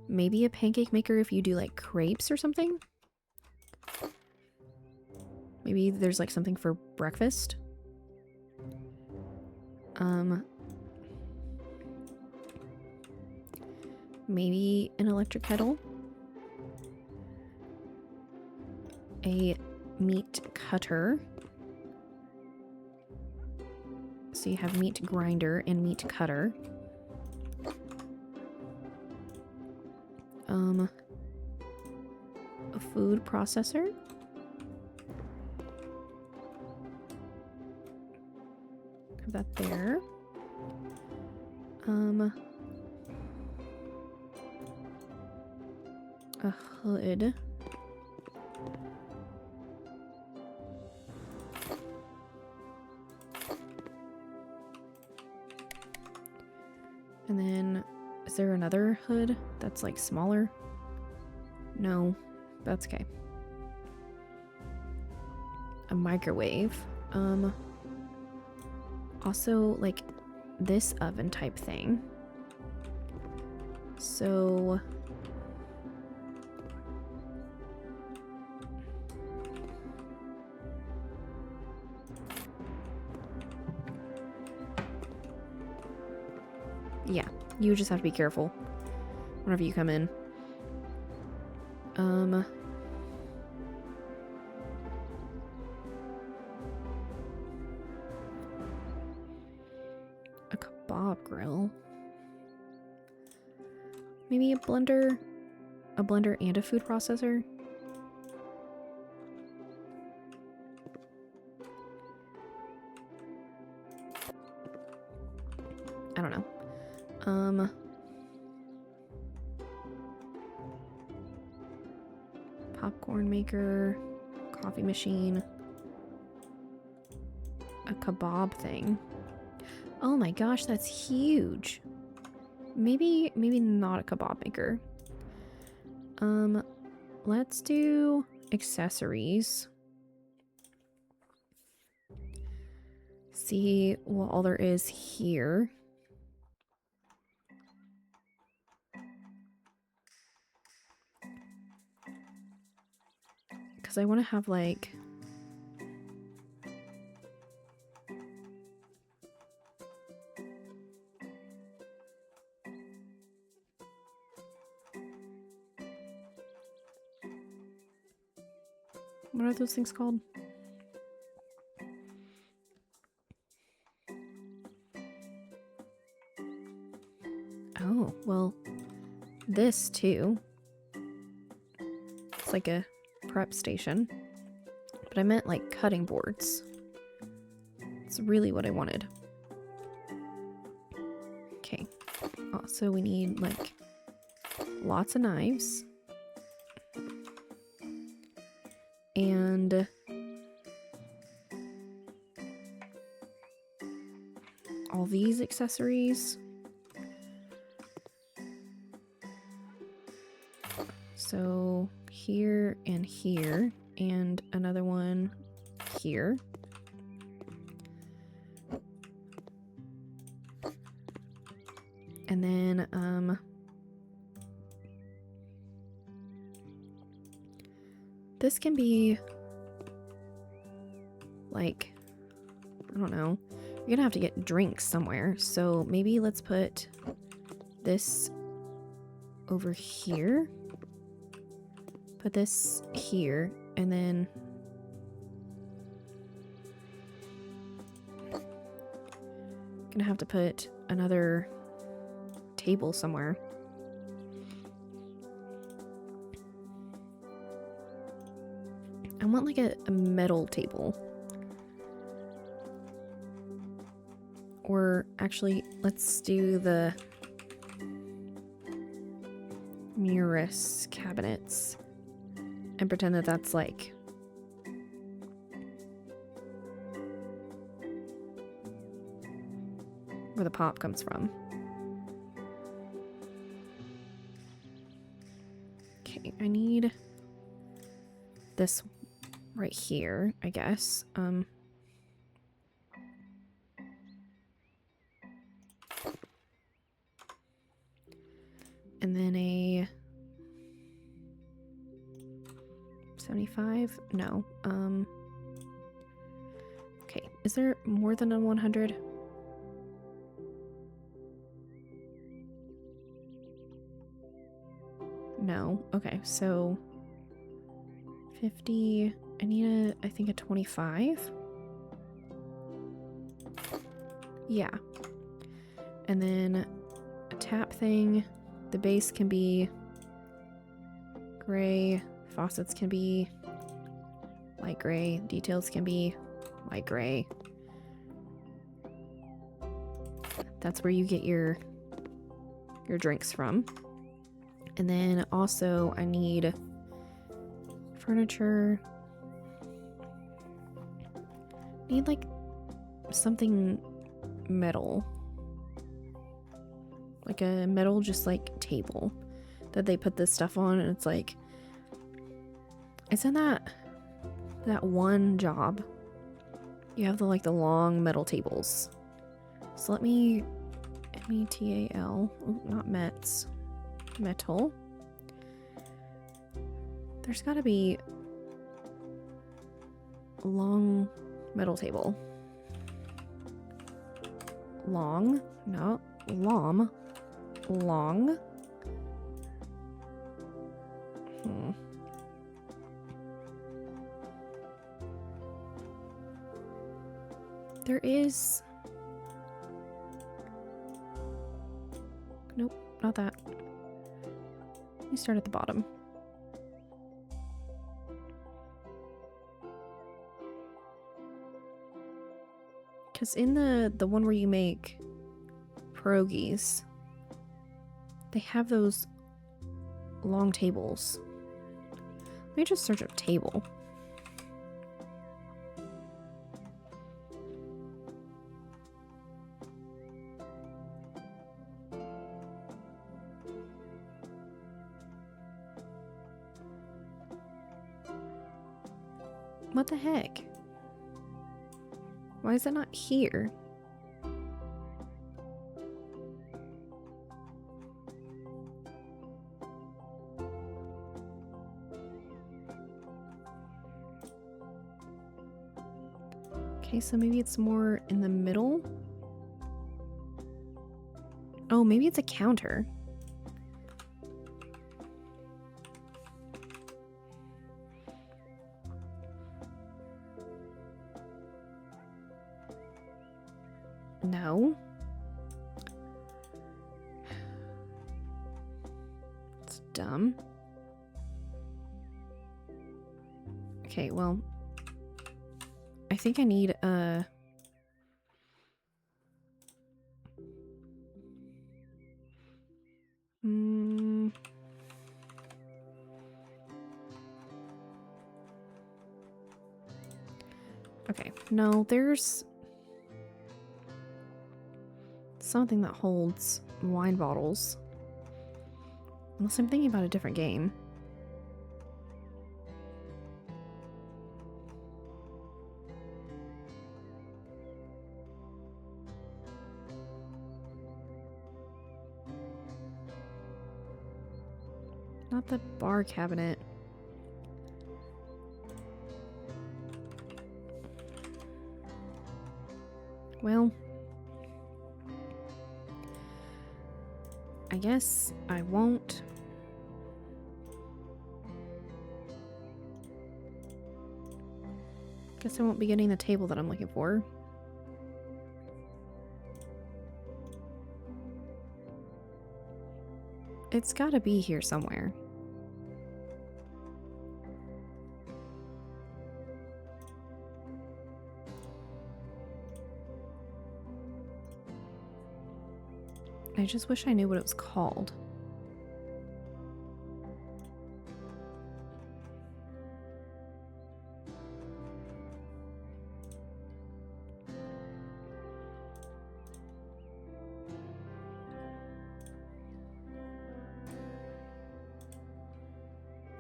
Maybe a pancake maker if you do like crepes or something. Maybe there's like something for breakfast. Maybe an electric kettle. A meat cutter. So you have meat grinder and meat cutter. A food processor. Have that there. A hood. And then, is there another hood that's like smaller? No, that's okay. A microwave. Also like this oven type thing. So yeah, you just have to be careful whenever you come in. A kebab grill. Maybe a blender and a food processor. I don't know. Popcorn maker, coffee machine, a kebab thing. Oh my gosh, that's huge. Maybe not a kebab maker. Let's do accessories. See what all there is here. Because I want to have like what are those things called? Oh, well, this too. It's like a prep station. But I meant like cutting boards. It's really what I wanted. Okay. Also, we need like lots of knives. And all these accessories. So here and here, and another one here. And then, this can be, like, I don't know. You're gonna have to get drinks somewhere. So maybe let's put this over here. Put this here, and then gonna have to put another table somewhere. I want like a metal table. Or actually, let's do the mirrorless cabinets and pretend that that's like where the pop comes from. Okay, I need this right here, I guess. And then a 75? No. Okay, is there more than a 100? No. Okay, so 50. I need I think a 25. Yeah. And then a tap thing. The base can be gray. Faucets can be light gray. Details can be light gray. That's where you get your drinks from. And then also I need furniture. I need like something metal. Like a metal just like table that they put this stuff on, and it's like, isn't that one job? You have the like the long metal tables. So let me METAL. Ooh, not METS. Metal. There's gotta be a long metal table. Long, no, long. There is. Nope, not that. Let me start at the bottom. Because in the one where you make pierogies, they have those long tables. Let me just search up table. What the heck? Why is it not here? Okay, so maybe it's more in the middle. Oh, maybe it's a counter. No. It's dumb. Okay, well, I think I need a... Okay, no, there's something that holds wine bottles. Unless I'm thinking about a different game. Not the bar cabinet. Well, I guess I won't. Guess I won't be getting the table that I'm looking for. It's gotta be here somewhere. I just wish I knew what it was called.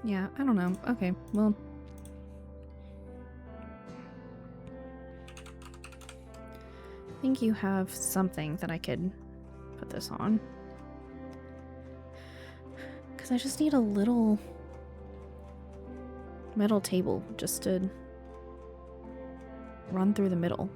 Yeah, I don't know. Okay, well. I think you have something that I could put this on. Because I just need a little metal table just to run through the middle.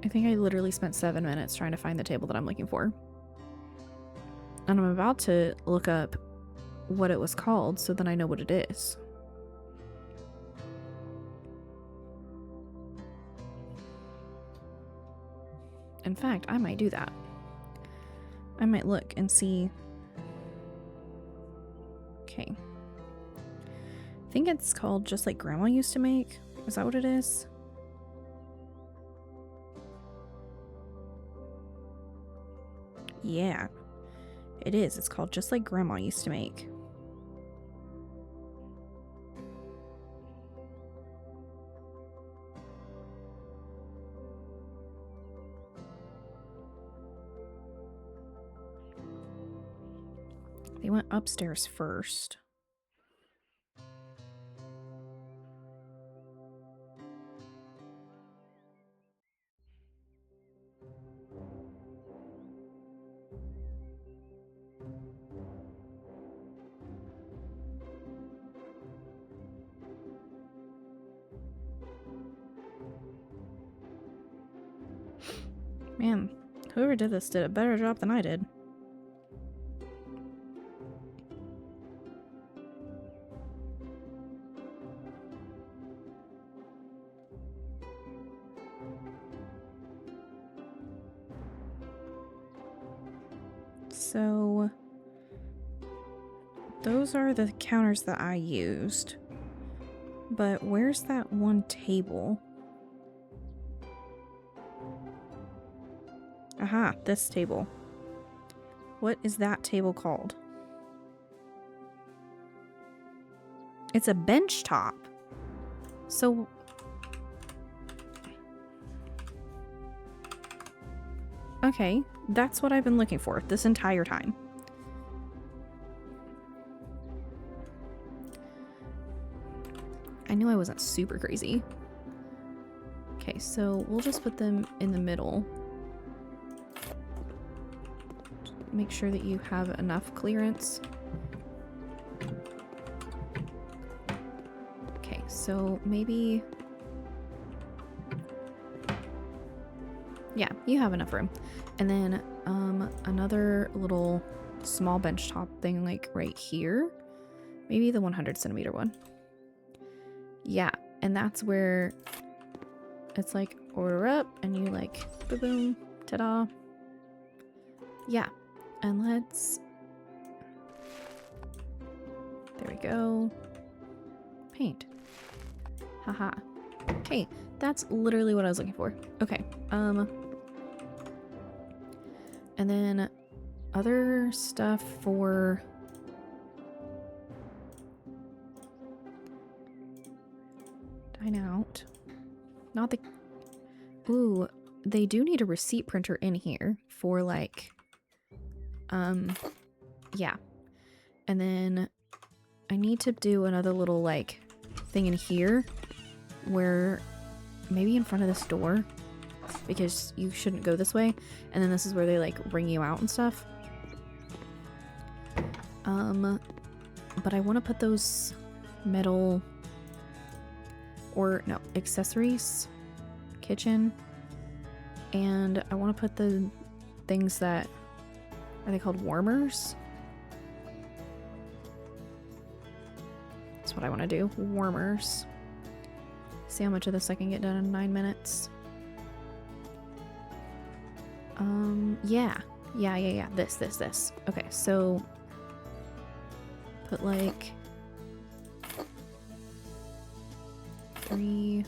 I think I literally spent 7 minutes trying to find the table that I'm looking for. And I'm about to look up what it was called so then I know what it is. In fact, I might do that. I might look and see. Okay. I think it's called Just Like Grandma Used to Make. Is that what it is? Yeah, it is. It's called Just Like Grandma Used to Make. They went upstairs first. Man, whoever did this did a better job than I did. So, those are the counters that I used. But where's that one table? Aha, this table. What is that table called? It's a bench top. So... okay, that's what I've been looking for this entire time. I knew I wasn't super crazy. Okay, so we'll just put them in the middle. Make sure that you have enough clearance. Okay, so maybe... yeah, you have enough room. And then another little small bench top thing like right here. Maybe the 100 centimeter one. Yeah, and that's where it's like order up and you like boom, boom, ta-da. Yeah, and let's... there we go. Paint. Haha. Okay, that's literally what I was looking for. Okay, and then other stuff for... dine out. Not the... ooh, they do need a receipt printer in here for like... yeah. And then I need to do another little, like, thing in here where maybe in front of this door, because you shouldn't go this way, and then this is where they, like, ring you out and stuff. But I want to put those metal, or no, accessories, kitchen, and I want to put the things that, are they called warmers? That's what I want to do, warmers. See how much of this I can get done in 9 minutes. Yeah. This. Okay, so put like 3,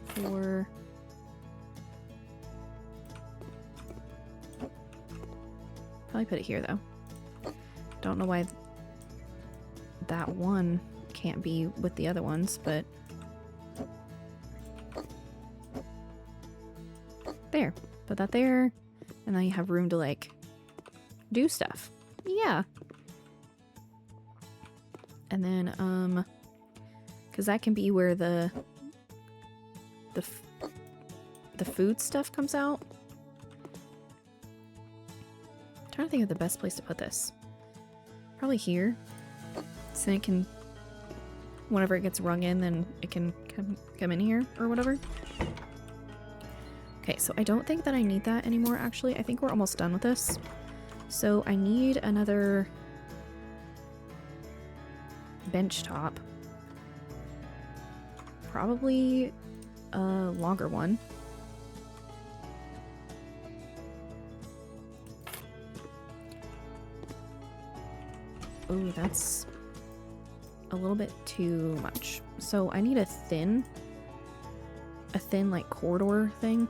4. Probably put it here though. Don't know why that one can't be with the other ones, but there. Put that there, and then you have room to like do stuff. Yeah. And then because that can be where the food stuff comes out. I'm trying to think of the best place to put this. Probably here. So then it can, whenever it gets rung in, then it can come in here or whatever. Okay, so I don't think that I need that anymore, actually. I think we're almost done with this. So I need another bench top. Probably a longer one. Oh, that's a little bit too much. So I need a thin like corridor thing.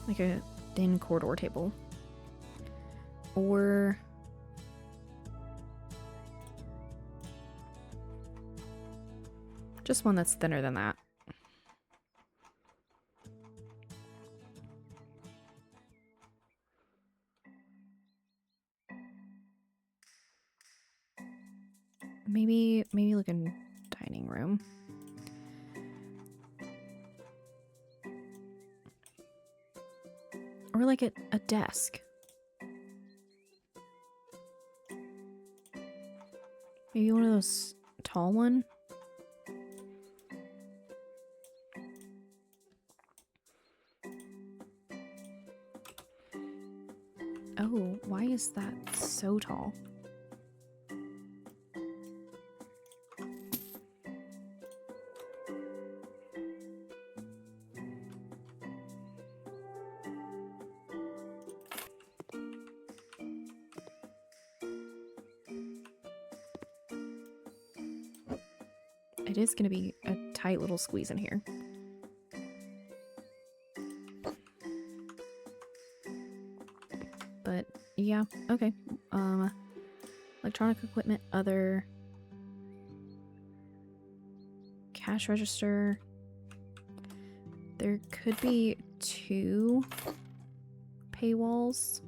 Like a thin corridor table. Or just one that's thinner than that. Maybe like a dining room. Or like a desk. Maybe one of those tall one. Oh, why is that so tall? It is going to be a tight little squeeze in here. But yeah, okay. Electronic equipment, other cash register. There could be 2 paywalls.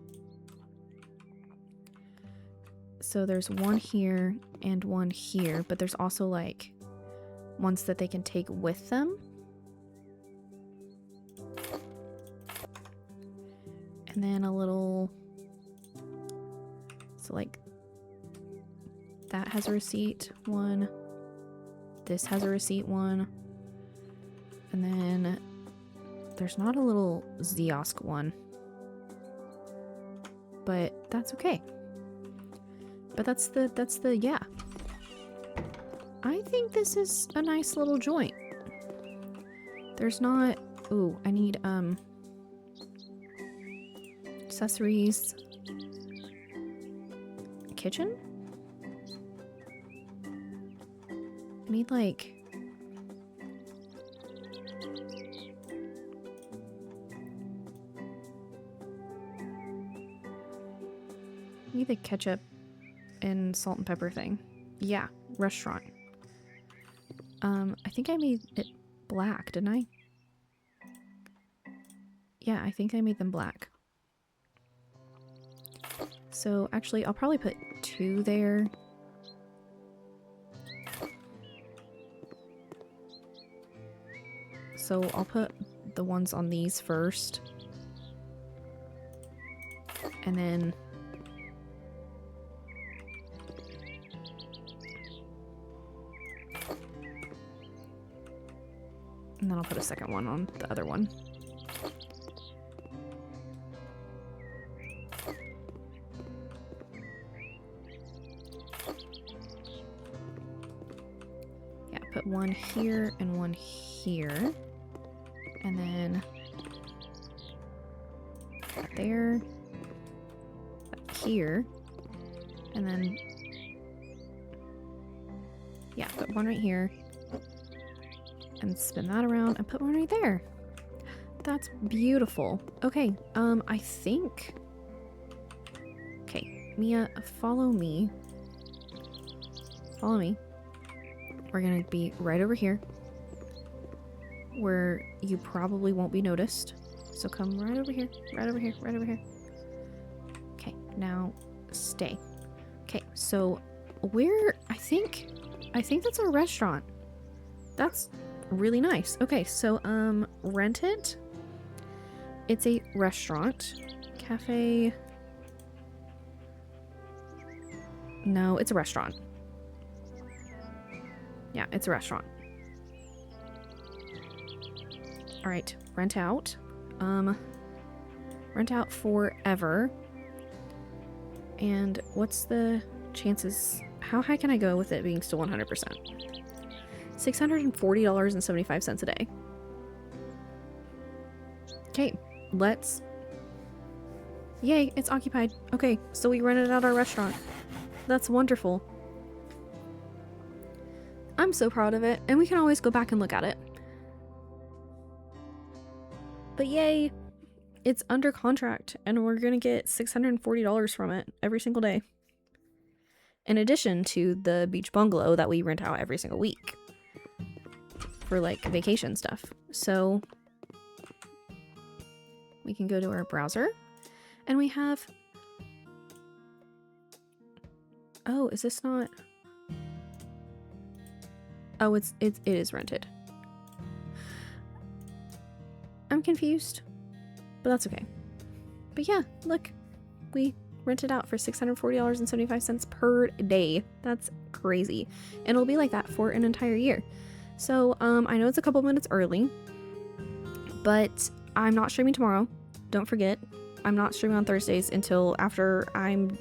So there's one here and one here, but there's also like ones that they can take with them. And then a little, so like that has a receipt one, this has a receipt one, and then there's not a little Ziosk one, but that's okay. But that's the yeah. I think this is a nice little joint. There's not, ooh, I need accessories, kitchen. I need like the ketchup and salt and pepper thing. Yeah, restaurant. I think I made it black, didn't I? Yeah, I think I made them black. So actually, I'll probably put 2 there. So I'll put the ones on these first. And then... And then I'll put a second one on the other one. Yeah, put one here and one here. And then there, here, and then, yeah, put one right here, and spin that around, and put one right there. That's beautiful. Okay, I think, okay, Mia, follow me. Follow me. We're gonna be right over here, where you probably won't be noticed. So come right over here, right over here, right over here. Okay, now stay. Okay, so where, I think that's our restaurant. That's really nice. Okay, so rent it. It's a restaurant. Cafe. No, it's a restaurant. Yeah, it's a restaurant. All right, rent out. Rent out forever. And what's the chances? How high can I go with it being still 100%? $640.75 a day. Okay, let's... Yay, it's occupied. Okay, so we rented out our restaurant. That's wonderful. I'm so proud of it, and we can always go back and look at it. But yay, it's under contract, and we're gonna get $640 from it every single day. In addition to the beach bungalow that we rent out every single week for like vacation stuff. So we can go to our browser, and we have... Oh, is this not... Oh, it is rented. I'm confused, but that's okay. But yeah, look, we rented out for $640.75 per day. That's crazy. And it'll be like that for an entire year. So, I know it's a couple minutes early, but I'm not streaming tomorrow. Don't forget, I'm not streaming on Thursdays until after I'm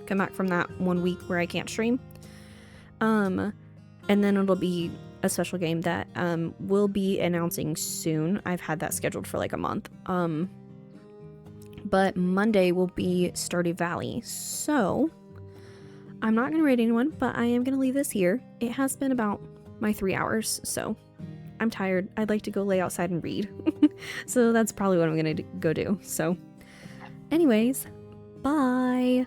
come back from that 1 week where I can't stream. And then it'll be a special game that we'll be announcing soon. I've had that scheduled for like a month. But Monday will be Stardew Valley. So I'm not going to raid anyone, but I am going to leave this here. It has been about my 3 hours, so I'm tired. I'd like to go lay outside and read. So that's probably what I'm going to go do. So anyways, bye.